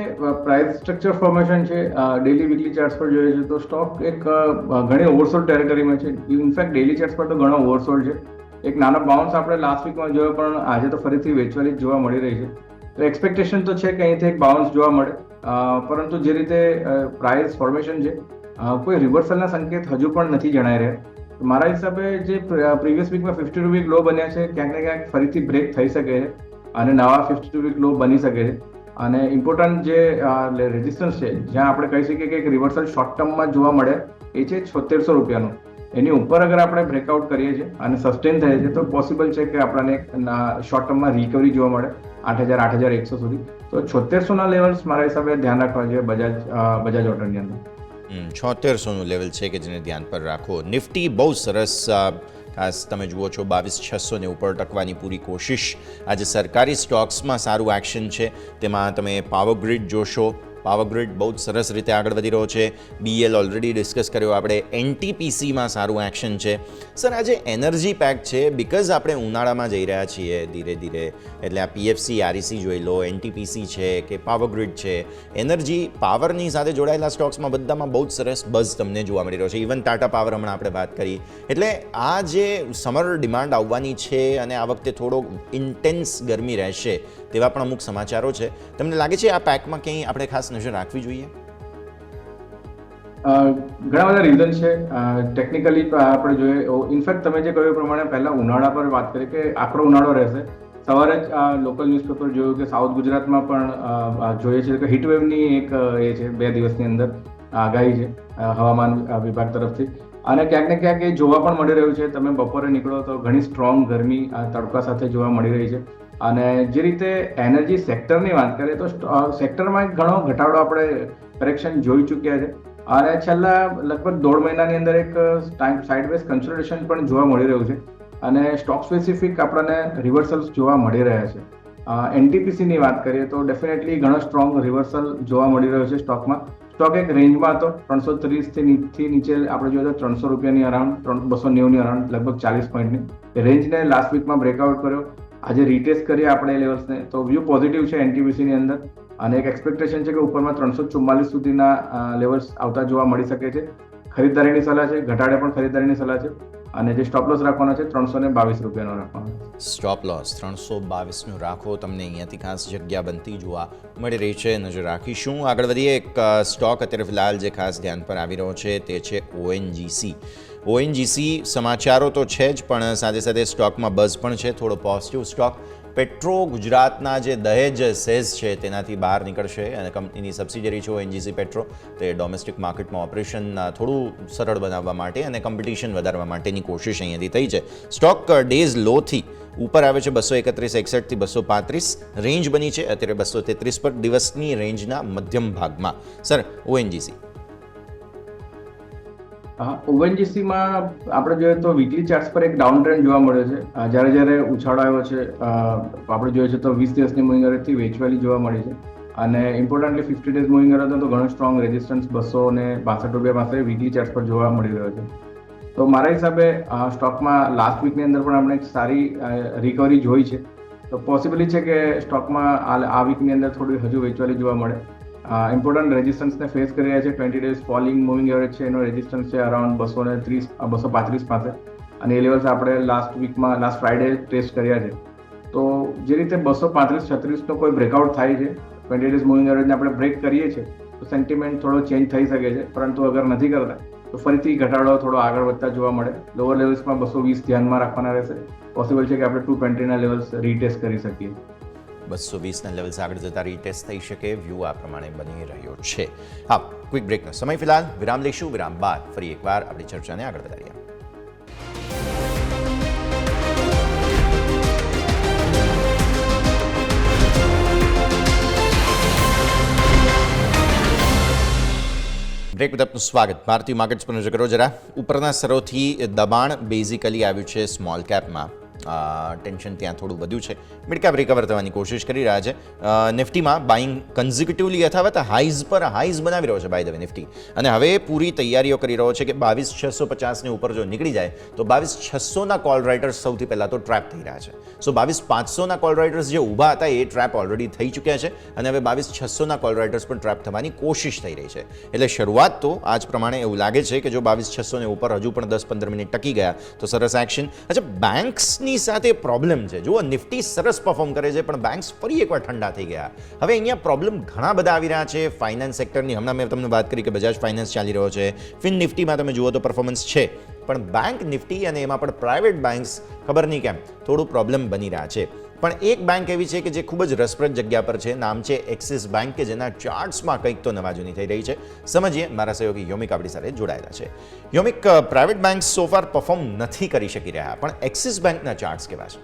પ્રાઇસ સ્ટ્રક્ચર ફોર્મેશન છે, ડેલી વીકલી ચાર્ટ્સ પર જોઈએ છે તો સ્ટોક એક ઘણી ઓવરસોલ્ડ ટેરેટરીમાં છે. ઇનફેક્ટ ડેલી ચાર્ટ્સ પર તો ઘણો ઓવરસોલ્ડ છે. એક નાનો બાઉન્સ આપણે લાસ્ટ વીકમાં જોયો, પણ આજે તો ફરીથી વેચવાલી જોવા મળી રહી છે. તો એક્સપેક્ટેશન તો છે કે અહીંથી એક બાઉન્સ જોવા મળે, પરંતુ જે રીતે પ્રાઇસ ફોર્મેશન છે, કોઈ રિવર્સલના સંકેત હજુ પણ નથી જણાઈ રહ્યા. મારા હિસાબે જે પ્રીવિયસ વીકમાં 52 વીક લો બન્યા છે, ક્યાંક ને ક્યાંક ફરીથી બ્રેક થઈ શકે છે અને નવા 52 વીક લો બની શકે છે. અને ઇમ્પોર્ટન્ટ જે રેઝિસ્ટન્સ છે, જ્યાં આપણે કહી શકીએ કે એક રિવર્સલ શોર્ટ ટર્મમાં જોવા મળે, એ છે 7600 રૂપિયાનું. એની ઉપર અગર આપણે બ્રેકઆઉટ કરીએ છીએ અને સસ્ટેન થાય છે તો પોસિબલ છે કે આપણને શોર્ટ ટર્મમાં રિકવરી જોવા મળે 8,000-8,100 સુધી. તો 7600ના લેવલ્સ મારા હિસાબે ધ્યાન રાખવા જોઈએ બજાજ ઓટોની અંદર. 7600નું લેવલ છે કે જેને ધ્યાન પર રાખો. નિફ્ટી બહુ સરસ, ખાસ તમે જુઓ છો 22,600ને ઉપર ટકવાની પૂરી કોશિશ. આજે સરકારી સ્ટોક્સમાં સારું એક્શન છે. તેમાં તમે પાવર ગ્રીડ જોશો. પાવર ગ્રીડ બહુ જ સરસ રીતે આગળ વધી રહ્યો છે. BL ઓલરેડી ડિસ્કસ કર્યો આપણે. NTPCમાં સારું એક્શન છે. સર, આજે એનર્જી પેક છે બિકોઝ આપણે ઉનાળામાં જઈ રહ્યા છીએ ધીરે ધીરે, એટલે આ PFC REC જોઈ લો, NTPC છે કે પાવર ગ્રીડ છે. એનર્જી પાવરની સાથે જોડાયેલા સ્ટોક્સમાં બધામાં બહુ જ સરસ બઝ તમને જોવા મળી રહ્યો છે. ઇવન ટાટા પાવર હમણાં આપણે વાત કરી. એટલે આ જે સમર ડિમાન્ડ આવવાની છે અને આ વખતે થોડો ઇન્ટેન્સ ગરમી રહેશે તેવા પણ અમુક સમાચારો છે. તમને લાગે છે આ પેકમાં કંઈ આપણે ખાસ નજર રાખવી જોઈએ? ઘણા બધા રીઝન છે. ટેકનિકલી આપણે જોઈએ, ઇનફેક્ટ તમે જે કહ્યું પ્રમાણે પહેલા ઉનાળા પર વાત કરી કે આકરો ઉનાળો રહેશે. સવારે જ લોકલ ન્યૂઝપેપર જોયું કે સાઉથ ગુજરાતમાં પણ જોઈએ છે કે હીટવેવની એક એ છે 2 દિવસની અંદર આગાહી છે હવામાન વિભાગ તરફથી. અને ક્યાંક ને ક્યાંક એ જોવા પણ મળી રહ્યું છે. તમે બપોરે નીકળો તો ઘણી સ્ટ્રોંગ ગરમી તડકા સાથે જોવા મળી રહી છે. અને જે રીતે એનર્જી સેક્ટરની વાત કરીએ તો સેક્ટરમાં ઘણો ઘટાડો આપણે કરેક્શન જોઈ ચૂક્યા છે અને છેલ્લા લગભગ 1.5 મહિનાની અંદર એક સાઇડવેઝ કન્સોલિડેશન પણ જોવા મળી રહ્યું છે અને સ્ટોક સ્પેસિફિક આપણને રિવર્સલ્સ જોવા મળી રહ્યા છે. NTPCની વાત કરીએ તો ડેફિનેટલી ઘણો સ્ટ્રોંગ રિવર્સલ જોવા મળી રહ્યો છે સ્ટોકમાં. સ્ટોક એક રેન્જમાં હતો 330થી નીચે આપણે જોઈએ તો 300 રૂપિયાની અરાઉન્ડ 290ની અરાઉન્ડ લગભગ 40 પોઈન્ટની રેન્જને લાસ્ટ વીકમાં બ્રેકઆઉટ કર્યો. આજે રીટેસ્ટ કરીએ આપણે લેવલ્સને તો વ્યૂ પોઝિટિવ છે NTPCની અંદર અને એક એક્સપેક્ટેશન છે કે ઉપરમાં 344 સુધીના લેવલ્સ આવતા જોવા મળી શકે છે. ખરીદદારીની સલાહ છે, ઘટાડે પણ ખરીદદારીની સલાહ છે અને જે સ્ટોપ લોસ રાખવાનો છે 322 રૂપિયાનો રાખવાનો. સ્ટોપ લોસ 322નું રાખો. તમને અહીંયાથી ખાસ જગ્યા બનતી જોવા મળી રહી છે, નજર રાખીશું. આગળ વધીએ. એક સ્ટોક અત્યારે ફિલહાલ જે ખાસ ધ્યાન પર આવી રહ્યો છે તે છે ONGC. ઓએનજીસી સમાચારો તો છે જ, પણ સાથે સાથે સ્ટોકમાં બઝ પણ છે, થોડો પોઝિટિવ સ્ટોક. પેટ્રો ગુજરાતના જે દહેજ સેઝ છે તેનાથી બહાર નીકળશે અને કંપનીની સબસિડિયરી છે ઓએનજીસી પેટ્રો, તે ડોમેસ્ટિક માર્કેટમાં ઓપરેશન થોડું સરળ બનાવવા માટે અને કોમ્પિટિશન વધારવા માટેની કોશિશ અહીંયાથી થઈ છે. સ્ટોક ડેઝ લોથી ઉપર આવે છે 231.61 થી 235, રેન્જ બની છે અત્યારે 233 પર, દિવસની રેન્જના મધ્યમ ભાગમાં. સર, ઓએનજીસી ઓએનજીસીમાં આપણે જોઈએ તો વીકલી ચાર્ટ્સ પર એક ડાઉન ટ્રેન્ડ જોવા મળ્યો છે. જ્યારે ઉછાળો આવ્યો છે આપણે જોઈએ છે તો 20 દિવસની મૂવિંગ એવરેજથી વેચવાલી જોવા મળી છે અને ઇમ્પોર્ટન્ટલી 50 ડેઝ મૂવિંગ એવરેજ તો ઘણો સ્ટ્રોંગ રેઝિસ્ટન્સ 262 રૂપિયા પાસે વીકલી ચાર્ટ્સ પર જોવા મળી રહ્યો છે. તો મારા હિસાબે સ્ટોકમાં લાસ્ટ વીકની અંદર પણ આપણે એક સારી રિકવરી જોઈ છે. તો પોસિબિલિટી છે કે સ્ટોકમાં આ વીકની અંદર થોડી હજુ વેચવાલી જોવા મળે. ઇમ્પોર્ટન્ટ રેઝિસ્ટન્સને ફેસ કરી રહ્યા છે. 20 ડેઝ ફોલિંગ મૂવિંગ એવરેજ છે, એનો રેઝિસ્ટન્સ છે અરાઉન્ડ 230 235 પાસે, અને એ લેવલ્સ આપણે લાસ્ટ ફ્રાઈડે ટેસ્ટ કર્યા છે. તો જે રીતે 235-36નો કોઈ બ્રેકઆઉટ થાય છે, 20 ડેઝ મૂવિંગ એવરેજને આપણે બ્રેક કરીએ છીએ તો સેન્ટિમેન્ટ થોડો ચેન્જ થઈ શકે છે, પરંતુ અગર નથી કરતા તો ફરીથી ઘટાડો થોડો આગળ વધતા જોવા મળે. લોઅર લેવલ્સમાં 220 ધ્યાનમાં રાખવાના રહેશે. પોસિબલ છે કે આપણે 220ના લેવલ્સ રીટેસ્ટ કરી શકીએ. 220ના લેવલ્સ આગળ જતા રીટેસ્ટ થઈ શકે, વ્યૂ આ પ્રમાણે બની રહ્યો છે. હા, ક્વિક બ્રેકનો સમય ફિલહાલ, વિરામ લઈશું. વિરામ બાદ ફરી એકવાર આપણી ચર્ચાને આગળ વધારીએ. બ્રેક બાદ આપનું સ્વાગત. ભારતીય માર્કેટ્સ પર નજર કરો જરા. ઉપરના સ્તરોથી દબાણ બેઝિકલી આવ્યું છે સ્મોલ કેપમાં, ટેન્શન ત્યાં થોડું વધ્યું છે. મિડ કેપ રિકવર થવાની કોશિશ કરી રહ્યા છે. નિફ્ટીમાં બાઇંગ કન્ઝિક્યુટિવલી યથાવત હાઈઝ પર હાઈઝ બનાવી રહ્યો છે બાય ધ વે નિફ્ટી, અને હવે પૂરી તૈયારીઓ કરી રહ્યો છે કે 22,650ની ઉપર જો નીકળી જાય તો 22,600ના કોલ રાઇટર્સ સૌથી પહેલાં તો ટ્રેપ થઈ રહ્યા છે. સો 22,500ના કોલ રાઇટર્સ જે ઊભા હતા એ ટ્રેપ ઓલરેડી થઈ ચૂક્યા છે અને હવે 22,600ના કોલ રાઇટર્સ પણ ટ્રેપ થવાની કોશિશ થઈ રહી છે. એટલે શરૂઆત તો આજ પ્રમાણે એવું લાગે છે કે જો 22,600ને ઉપર હજુ પણ 10-15 મિનિટ ટકી ગયા તો સરસ એક્શન. અચ્છા, બેંક્સની સાથે પ્રોબ્લેમ છે. જુઓ, નિફ્ટી સરસ પરફોર્મ કરે છે પણ બેંક્સ ફરી એકવાર ઠંડા થઈ ગયા. હવે અહીંયા પ્રોબ્લેમ ઘણા બધા આવી રહ્યા છે ફાઇનાન્સ સેક્ટરની. હમણાં મેં તમને વાત કરી કે બજાજ ફાઇનાન્સ ચાલી રહ્યો છે. ફિન નિફ્ટીમાં તમે જુઓ તો પરફોર્મન્સ છે, પણ બેંક નિફ્ટી અને એમાં પણ પ્રાઇવેટ બેંક્સ ખબર નહીં કેમ થોડું પ્રોબ્લેમ બની રહ્યા છે. પણ એક બેંક એવી છે કે જે ખૂબ જ રસપ્રદ જગ્યા પર છે, નામ છે એક્સિસ બેંક, કે જેના ચાર્ટ્સમાં કંઈક તો નવાજૂની થઈ રહી છે. સમજીએ, મારા સહયોગી યોમિક આપણી સાથે જોડાયેલા છે. યોમિક, પ્રાઇવેટ બેંક્સ સોફાર પરફોર્મ નથી કરી શકી રહ્યા, પણ એક્સિસ બેંકના ચાર્ટ્સ કેવા છે?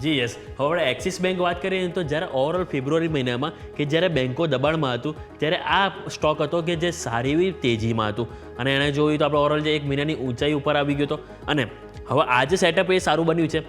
જી યસ, હવે આપણે એક્સિસ બેંક વાત કરીએ તો જ્યારે ઓવરઓલ ફેબ્રુઆરી મહિનામાં કે જ્યારે બેંકો દબાણમાં હતું ત્યારે આ સ્ટોક હતો કે જે સારી એવી તેજીમાં હતું, અને એને જોયું તો આપણે ઓવરઓલ જે એક મહિનાની ઊંચાઈ ઉપર આવી ગયો હતો. અને હવે આજે સેટઅપ એ સારું બન્યું છે.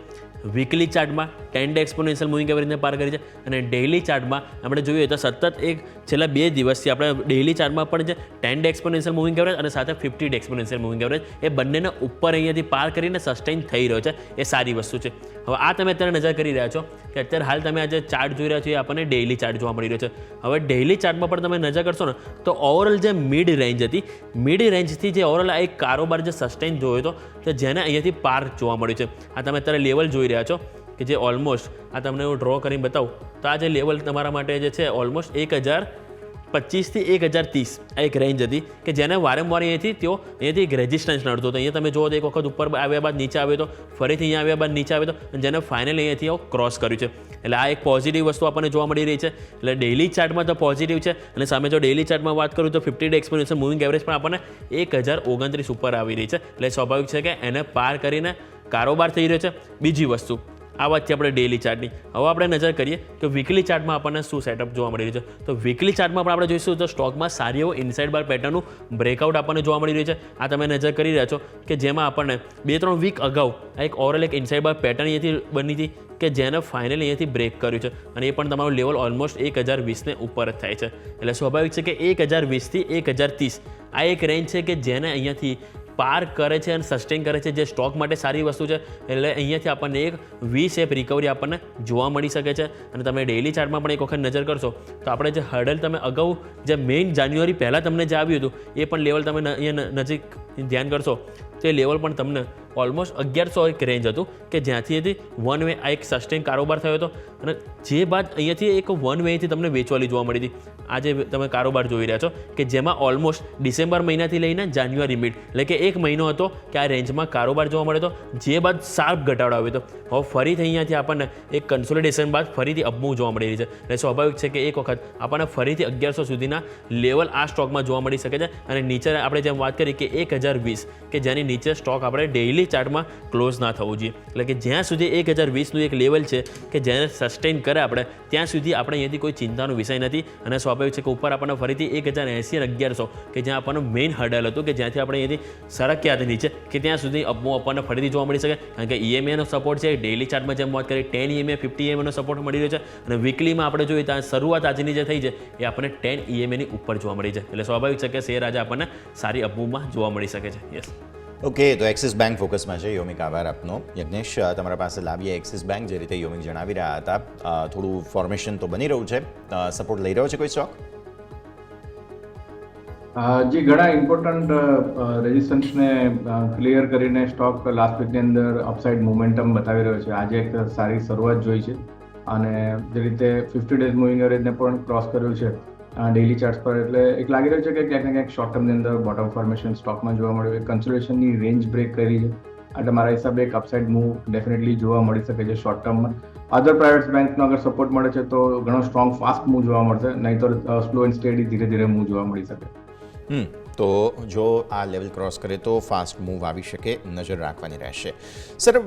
વીકલી ચાર્ટમાં 10 ડે એક્સપોનેન્શિયલ મૂવિંગ એવરેજને પાર કરી છે, અને ડેઇલી ચાર્ટમાં આપણે જોઈએ તો સતત એક છેલ્લા 2 દિવસથી આપણે ડેઇલી ચાર્ટમાં પણ જે 10 ડે એક્સપોનેન્શિયલ મૂવિંગ એવરેજ અને સાથે 50 ડે એક્સપોનેન્શિયલ મૂવિંગ એવરેજ એ બંનેને ઉપર અહીંયાથી પાર કરીને સસ્ટેન થઈ રહ્યો છે. એ સારી વસ્તુ છે. હવે આ તમે અત્યારે નજર કરી રહ્યા છો કે અત્યારે હાલ તમે આજે ચાર્ટ જોઈ રહ્યા છો એ આપણને ડેઇલી ચાર્ટ જોવા મળી રહ્યો છે. હવે ડેઇલી ચાર્ટમાં પણ તમે નજર કરશો ને તો ઓવરઓલ જે મિડ રેન્જ હતી, મિડ રેન્જથી જે ઓવરઓલ આ એક કારોબાર જે સસ્ટેન જોયો હતો કે જેને અહીંયાથી પાર જોવા મળ્યું છે. આ તમે અત્યારે લેવલ જોઈ રહ્યા છો કે જે ઓલમોસ્ટ આ તમને હું ડ્રો કરીને બતાવું તો આ જે લેવલ તમારા માટે જે છે ઓલમોસ્ટ 1025 થી 1030 આ એક રેન્જ હતી કે જેને વારંવાર અહીંયાથી એક રેઝિસ્ટન્સ નડતો હતો. અહીંયા તમે જુઓ તો એક વખત ઉપર આવ્યા બાદ નીચે આવ્યો તો, ફરીથી અહીંયા આવ્યા બાદ નીચે આવ્યો તો, અને જેને ફાઇનલી અહીંયાથી ક્રોસ કર્યું છે. એટલે આ એક પોઝિટિવ વસ્તુ આપણને જોવા મળી રહી છે. એટલે ડેઇલી ચાર્ટમાં તો પોઝિટિવ છે, અને સામે જો ડેઇલી ચાર્ટમાં વાત કરું તો 50 ડે એક્સપોનેન્શિયલ મૂવિંગ એવરેજ પણ આપણને 1029 ઉપર આવી રહી છે. એટલે સ્વાભાવિક છે કે એને પાર કરીને કારોબાર થઈ રહ્યો છે. બીજી વસ્તુ આ વાત છે આપણે ડેઇલી ચાર્ટની. હવે આપણે નજર કરીએ કે વીકલી ચાર્ટમાં આપણને શું સેટઅપ જોવા મળી રહ્યું છે. તો વીકલી ચાર્ટમાં પણ આપણે જોઈશું તો સ્ટોકમાં સારી એવો ઇનસાઇડ બાર પેટર્નનું બ્રેકઆઉટ આપણને જોવા મળી રહ્યું છે. આ તમે નજર કરી રહ્યા છો કે જેમાં આપણને 2-3 વીક અગાઉ એક ઓવરઓલ એક ઇનસાઇડ બાર પેટર્ન અહીંયાથી બની હતી કે જેને ફાઇનલી અહીંયાથી બ્રેક કર્યું છે, અને એ પણ તમારું લેવલ ઓલમોસ્ટ 1020ને ઉપર જ થાય છે. એટલે સ્વાભાવિક છે કે 1020 થી 1030 આ એક રેન્જ છે કે જેને અહીંયાથી પાર કરે છે અને સસ્ટેન કરે છે, જે સ્ટોક માટે સારી વસ્તુ છે. એટલે અહીંયાથી આપણને એક વી શેપ રિકવરી આપણને જોવા મળી શકે છે. અને તમે ડેઇલી ચાર્ટમાં પણ એક વખત નજર કરશો તો આપણે જે હર્ડલ તમે અગાઉ જે મેઇન જાન્યુઆરી પહેલાં તમને જે આવ્યું હતું એ પણ લેવલ તમે અહીંયા નજીક ધ્યાન કરશો તે લેવલ પણ તમને ઓલમોસ્ટ 1100 એક રેન્જ હતું કે જ્યાંથી વન વે આ એક સસ્ટેન કારોબાર થયો હતો અને જે બાદ અહીંયાથી એક વન વેથી તમને વેચવાલી જોવા મળી હતી. આજે તમે કારોબાર જોઈ રહ્યા છો કે જેમાં ઓલમોસ્ટ ડિસેમ્બર મહિનાથી લઈને જાન્યુઆરી મિડ એટલે કે એક મહિનો હતો કે આ રેન્જમાં કારોબાર જોવા મળ્યો હતો, જે બાદ શાર્પ ઘટાડો આવ્યો હતો. હવે ફરીથી અહીંયાથી આપણને એક કન્સોલિડેશન બાદ ફરીથી અપમૂવ જોવા મળી રહી છે એટલે સ્વાભાવિક છે કે એક વખત આપણને ફરીથી 1100 સુધીના લેવલ આ સ્ટોકમાં જોવા મળી શકે છે. અને નીચે આપણે જેમ વાત કરી કે 1020 કે જેની નીચે સ્ટોક આપણે ડેઇલી ચાર્ટમાં ક્લોઝ ના થવું જોઈએ, એટલે કે જ્યાં સુધી 1020નું એક લેવલ છે કે જેને સસ્ટેન કરે આપણે ત્યાં સુધી આપણે અહીંયાથી કોઈ ચિંતાનો વિષય નથી. અને સ્વાભાવિક છે કે ઉપર આપણને ફરીથી 1080 અને 1100 કે જ્યાં આપણને મેઇન હર્ડલ હતું કે જ્યાંથી આપણે અહીંયાથી સરક્યા હતા નીચે કે ત્યાં સુધી અપમૂવ આપણને ફરીથી જોવા મળી શકે, કારણ કે EMA નો સપોર્ટ છે ડેઇલી ચાર્ટમાં જેમ વાત કરી 10 EMA 50 EMA નો સપોર્ટ મળી રહ્યો છે અને વીકલીમાં આપણે જોઈએ ત્યાં શરૂઆત આજની જે થઈ છે એ આપણને 10 EMA ની ઉપર જોવા મળી છે. એટલે સ્વાભાવિક છે કે શેર આજે આપણને સારી અપમૂવમાં જોવા મળી શકે છે. યસ ઓકે, તો એક્સિસ બેંક ફોકસમાં છે. યોમિક, આભાર આપનો. યજ્ઞેશ, તમારા પાસે લાવીએ એક્સિસ બેંક. જે રીતે યોમિક જણાવી રહ્યા હતા, થોડું ફોર્મેશન તો બની રહ્યું છે, સપોર્ટ લઈ રહ્યો છે કોઈ સ્ટોક? જે ઘણા ઇમ્પોર્ટન્ટ રેઝિસ્ટન્સને ક્લિયર કરીને સ્ટોક લાસ્ટ વીકની અંદર અપસાઇડ મોમેન્ટમ બતાવી રહ્યો છે. આજે એક સારી શરૂઆત જોઈ છે અને જે રીતે 50 ડેઝ મૂવિંગ એવરેજને પણ ક્રોસ કર્યું છે ડેઇલી ચાર્ટ્સ પર, એટલે એક લાગી રહ્યું છે કે ક્યાંક ને ક્યાંક શોર્ટ ટર્મની અંદર બોટમ ફોર્મેશન સ્ટોકમાં જોવા મળ્યું. એક કન્સોલિડેશનની રેન્જ બ્રેક કરી છે એટલે મારા હિસાબે એક અપસાઇડ મૂવ ડેફિનેટલી જોવા મળી શકે છે શોર્ટ ટર્મમાં. અધર પ્રાઇવેટ બેંકનો અગર સપોર્ટ મળે છે તો ઘણો સ્ટ્રોંગ ફાસ્ટ મૂવ જોવા મળશે, નહીં તો સ્લો એન્ડ સ્ટેડી ધીરે ધીરે મૂવ જોવા મળી શકે. તો જો આ લેવલ ક્રોસ કરે તો ફાસ્ટ મૂવ આવી શકે, નજર રાખવાની રહેશે. સર,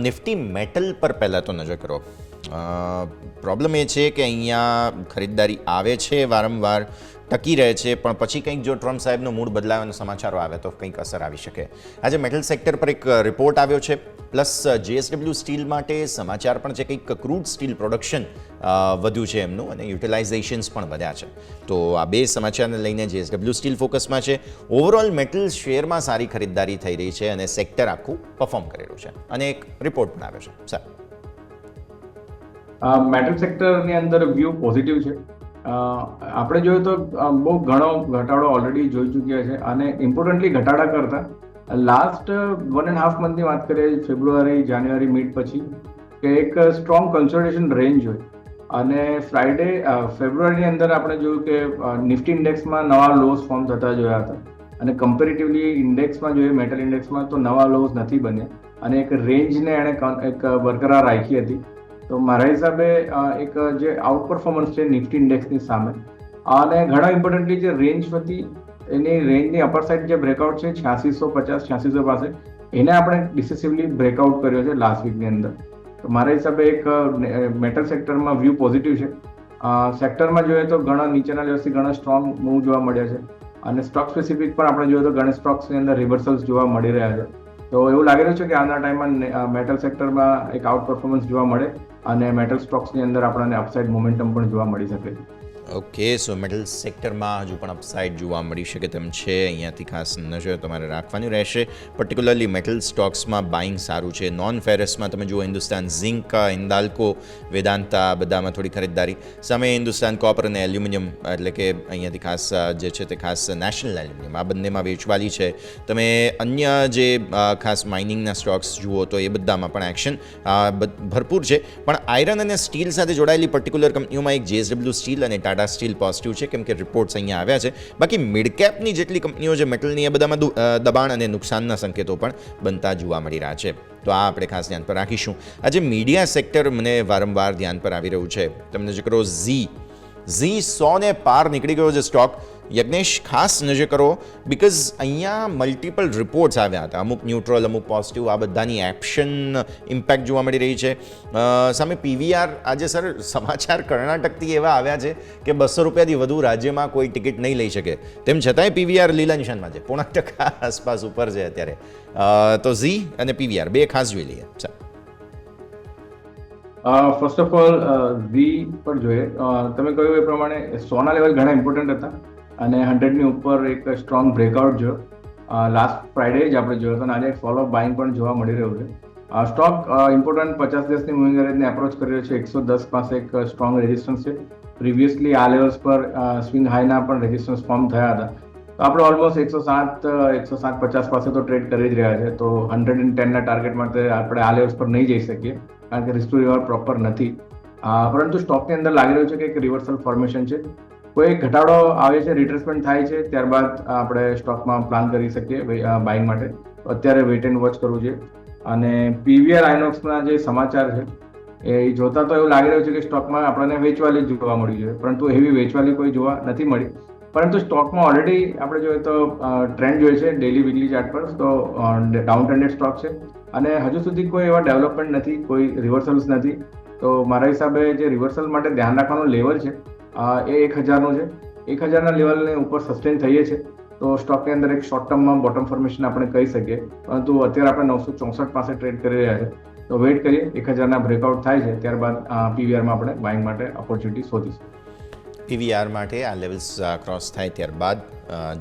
નિફ્ટી મેટલ પર પહેલાં તો નજર કરો. પ્રોબ્લેમ એ છે કે અહીંયા ખરીદદારી આવે છે, વારંવાર ટકી રહે છે, પણ પછી કંઈક જો ટ્રમ્પ સાહેબનો મૂડ બદલાવાનો સમાચારો આવે તો કંઈક અસર આવી શકે. આજે મેટલ સેક્ટર પર એક રિપોર્ટ આવ્યો છે, પ્લસ JSW સ્ટીલ માટે સમાચાર પણ છે, કંઈક ક્રૂડ સ્ટીલ પ્રોડક્શન વધ્યું છે એમનું અને યુટિલાઇઝેશન્સ પણ વધ્યા છે. તો આ બે સમાચારને લઈને JSW સ્ટીલ ફોકસમાં છે. ઓવરઓલ મેટલ શેરમાં સારી ખરીદદારી થઈ રહી છે અને સેક્ટર આખું પરફોર્મ કરેલું છે અને એક રિપોર્ટ પણ આવ્યો છે. સર, મેટલ સેક્ટરની અંદર વ્યૂ પોઝિટિવ છે. આપણે જોઈએ તો બહુ ઘણો ઘટાડો ઓલરેડી જોઈ ચૂક્યા છે અને ઇમ્પોર્ટન્ટલી ઘટાડા કરતા લાસ્ટ 1.5 મંથની વાત કરીએ, ફેબ્રુઆરી જાન્યુઆરી મિડ પછી કે એક સ્ટ્રોંગ કન્સોલિડેશન રેન્જ હોય અને ફેબ્રુઆરીની અંદર આપણે જોયું કે નિફ્ટી ઇન્ડેક્સમાં નવા લોઝ ફોર્મ થતા જોયા હતા અને કમ્પેરેટિવલી ઇન્ડેક્સમાં જોઈએ મેટલ ઇન્ડેક્સમાં તો નવા લોઝ નથી બન્યા અને એક રેન્જને એણે એક બરકરાર રાખી હતી. તો મારા હિસાબે એક જે આઉટ પરફોર્મન્સ છે નિફ્ટી ઇન્ડેક્સની સામે અને ઘણા ઇમ્પોર્ટન્ટલી જે રેન્જ હતી એની રેન્જની અપર સાઇડ જે બ્રેકઆઉટ છે 8650 8600 પાસે, એને આપણે ડિસિસિવલી બ્રેકઆઉટ કર્યો છે લાસ્ટ વીકની અંદર. તો મારા હિસાબે એક મેટલ સેક્ટરમાં વ્યૂ પોઝિટિવ છે. સેક્ટરમાં જોઈએ તો ઘણા નીચેના લેવલથી ઘણા સ્ટ્રોંગ મૂવ જોવા મળ્યા છે અને સ્ટોક સ્પેસિફિક પણ આપણે જોઈએ તો ઘણા સ્ટોક્સની અંદર રિવર્સલ્સ જોવા મળી રહ્યા છે. તો એવું લાગી રહ્યું છે કે આવનારા ટાઈમમાં મેટલ સેક્ટરમાં એક આઉટ પરફોર્મન્સ જોવા મળે અને મેટલ સ્ટોક્સની અંદર આપણને અપસાઇડ મોમેન્ટમ પણ જોવા મળી શકે છે. ઓકે, સો મેટલ સેક્ટરમાં હજુ પણ અપસાઇડ જોવા મળી શકે તેમ છે. અહીંયાથી ખાસ નજર તમારે રાખવાની રહેશે. પર્ટિક્યુલરલી મેટલ સ્ટોક્સમાં બાઇંગ સારું છે. નોન ફેરસમાં તમે જુઓ હિન્દુસ્તાન ઝિંક, હિન્દાલ્કો, વેદાંતા, બધામાં થોડી ખરીદદારી. સામે હિન્દુસ્તાન કોપર અને એલ્યુમિનિયમ, એટલે કે અહીંયાથી ખાસ જે છે તે ખાસ નેશનલ એલ્યુમિનિયમ, આ બંનેમાં વેચવાલી છે. તમે અન્ય જે ખાસ માઇનિંગના સ્ટોક્સ જુઓ તો એ બધામાં પણ એક્શન ભરપૂર છે. પણ આયરન અને સ્ટીલ સાથે જોડાયેલી પર્ટિક્યુલર કંપનીઓમાં એક JSW સ્ટીલ અને ટાટા સ્ટીલ પોઝિટિવ છે, કેમ કે રિપોર્ટ્સ અહીંયા આવ્યા છે. બાકી મિડ કેપની જેટલી કંપનીઓ છે મેટલની, એ બધામાં દબાણ અને નુકસાનના સંકેતો પણ બનતા જોવા મળી રહ્યા છે. તો આ આપણે ખાસ ધ્યાન પર રાખીશું. આજે મીડિયા સેક્ટર મને વારંવાર ધ્યાન પર આવી રહ્યું છે. તમને જે કરો ઝી 100 ને પાર નીકળી ગયો છે સ્ટોક. યજ્ઞેશ, ખાસ નજર કરો, બિકોઝ અહીંયા મલ્ટિપલ રિપોર્ટ્સ આવ્યા હતા, અમુક ન્યુટ્રલ, અમુક પોઝિટિવ, આ બધાની એક્શન ઇમ્પેક્ટ જોવા મળી રહી છે. સામે PVR આજે સર સમાચાર કર્ણાટકથી એવા આવ્યા છે કે 200 રૂપિયાથી વધુ રાજ્યમાં કોઈ ટિકિટ નહીં લઈ શકે. તેમ છતાંય PVR લીલા નિશાનમાં છે, 0.5% આસપાસ ઉપર છે અત્યારે. તો ઝી અને PVR બે ખાસ જોઈ લઈએ. ફર્સ્ટ ઓફ ઓલ ઝી પર જોઈએ, તમે કહ્યું એ પ્રમાણે 100ના લેવલ ઘણા ઇમ્પોર્ટન્ટ હતા અને 100ની ઉપર એક સ્ટ્રોંગ બ્રેકઆઉટ જોયો. લાસ્ટ ફ્રાઇડે જ આપણે જોયો હતો અને આજે ફોલો બાઇંગ પણ જોવા મળી રહ્યું છે. સ્ટોક ઇમ્પોર્ટન્ટ 50 દિવસની મૂવિંગ એવરેજને એપ્રોચ કરી રહ્યો છે. 110 પાસે એક સ્ટ્રોંગ રેઝિસ્ટન્સ છે. પ્રિવિયસલી આ લેવલ્સ પર સ્વિંગ હાઈના પણ રેઝિસ્ટન્સ ફોર્મ થયા હતા. તો આપણે ઓલમોસ્ટ 107-107.50 પાસે તો ટ્રેડ કરી જ રહ્યા છે. તો 110ના ટાર્ગેટ માટે આપણે આ લેવલ્સ પર નહીં જઈ શકીએ કારણ કે રિસ્ક ટુ રિવોર્ડ પ્રોપર નથી. પરંતુ સ્ટોકની અંદર લાગી રહ્યું છે કે એક રિવર્સલ ફોર્મેશન છે, કોઈ ઘટાડો આવે છે, રિટ્રેસમેન્ટ થાય છે, ત્યારબાદ આપણે સ્ટોકમાં પ્લાન કરી શકીએ બાઇંગ માટે. અત્યારે વેઇટ એન્ડ વોચ કરવું જોઈએ. અને પીવીઆર આઇનોક્સના જે સમાચાર છે એ જોતા તો એવું લાગી રહ્યું છે કે સ્ટોકમાં આપણને વેચવાલી જોવા મળી જોઈએ, પરંતુ એવી વેચવાલી કોઈ જોવા નથી મળી. પરંતુ સ્ટોકમાં ઓલરેડી આપણે જોઈએ તો ટ્રેન્ડ જોઈએ છે ડેલી વીકલી ચાર્ટ પર, તો ડાઉન ટ્રેન્ડેડ સ્ટોક છે અને હજુ સુધી કોઈ એવા ડેવલપમેન્ટ નથી, કોઈ રિવર્સલ્સ નથી. તો મારા હિસાબે જે રિવર્સલ માટે ધ્યાન રાખવાનું લેવલ છે એ 1000નું છે. 1000ના લેવલને ઉપર સસ્ટેન થઈએ છે તો સ્ટોકની અંદર એક શોર્ટ ટર્મમાં બોટમ ફોર્મેશન આપણે કહી શકીએ. પરંતુ અત્યારે આપણે 964 પાસે ટ્રેડ કરી રહ્યા છે, તો વેઇટ કરીએ. 1000ના બ્રેકઆઉટ થાય છે ત્યારબાદ પીવીઆરમાં આપણે બાઇંગ માટે ઓપોર્ચ્યુનિટી શોધીશું. પીવીઆર માટે આ લેવલ્સ ક્રોસ થાય ત્યારબાદ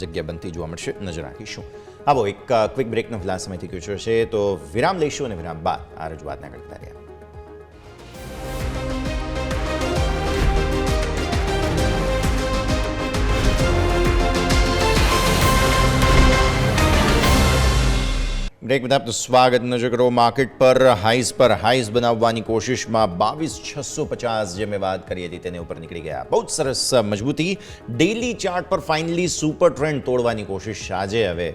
જગ્યા બનતી જોવા મળશે, નજર રાખીશું. આવો એક ક્વિક બ્રેકનો ફિલહાલ સમય થઈ ગયો છે, તો વિરામ લઈશું અને વિરામ બાદ આ રજૂઆતના કરતા રહ્યા. બ્રેક બાદ આપનું સ્વાગત. નજર કરો માર્કેટ પર હાઈઝ બનાવવાની કોશિશમાં 22,650 જે મેં વાત કરી હતી તેની ઉપર નીકળી ગયા. બહુ જ સરસ મજબૂતી. ડેલી ચાર્ટ પર ફાઇનલી સુપર ટ્રેન્ડ તોડવાની કોશિશ આજે હવે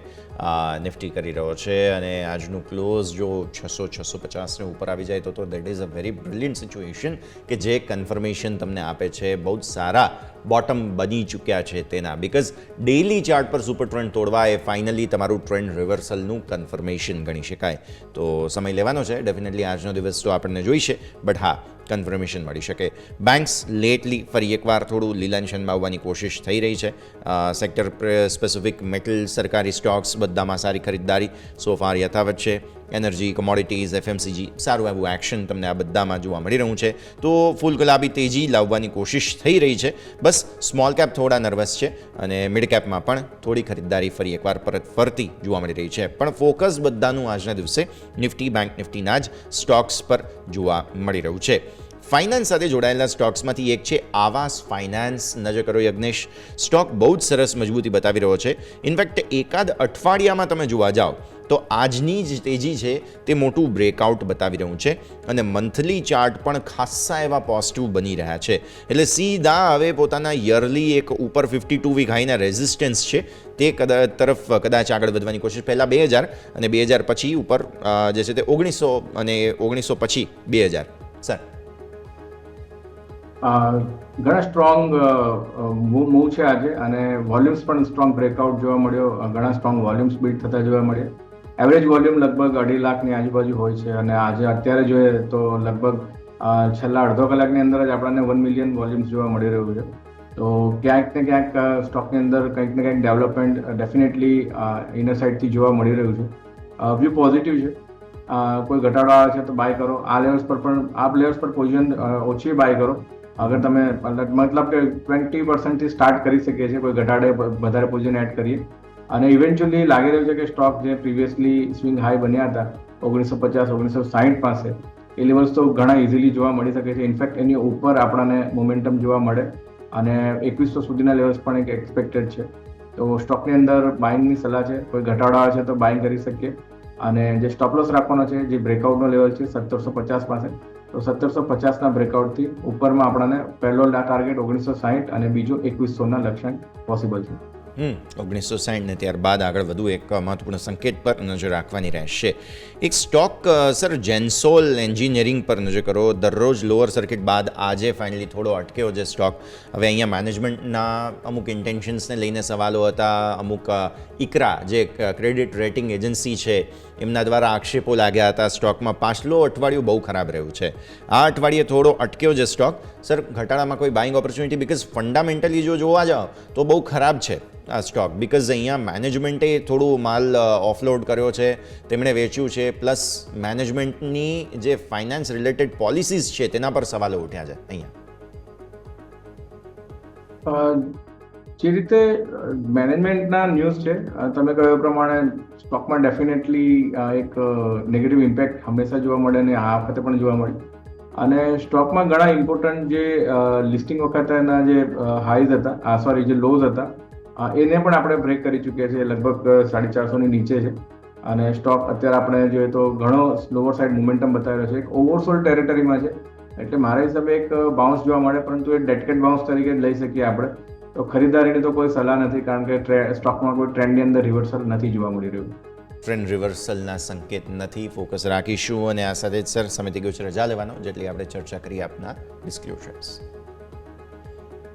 નિફ્ટી કરી રહ્યો છે અને આજનું ક્લોઝ જો 600-650ને ઉપર આવી જાય તો that is a very brilliant situation કે જે કન્ફર્મેશન તમને આપે છે બહુ જ સારા બોટમ બની ચૂક્યા છે તેના. બિકોઝ ડેલી ચાર્ટ પર સુપર ટ્રેન્ડ તોડવા એ ફાઇનલી તમારું ટ્રેન્ડ રિવર્સલનું કન્ફર્મેશન ગણી શકાય. તો સમય લેવાનો છે, ડેફિનેટલી આજનો દિવસ તો આપણને જોઈશે, બટ હા કન્ફર્મેશન મળી શકે. બેન્ક્સ લેટલી ફરી એકવાર થોડું લીલા નિશાનમાં આવવાની કોશિશ થઈ રહી છે. સેક્ટર સ્પેસિફિક મેટલ, સરકારી સ્ટોક્સ બધામાં સારી ખરીદદારી સોફાર યથાવત છે. એનર્જી, કોમોડિટીઝ, એફએમસીજી સારું એવું એક્શન તમને આ બધામાં જોવા મળી રહ્યું છે. તો ફૂલ ગુલાબી તેજી લાવવાની કોશિશ થઈ રહી છે. બસ સ્મોલ કેપ થોડા નર્વસ છે અને મિડ કેપમાં પણ થોડી ખરીદદારી ફરી એકવાર પરત ફરતી જોવા મળી રહી છે. પણ ફોકસ બધાનું આજના દિવસે નિફ્ટી, બેંક નિફ્ટીના જ સ્ટોક્સ પર જોવા મળી રહ્યું છે. ફાઇનાન્સ સાથે જોડાયેલા સ્ટોક્સમાંથી એક છે આવાસ ફાઇનાન્સ. નજર કરો યજ્ઞેશ, સ્ટોક બહુ જ સરસ મજબૂતી બતાવી રહ્યો છે. ઇનફેક્ટ એકાદ અઠવાડિયામાં તમે જોવા જાઓ તો આજની જ તેજી છે તે મોટું બ્રેકઆઉટ બતાવી રહ્યું છે અને મંથલી ચાર્ટ પણ ખાસ્સા એવા પોઝિટિવ બની રહ્યા છે. એટલે સીધા હવે પોતાના યરલી એક ઉપર 52 વીક હાઈના રેઝિસ્ટન્સ છે તે તરફ કદાચ આગળ વધવાની કોશિશ. પહેલાં 2000 અને 2000 પછી ઉપર જે છે તે 1900 અને 1900 પછી 2000. સર ઘણા સ્ટ્રોંગ મૂવ છે આજે અને વોલ્યુમ્સ પણ સ્ટ્રોંગ બ્રેકઆઉટ જોવા મળ્યો. ઘણા સ્ટ્રોંગ વોલ્યુમ્સ બીટ થતા જોવા મળ્યા. એવરેજ વોલ્યુમ લગભગ 2.5 લાખની આજુબાજુ હોય છે અને આજે અત્યારે જોઈએ તો લગભગ છેલ્લા અડધો કલાકની અંદર જ આપણને 1 મિલિયન વોલ્યુમ્સ જોવા મળી રહ્યું છે. તો ક્યાંક ને ક્યાંક સ્ટોકની અંદર કંઈક ને કંઈક ડેવલપમેન્ટ ડેફિનેટલી ઇનર સાઇડથી જોવા મળી રહ્યું છે. વ્યૂ પોઝિટિવ છે. કોઈ ઘટાડો આવે છે તો બાય કરો. આ લેવલ્સ પર પણ લેવલ્સ પર પોઝિશન ઓછી બાય કરો. અગર તમે મતલબ કે 20% સ્ટાર્ટ કરી શકીએ છીએ, કોઈ ઘટાડે વધારે પોઝિશન એડ કરીએ અને ઇવેન્ચ્યુઅલી લાગી રહ્યું છે કે સ્ટોક જે પ્રીવિયસલી સ્વિંગ હાઈ બન્યા હતા 1950-1960 પાસે, એ લેવલ્સ તો ઘણા ઇઝીલી જોવા મળી શકે છે. ઇનફેક્ટ એની ઉપર આપણને મોમેન્ટમ જોવા મળે અને 2100 સુધીના લેવલ્સ પણ એક એક્સપેક્ટેડ છે. તો સ્ટોકની અંદર બાઇંગની સલાહ છે. કોઈ ઘટાડો આવે છે તો બાઇંગ કરી શકીએ અને જે સ્ટોપ લોસ રાખવાનો છે જે બ્રેકઆઉટનો લેવલ છે 1750 પાસે, તો 1750ના બ્રેકઆઉટથી ઉપરમાં આપણને પહેલો ટાર્ગેટ 1960 અને બીજો 2100ના લક્ષ્યાંક પોસિબલ છે. 1960 ને ત્યારબાદ આગળ વધુ એક મહત્વપૂર્ણ સંકેત પર નજર રાખવાની રહેશે. એક સ્ટોક સર જેન્સોલ એન્જિનિયરિંગ પર નજર કરો. દરરોજ લોઅર સર્કિટ બાદ આજે ફાઇનલી થોડો અટક્યો છે સ્ટોક. હવે અહીંયા મેનેજમેન્ટના અમુક ઇન્ટેન્શન્સને લઈને સવાલો હતા. અમુક ઇકરા જે ક્રેડિટ રેટિંગ એજન્સી છે એમના દ્વારા આક્ષેપો લાગ્યા હતા સ્ટોકમાં. પાછલું અઠવાડિયું બહુ ખરાબ રહ્યું છે. આ અઠવાડિયે થોડો અટક્યો છે સ્ટોક. સર ઘટાડામાં કોઈ બાઇંગ ઓપોર્ચ્યુનિટી? બિકોઝ ફંડામેન્ટલી જો જોવા જાઓ તો બહુ ખરાબ છે આ સ્ટોક. બિકોઝ અહીંયા મેનેજમેન્ટે થોડું માલ ઓફલોડ કર્યો છે, તેમણે વેચ્યું છે, પ્લસ મેનેજમેન્ટની જે ફાઇનાન્સ રિલેટેડ પોલિસીઝ છે તેના પર સવાલો ઉઠ્યા છે અહીંયા. જે રીતે મેનેજમેન્ટના ન્યૂઝ છે તમે કહ્યું પ્રમાણે સ્ટોકમાં ડેફિનેટલી એક નેગેટિવ ઇમ્પેક્ટ હંમેશા જોવા મળે અને આ વખતે પણ જોવા મળે. અને સ્ટોકમાં ઘણા ઇમ્પોર્ટન્ટ જે લિસ્ટિંગ વખતેના જે હાઈઝ હતા જે લોઝ હતા એને પણ આપણે બ્રેક કરી ચૂક્યા છીએ, લગભગ 450 નીચે છે અને સ્ટોક અત્યારે આપણે જોઈએ તો ઘણો લોવર સાઇડ મોમેન્ટમ બતાવી રહ્યો છે, એક ઓવરસોલ્ડ ટેરેટરીમાં છે. એટલે મારા હિસાબે એક બાઉન્સ જોવા મળે, પરંતુ એ ડેડ કેટ બાઉન્સ તરીકે લઈ શકીએ આપણે. તો ખરીદારીની તો કોઈ સલાહ નથી, કારણ કે સ્ટોકમાં કોઈ ટ્રેન્ડની અંદર રિવર્સલ નથી જોવા મળી રહ્યું. ટ્રેન્ડ રિવર્સલના સંકેત નથી. ફોકસ રાખીશું અને આ સાથે જ સર સમય થઈ ગયો છે રજા લેવાનો, જેટલી આપણે ચર્ચા કરી આપના ડિસ્ક્લોઝર્સ.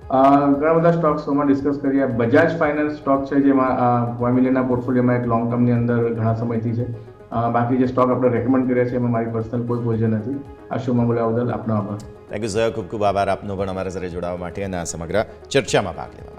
ઘણા બધા સ્ટોક્સમાં ડિસ્કસ કરીએ. બજાજ ફાઇનાન્સ સ્ટોક છે, જેમાં ફેમિલીના પોર્ટફોલિયોમાં એક લોંગ ટર્મની અંદર ઘણા સમયથી છે. બાકી જે સ્ટોક આપણે રેકમેન્ડ કર્યા છે એમાં મારી પર્સનલ કોઈ પોઝિશન નથી. આ શોમાં બોલાવવા બદલ આપનો આભાર. થેન્ક યુ સર, ખૂબ ખૂબ આભાર આપનો પણ અમારા સાથે જોડાવા માટે અને આ સમગ્ર ચર્ચામાં ભાગ લેવા માટે.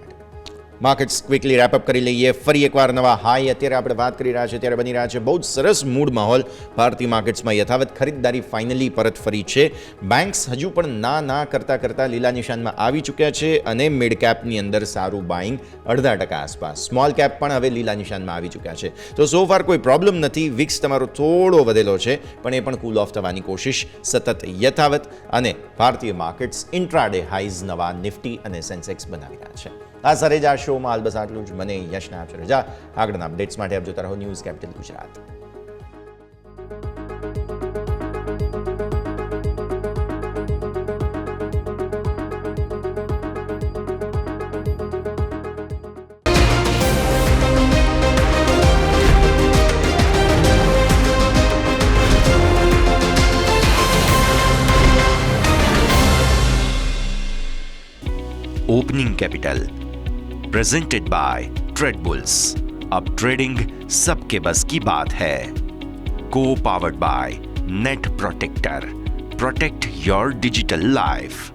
માર્કેટ્સ ક્વિકલી રેપઅપ કરી લઈએ. ફરી એકવાર નવા હાઈ અત્યારે આપણે વાત કરી રહ્યા છીએ ત્યારે બની રહ્યા છે. બહુ જ સરસ મૂડ માહોલ ભારતીય માર્કેટ્સમાં યથાવત. ખરીદદારી ફાઇનલી પરત ફરી છે. બેન્ક્સ હજુ પણ ના કરતાં લીલા નિશાનમાં આવી ચૂક્યા છે અને મિડ કેપની અંદર સારું બાઇંગ 0.5% આસપાસ. સ્મોલ કેપ પણ હવે લીલા નિશાનમાં આવી ચૂક્યા છે. તો સો ફાર કોઈ પ્રોબ્લેમ નથી. વિક્સ તમારો થોડો વધેલો છે, પણ એ પણ કૂલ ઓફ થવાની કોશિશ સતત યથાવત અને ભારતીય માર્કેટ્સ ઇન્ટ્રાડે હાઈઝ નવા નિફ્ટી અને સેન્સેક્સ બનાવી રહ્યા છે. આ સરે જ આ શોમાં હાલ બસ આટલું જ. મને યશના આપશે રજા. આગળના અપડેટ્સ માટે આપ જોતા રહો news capital Gujarat. Opening capital presented by Tradebulls. अब ट्रेडिंग सबके बस की बात है. को powered by net protector. Protect your digital life.